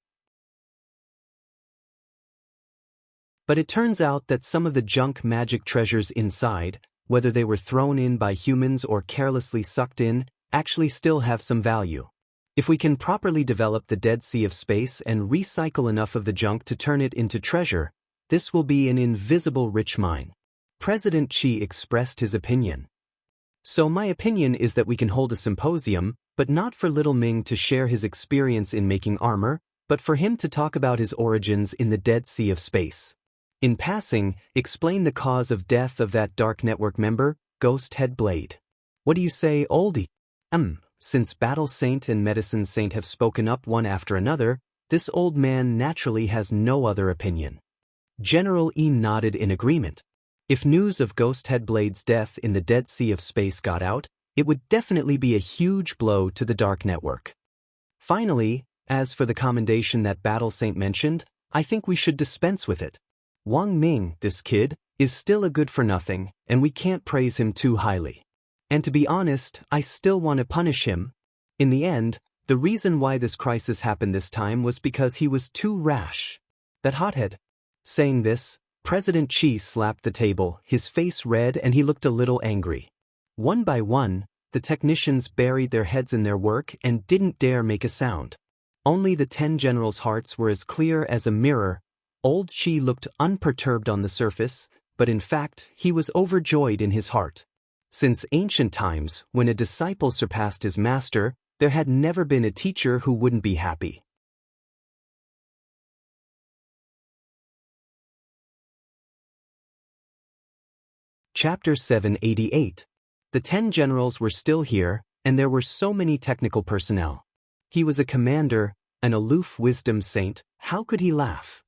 But it turns out that some of the junk magic treasures inside, whether they were thrown in by humans or carelessly sucked in, actually still have some value. If we can properly develop the Dead Sea of Space and recycle enough of the junk to turn it into treasure, this will be an invisible rich mine. President Qi expressed his opinion. So my opinion is that we can hold a symposium, but not for Little Ming to share his experience in making armor, but for him to talk about his origins in the Dead Sea of Space. In passing, explain the cause of death of that Dark Network member, Ghost Head Blade. What do you say, oldie? Since Battle Saint and Medicine Saint have spoken up one after another, this old man naturally has no other opinion. General E nodded in agreement. If news of Ghost Head Blade's death in the Dead Sea of Space got out, it would definitely be a huge blow to the Dark Network. Finally, as for the commendation that Battle Saint mentioned, I think we should dispense with it. Wang Ming, this kid, is still a good-for-nothing, and we can't praise him too highly. And to be honest, I still want to punish him. In the end, the reason why this crisis happened this time was because he was too rash. That hothead. Saying this, President Qi slapped the table, his face red and he looked a little angry. One by one, the technicians buried their heads in their work and didn't dare make a sound. Only the 10 generals' hearts were as clear as a mirror. Old Qi looked unperturbed on the surface, but in fact, he was overjoyed in his heart. Since ancient times, when a disciple surpassed his master, there had never been a teacher who wouldn't be happy. Chapter 788. The 10 generals were still here, and there were so many technical personnel. He was a commander, an aloof wisdom saint. How could he laugh?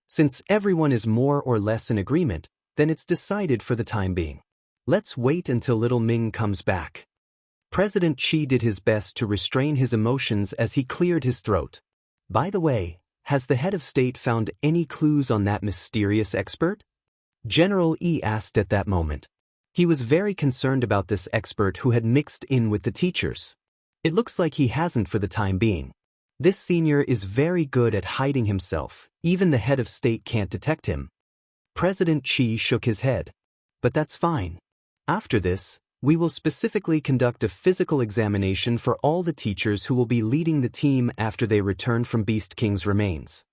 Since everyone is more or less in agreement, then it's decided for the time being. Let's wait until Little Ming comes back. President Qi did his best to restrain his emotions as he cleared his throat. By the way, has the head of state found any clues on that mysterious expert? General E asked at that moment. He was very concerned about this expert who had mixed in with the teachers. It looks like he hasn't for the time being. This senior is very good at hiding himself, even the head of state can't detect him. President Qi shook his head. But that's fine. After this, we will specifically conduct a physical examination for all the teachers who will be leading the team after they return from Beast King's remains.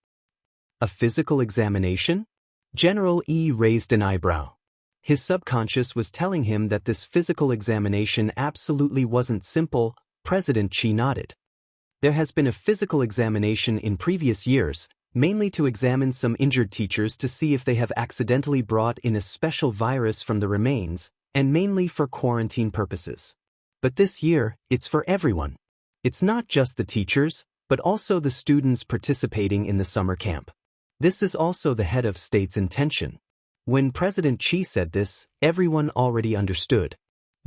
A physical examination? General E raised an eyebrow. His subconscious was telling him that this physical examination absolutely wasn't simple. President Qi nodded. There has been a physical examination in previous years, mainly to examine some injured teachers to see if they have accidentally brought in a special virus from the remains, and mainly for quarantine purposes. But this year, it's for everyone. It's not just the teachers, but also the students participating in the summer camp. This is also the head of state's intention. When President Qi said this, everyone already understood.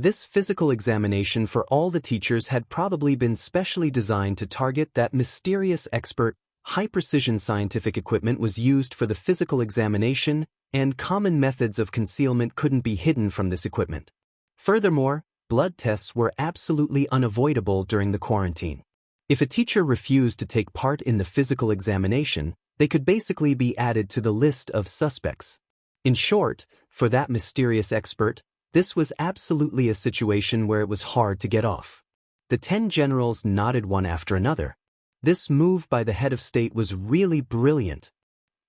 This physical examination for all the teachers had probably been specially designed to target that mysterious expert. High-precision scientific equipment was used for the physical examination, and common methods of concealment couldn't be hidden from this equipment. Furthermore, blood tests were absolutely unavoidable during the quarantine. If a teacher refused to take part in the physical examination, they could basically be added to the list of suspects. In short, for that mysterious expert, this was absolutely a situation where it was hard to get off. The 10 generals nodded one after another. This move by the head of state was really brilliant.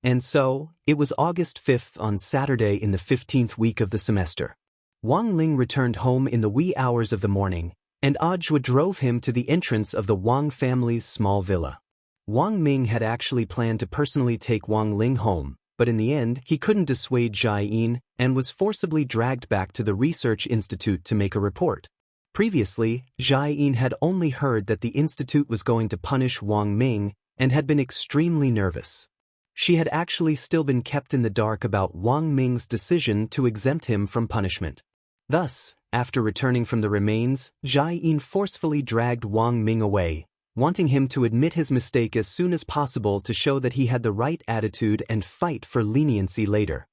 And so, it was August 5th on Saturday in the 15th week of the semester. Wang Ling returned home in the wee hours of the morning, and Ajwa drove him to the entrance of the Wang family's small villa. Wang Ming had actually planned to personally take Wang Ling home, but in the end he couldn't dissuade Jia Yin and was forcibly dragged back to the research institute to make a report. Previously, Jia Yin had only heard that the institute was going to punish Wang Ming and had been extremely nervous. She had actually still been kept in the dark about Wang Ming's decision to exempt him from punishment. Thus, after returning from the remains, Jia Yin forcefully dragged Wang Ming away, wanting him to admit his mistake as soon as possible to show that he had the right attitude and fight for leniency later.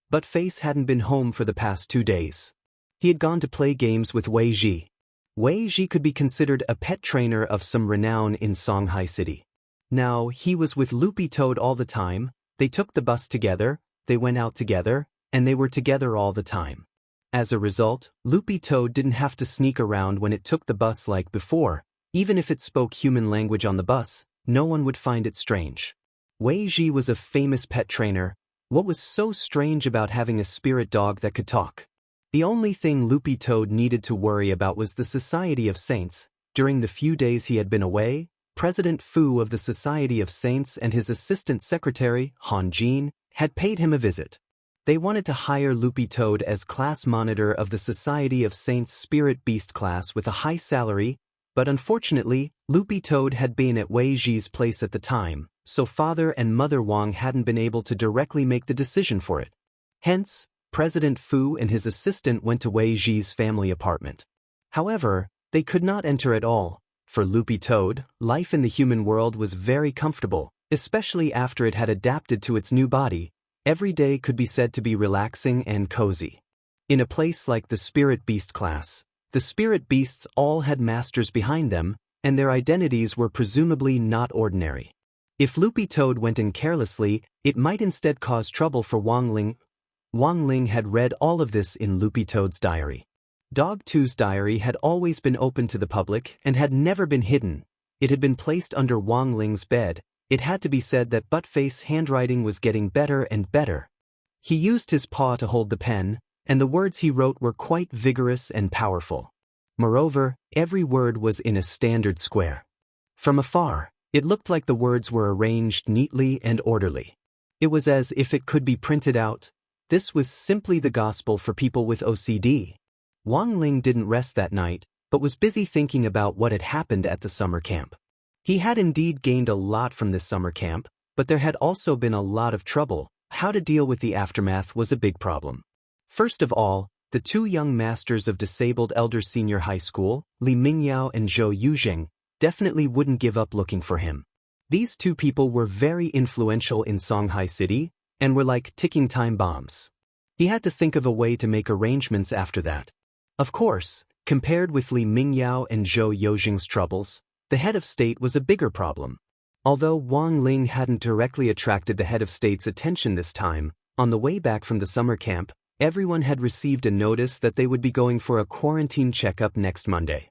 But Face hadn't been home for the past 2 days. He had gone to play games with Wei Ji. Wei Ji could be considered a pet trainer of some renown in Songhai City. Now, he was with Loopy Toad all the time, they took the bus together, they went out together, and they were together all the time. As a result, Loopy Toad didn't have to sneak around when it took the bus like before. Even if it spoke human language on the bus, no one would find it strange. Wei Ji was a famous pet trainer. What was so strange about having a spirit dog that could talk? The only thing Loopy Toad needed to worry about was the Society of Saints. During the few days he had been away, President Fu of the Society of Saints and his assistant secretary, Han Jin, had paid him a visit. They wanted to hire Loopy Toad as class monitor of the Society of Saints Spirit Beast class with a high salary, but unfortunately, Loopy Toad had been at Wei Ji's place at the time, so Father and Mother Wang hadn't been able to directly make the decision for it. Hence, President Fu and his assistant went to Wei Ji's family apartment. However, they could not enter at all. For Loopy Toad, life in the human world was very comfortable, especially after it had adapted to its new body. Every day could be said to be relaxing and cozy. In a place like the Spirit Beast class, the Spirit Beasts all had masters behind them, and their identities were presumably not ordinary. If Loopy Toad went in carelessly, it might instead cause trouble for Wang Ling. Wang Ling had read all of this in Loopy Toad's diary. Dog 2's diary had always been open to the public and had never been hidden. It had been placed under Wang Ling's bed. It had to be said that Buttface's handwriting was getting better and better. He used his paw to hold the pen, and the words he wrote were quite vigorous and powerful. Moreover, every word was in a standard square. From afar, it looked like the words were arranged neatly and orderly. It was as if it could be printed out. This was simply the gospel for people with OCD. Wang Ling didn't rest that night, but was busy thinking about what had happened at the summer camp. He had indeed gained a lot from this summer camp, but there had also been a lot of trouble. How to deal with the aftermath was a big problem. First of all, the 2 young masters of Disabled Elders Senior High School, Li Mingyao and Zhou Yuzheng, definitely wouldn't give up looking for him. These 2 people were very influential in Songhai City, and were like ticking time bombs. He had to think of a way to make arrangements after that. Of course, compared with Li Mingyao and Zhou Yuzheng's troubles, the head of state was a bigger problem. Although Wang Ling hadn't directly attracted the head of state's attention this time, on the way back from the summer camp, everyone had received a notice that they would be going for a quarantine checkup next Monday.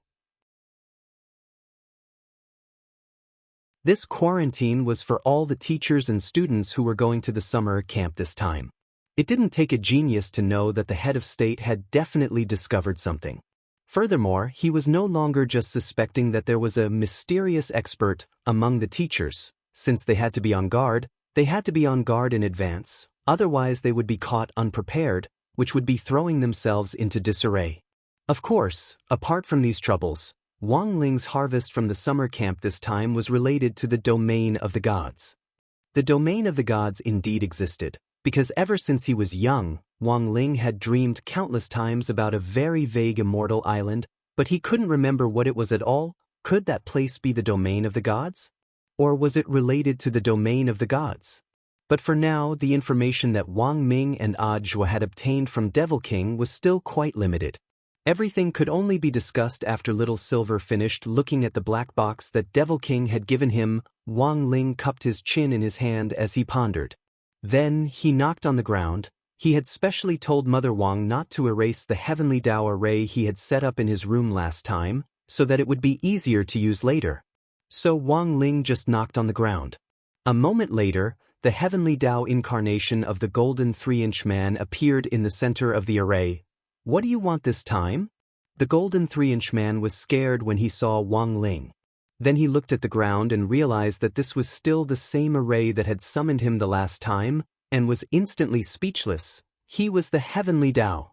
This quarantine was for all the teachers and students who were going to the summer camp this time. It didn't take a genius to know that the head of state had definitely discovered something. Furthermore, he was no longer just suspecting that there was a mysterious expert among the teachers. Since they had to be on guard, they had to be on guard in advance, otherwise they would be caught unprepared, which would be throwing themselves into disarray. Of course, apart from these troubles, Wang Ling's harvest from the summer camp this time was related to the domain of the gods. The domain of the gods indeed existed, because ever since he was young, Wang Ling had dreamed countless times about a very vague immortal island, but he couldn't remember what it was at all. Could that place be the domain of the gods? Or was it related to the domain of the gods? But for now, the information that Wang Ming and Ajwa had obtained from Devil King was still quite limited. Everything could only be discussed after Little Silver finished looking at the black box that Devil King had given him. Wang Ling cupped his chin in his hand as he pondered. Then he knocked on the ground. He had specially told Mother Wang not to erase the heavenly Tao array he had set up in his room last time, so that it would be easier to use later. So Wang Ling just knocked on the ground. A moment later, the heavenly Tao incarnation of the golden 3-inch man appeared in the center of the array. What do you want this time? The golden 3-inch man was scared when he saw Wang Ling. Then he looked at the ground and realized that this was still the same array that had summoned him the last time, and was instantly speechless. He was the heavenly Tao.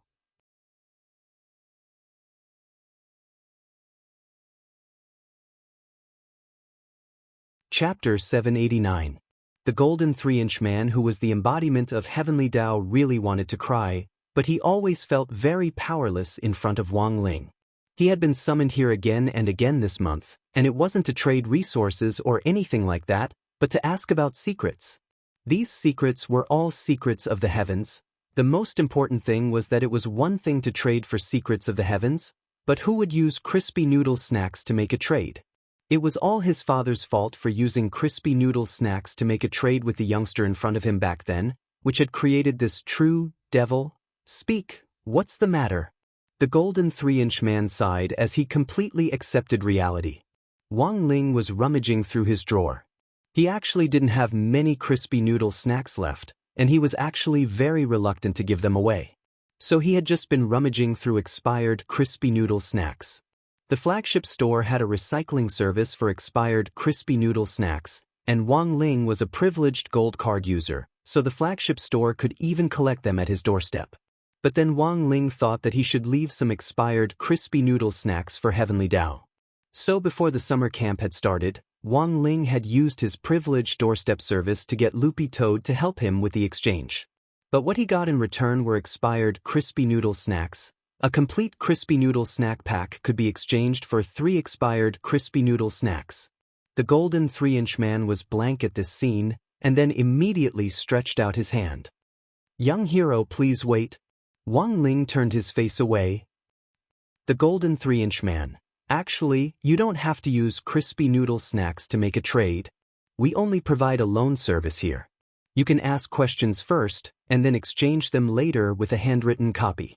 Chapter 789. The golden 3-inch man who was the embodiment of heavenly Tao really wanted to cry, but he always felt very powerless in front of Wang Ling. He had been summoned here again and again this month, and it wasn't to trade resources or anything like that, but to ask about secrets. These secrets were all secrets of the heavens. The most important thing was that it was one thing to trade for secrets of the heavens, but who would use crispy noodle snacks to make a trade? It was all his father's fault for using crispy noodle snacks to make a trade with the youngster in front of him back then, which had created this true devil. Speak, what's the matter? The golden 3-inch man sighed as he completely accepted reality. Wang Ling was rummaging through his drawer. He actually didn't have many crispy noodle snacks left, and he was actually very reluctant to give them away. So he had just been rummaging through expired crispy noodle snacks. The flagship store had a recycling service for expired crispy noodle snacks, and Wang Ling was a privileged gold card user, so the flagship store could even collect them at his doorstep. But then Wang Ling thought that he should leave some expired crispy noodle snacks for Heavenly Tao. So before the summer camp had started, Wang Ling had used his privileged doorstep service to get Loopy Toad to help him with the exchange. But what he got in return were expired crispy noodle snacks. A complete crispy noodle snack pack could be exchanged for 3 expired crispy noodle snacks. The golden 3-inch man was blank at this scene, and then immediately stretched out his hand. Young hero, please wait. Wang Ling turned his face away. The golden 3-inch man. Actually, you don't have to use crispy noodle snacks to make a trade. We only provide a loan service here. You can ask questions first, and then exchange them later with a handwritten copy.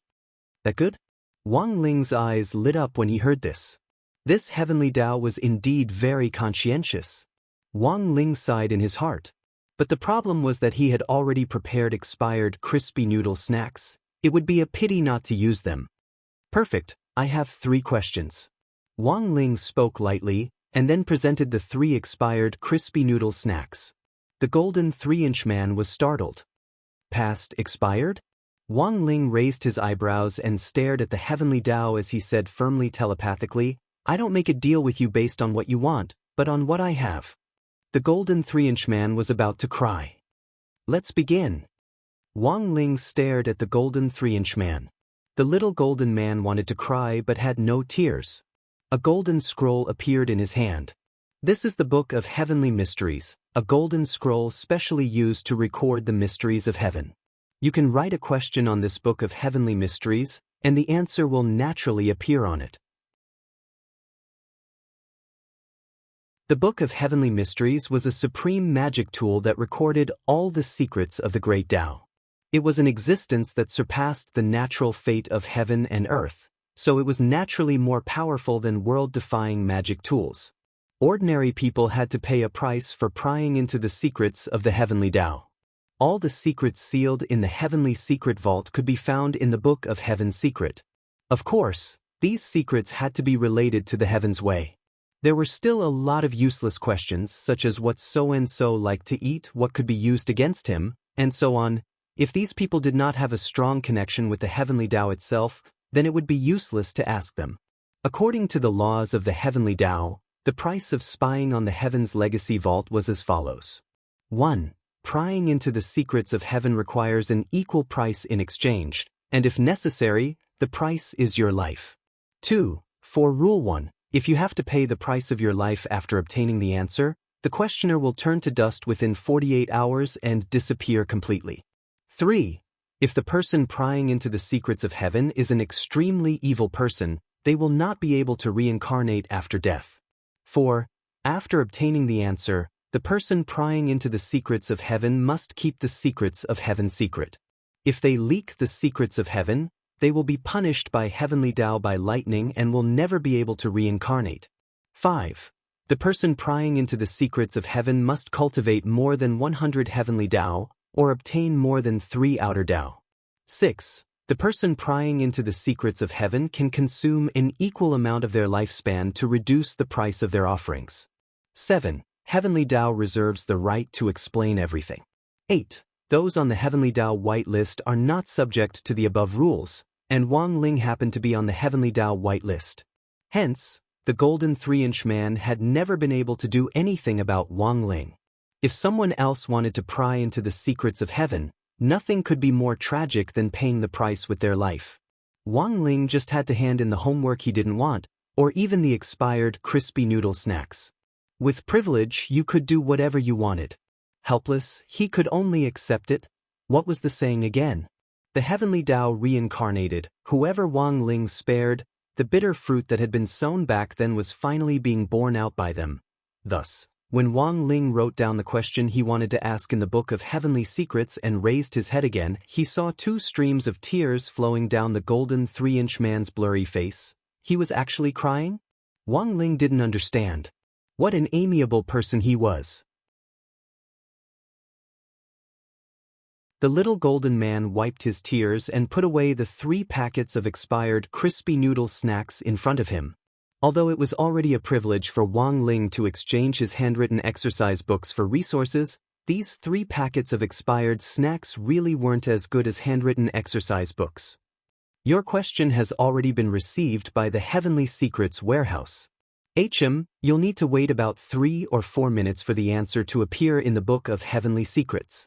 That good? Wang Ling's eyes lit up when he heard this. This heavenly Tao was indeed very conscientious. Wang Ling sighed in his heart. But the problem was that he had already prepared expired crispy noodle snacks. It would be a pity not to use them. Perfect, I have 3 questions. Wang Ling spoke lightly, and then presented the 3 expired crispy noodle snacks. The golden 3-inch man was startled. Past expired? Wang Ling raised his eyebrows and stared at the heavenly Tao as he said firmly telepathically, I don't make a deal with you based on what you want, but on what I have. The golden 3-inch man was about to cry. Let's begin. Wang Ling stared at the golden 3-inch man. The little golden man wanted to cry but had no tears. A golden scroll appeared in his hand. This is the Book of Heavenly Mysteries, a golden scroll specially used to record the mysteries of heaven. You can write a question on this Book of Heavenly Mysteries, and the answer will naturally appear on it. The Book of Heavenly Mysteries was a supreme magic tool that recorded all the secrets of the Great Tao. It was an existence that surpassed the natural fate of heaven and earth, so it was naturally more powerful than world-defying magic tools. Ordinary people had to pay a price for prying into the secrets of the heavenly Tao. All the secrets sealed in the heavenly secret vault could be found in the Book of Heaven's Secret. Of course, these secrets had to be related to the heaven's way. There were still a lot of useless questions, such as what so-and-so liked to eat, what could be used against him, and so on. If these people did not have a strong connection with the heavenly Tao itself, then it would be useless to ask them. According to the laws of the heavenly Tao, the price of spying on the heaven's legacy vault was as follows. 1. Prying into the secrets of heaven requires an equal price in exchange, and if necessary, the price is your life. 2. For Rule 1, if you have to pay the price of your life after obtaining the answer, The questioner will turn to dust within 48 hours and disappear completely. 3. If the person prying into the secrets of heaven is an extremely evil person, they will not be able to reincarnate after death. 4. After obtaining the answer, the person prying into the secrets of heaven must keep the secrets of heaven secret. If they leak the secrets of heaven, they will be punished by heavenly Tao by lightning and will never be able to reincarnate. 5. The person prying into the secrets of heaven must cultivate more than 100 heavenly Tao, or obtain more than 3 outer Tao. 6. The person prying into the secrets of heaven can consume an equal amount of their lifespan to reduce the price of their offerings. 7. Heavenly Tao reserves the right to explain everything. 8. Those on the Heavenly Tao white list are not subject to the above rules, and Wang Ling happened to be on the Heavenly Tao white list. Hence, the golden 3-inch man had never been able to do anything about Wang Ling. If someone else wanted to pry into the secrets of heaven, nothing could be more tragic than paying the price with their life. Wang Ling just had to hand in the homework he didn't want, or even the expired crispy noodle snacks. With privilege, you could do whatever you wanted. Helpless, he could only accept it. What was the saying again? The Heavenly Tao reincarnated, whoever Wang Ling spared, the bitter fruit that had been sown back then was finally being borne out by them. Thus, when Wang Ling wrote down the question he wanted to ask in the Book of Heavenly Secrets and raised his head again, he saw 2 streams of tears flowing down the golden 3-inch man's blurry face. He was actually crying? Wang Ling didn't understand. What an amiable person he was. The little golden man wiped his tears and put away the 3 packets of expired crispy noodle snacks in front of him. Although it was already a privilege for Wang Ling to exchange his handwritten exercise books for resources, these 3 packets of expired snacks really weren't as good as handwritten exercise books. Your question has already been received by the Heavenly Secrets warehouse. You'll need to wait about 3 or 4 minutes for the answer to appear in the Book of Heavenly Secrets.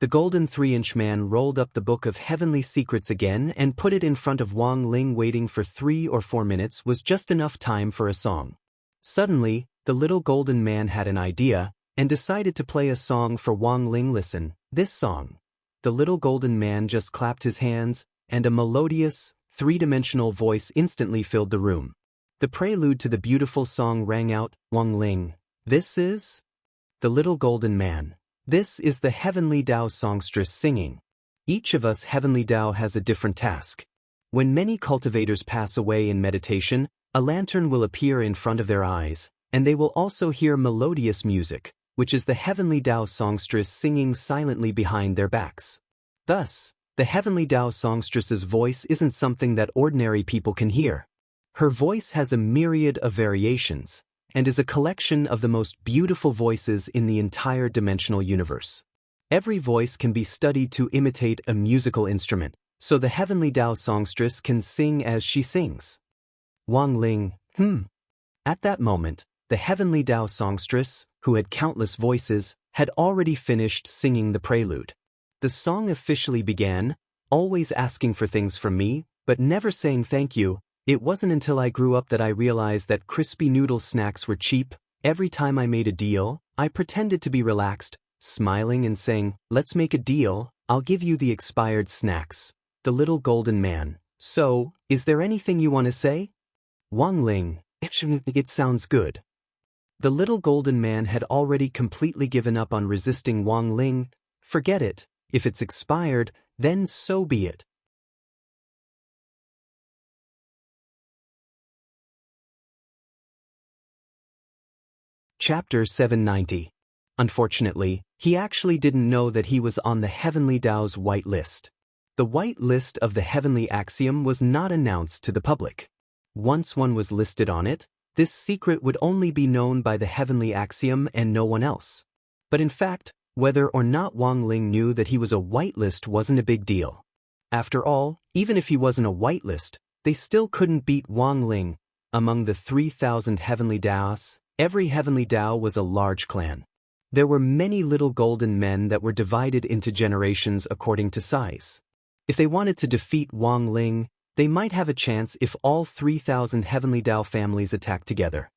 The golden 3-inch man rolled up the Book of Heavenly Secrets again and put it in front of Wang Ling. Waiting for 3 or 4 minutes was just enough time for a song. Suddenly, the little golden man had an idea and decided to play a song for Wang Ling. Listen, this song. The little golden man just clapped his hands, and a melodious, 3-dimensional voice instantly filled the room. The prelude to the beautiful song rang out, Wang Ling. This is the little golden man. This is the Heavenly Tao songstress singing. Each of us Heavenly Tao has a different task. When many cultivators pass away in meditation, a lantern will appear in front of their eyes, and they will also hear melodious music, which is the Heavenly Tao songstress singing silently behind their backs. Thus, the Heavenly Tao songstress's voice isn't something that ordinary people can hear. Her voice has a myriad of variations, and is a collection of the most beautiful voices in the entire dimensional universe. Every voice can be studied to imitate a musical instrument, so the Heavenly Tao songstress can sing as she sings. Wang Ling, At that moment, the Heavenly Tao songstress, who had countless voices, had already finished singing the prelude. The song officially began, always asking for things from me, but never saying thank you. It wasn't until I grew up that I realized that crispy noodle snacks were cheap. Every time I made a deal, I pretended to be relaxed, smiling and saying, "Let's make a deal, I'll give you the expired snacks." The little golden man, "So, is there anything you want to say?" Wang Ling, "It sounds good." The little golden man had already completely given up on resisting Wang Ling. Forget it, if it's expired, then so be it. Chapter 790. Unfortunately, he actually didn't know that he was on the Heavenly Tao's white list. The white list of the Heavenly Axiom was not announced to the public. Once one was listed on it, this secret would only be known by the Heavenly Axiom and no one else. But in fact, whether or not Wang Ling knew that he was a whitelist wasn't a big deal. After all, even if he wasn't a whitelist, they still couldn't beat Wang Ling. Among the 3,000 Heavenly Taos, every Heavenly Tao was a large clan. There were many little golden men that were divided into generations according to size. If they wanted to defeat Wang Ling, they might have a chance if all 3,000 Heavenly Tao families attacked together.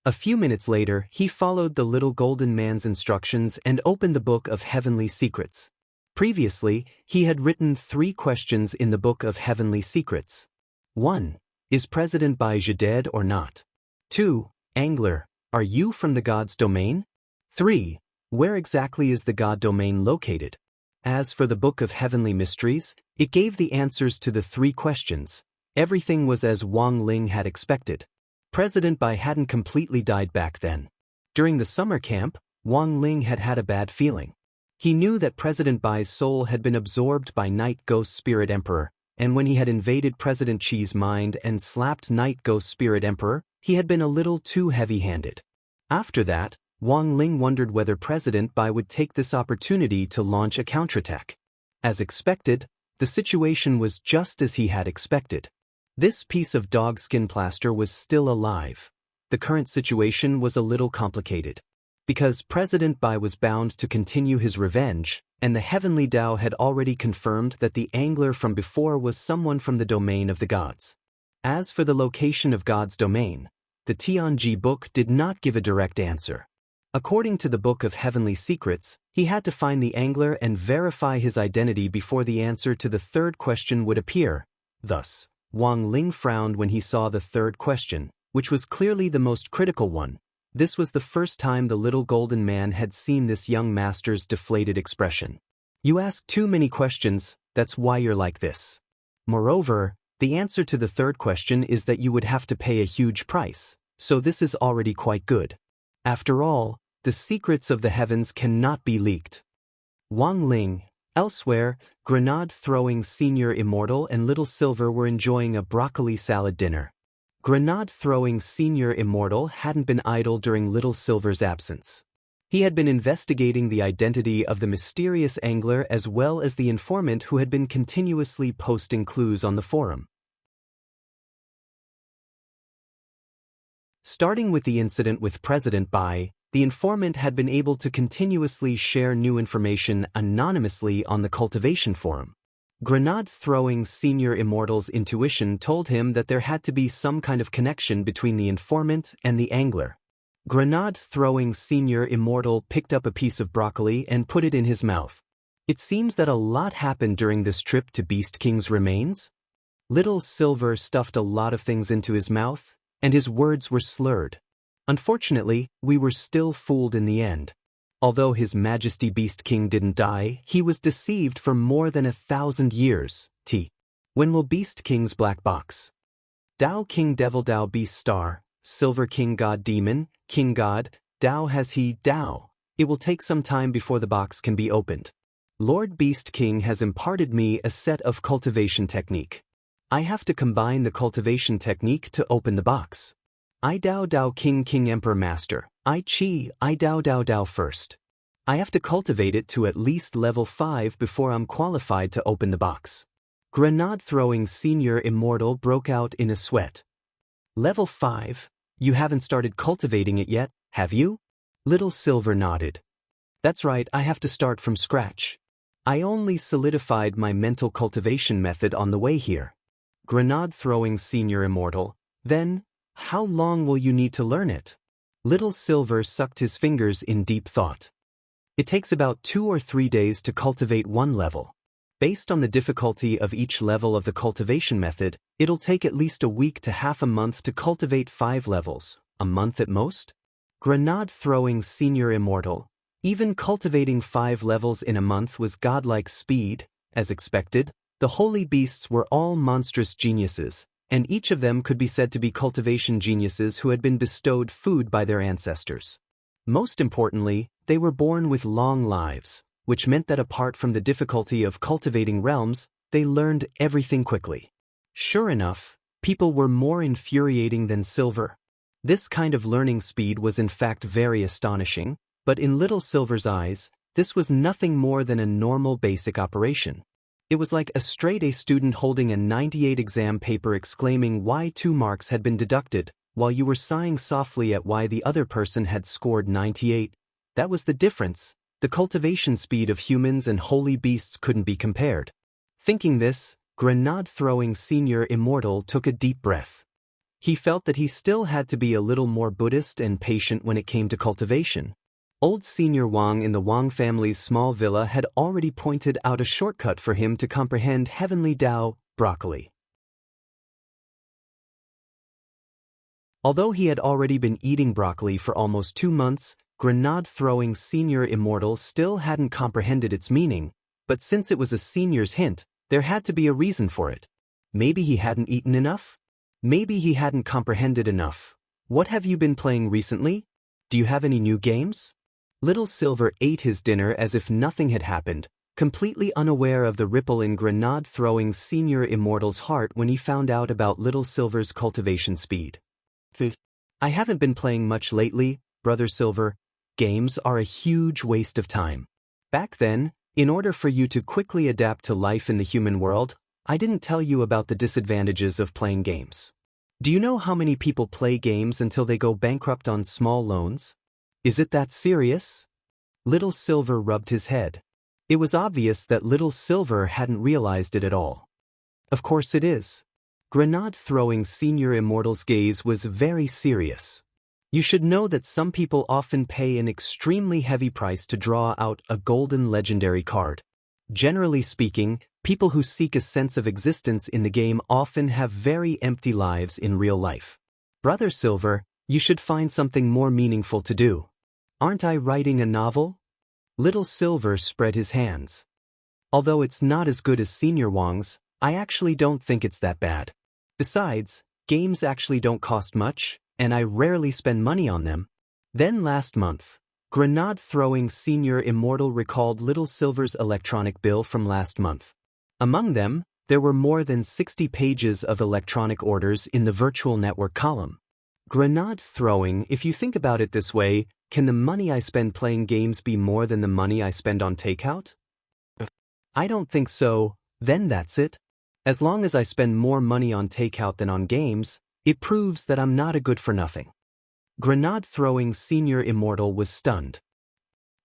A few minutes later, he followed the little golden man's instructions and opened the Book of Heavenly Secrets. Previously, he had written 3 questions in the Book of Heavenly Secrets. 1. Is President Bai dead or not? 2. Angler, are you from the god's domain? 3. Where exactly is the god domain located? As for the Book of Heavenly Mysteries, it gave the answers to the 3 questions. Everything was as Wang Ling had expected. President Bai hadn't completely died back then. During the summer camp, Wang Ling had had a bad feeling. He knew that President Bai's soul had been absorbed by Night Ghost Spirit Emperor, and when he had invaded President Chi's mind and slapped Night Ghost Spirit Emperor, he had been a little too heavy-handed. After that, Wang Ling wondered whether President Bai would take this opportunity to launch a counterattack. As expected, the situation was just as he had expected. This piece of dogskin plaster was still alive. The current situation was a little complicated. Because President Bai was bound to continue his revenge, and the Heavenly Tao had already confirmed that the angler from before was someone from the domain of the gods. As for the location of God's domain, the Tianji book did not give a direct answer. According to the Book of Heavenly Secrets, he had to find the angler and verify his identity before the answer to the 3rd question would appear. Thus, Wang Ling frowned when he saw the 3rd question, which was clearly the most critical one. This was the first time the little golden man had seen this young master's deflated expression. You ask too many questions, that's why you're like this. Moreover, the answer to the 3rd question is that you would have to pay a huge price, so this is already quite good. After all, the secrets of the heavens cannot be leaked. Wang Ling. Elsewhere, Grenade-throwing Senior Immortal and Little Silver were enjoying a broccoli salad dinner. Grenade-throwing Senior Immortal hadn't been idle during Little Silver's absence. He had been investigating the identity of the mysterious angler as well as the informant who had been continuously posting clues on the forum. Starting with the incident with President Bai, the informant had been able to continuously share new information anonymously on the cultivation forum. Grenade-throwing Senior Immortal's intuition told him that there had to be some kind of connection between the informant and the angler. Grenade-throwing Senior Immortal picked up a piece of broccoli and put it in his mouth. It seems that a lot happened during this trip to Beast King's remains. Little Silver stuffed a lot of things into his mouth, and his words were slurred. Unfortunately, we were still fooled in the end. Although His Majesty Beast King didn't die, he was deceived for more than 1,000 years. When will Beast King's black box? Tao King Devil Tao Beast Star, Silver King God Demon, King God, Tao has he Tao. It will take some time before the box can be opened. Lord Beast King has imparted me a set of cultivation technique. I have to combine the cultivation technique to open the box. I Dao Dao King King Emperor Master, I Dao Dao Dao first. I have to cultivate it to at least level 5 before I'm qualified to open the box. Grenade-throwing Senior Immortal broke out in a sweat. Level 5? You haven't started cultivating it yet, have you? Little Silver nodded. That's right, I have to start from scratch. I only solidified my mental cultivation method on the way here. Grenade-throwing Senior Immortal, then, how long will you need to learn it? Little Silver sucked his fingers in deep thought. It takes about 2 or 3 days to cultivate one level. Based on the difficulty of each level of the cultivation method, it'll take at least a week to half a month to cultivate 5 levels, a month at most. Grenade-throwing Senior Immortal. Even cultivating 5 levels in a month was godlike speed. As expected, the holy beasts were all monstrous geniuses, and each of them could be said to be cultivation geniuses who had been bestowed food by their ancestors. Most importantly, they were born with long lives, which meant that apart from the difficulty of cultivating realms, they learned everything quickly. Sure enough, people were more infuriating than Silver. This kind of learning speed was in fact very astonishing, but in Little Silver's eyes, this was nothing more than a normal basic operation. It was like a straight-A student holding a 98 exam paper exclaiming why 2 marks had been deducted, while you were sighing softly at why the other person had scored 98. That was the difference. The cultivation speed of humans and holy beasts couldn't be compared. Thinking this, Grenade-throwing Senior Immortal took a deep breath. He felt that he still had to be a little more Buddhist and patient when it came to cultivation. Old Senior Wang in the Wang family's small villa had already pointed out a shortcut for him to comprehend heavenly Tao, broccoli. Although he had already been eating broccoli for almost 2 months, grenade-throwing Senior Immortal still hadn't comprehended its meaning, but since it was a senior's hint, there had to be a reason for it. Maybe he hadn't eaten enough? Maybe he hadn't comprehended enough. What have you been playing recently? Do you have any new games? Little Silver ate his dinner as if nothing had happened, completely unaware of the ripple in grenade-throwing Senior Immortal's heart when he found out about Little Silver's cultivation speed. I haven't been playing much lately, Brother Silver. Games are a huge waste of time. Back then, in order for you to quickly adapt to life in the human world, I didn't tell you about the disadvantages of playing games. Do you know how many people play games until they go bankrupt on small loans? Is it that serious? Little Silver rubbed his head. It was obvious that Little Silver hadn't realized it at all. Of course it is. Grenade-throwing Senior Immortal's gaze was very serious. You should know that some people often pay an extremely heavy price to draw out a golden legendary card. Generally speaking, people who seek a sense of existence in the game often have very empty lives in real life. Brother Silver, you should find something more meaningful to do. Aren't I writing a novel? Little Silver spread his hands. Although it's not as good as Senior Wang's, I actually don't think it's that bad. Besides, games actually don't cost much, and I rarely spend money on them. Then last month, grenade-throwing Senior Immortal recalled Little Silver's electronic bill from last month. Among them, there were more than 60 pages of electronic orders in the virtual network column. Grenade-throwing, if you think about it this way, can the money I spend playing games be more than the money I spend on takeout? I don't think so. Then that's it. As long as I spend more money on takeout than on games, it proves that I'm not a good-for-nothing. Grenade-throwing Senior Immortal was stunned.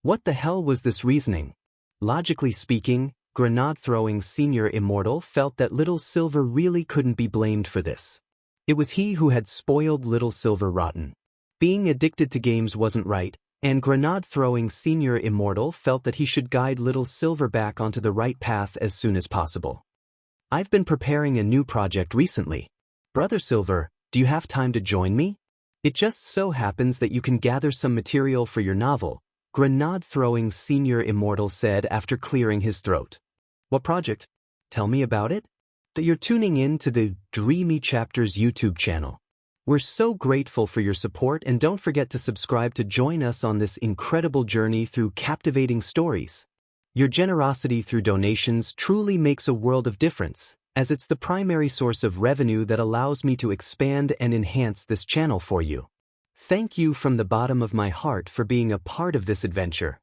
What the hell was this reasoning? Logically speaking, grenade-throwing Senior Immortal felt that Little Silver really couldn't be blamed for this. It was he who had spoiled Little Silver rotten. Being addicted to games wasn't right, and grenade-throwing Senior Immortal felt that he should guide Little Silver back onto the right path as soon as possible. I've been preparing a new project recently. Brother Silver, do you have time to join me? It just so happens that you can gather some material for your novel, grenade-throwing Senior Immortal said after clearing his throat. What project? Tell me about it. That you're tuning in to the Dreamy Chapters YouTube channel. We're so grateful for your support, and don't forget to subscribe to join us on this incredible journey through captivating stories. Your generosity through donations truly makes a world of difference, as it's the primary source of revenue that allows me to expand and enhance this channel for you. Thank you from the bottom of my heart for being a part of this adventure.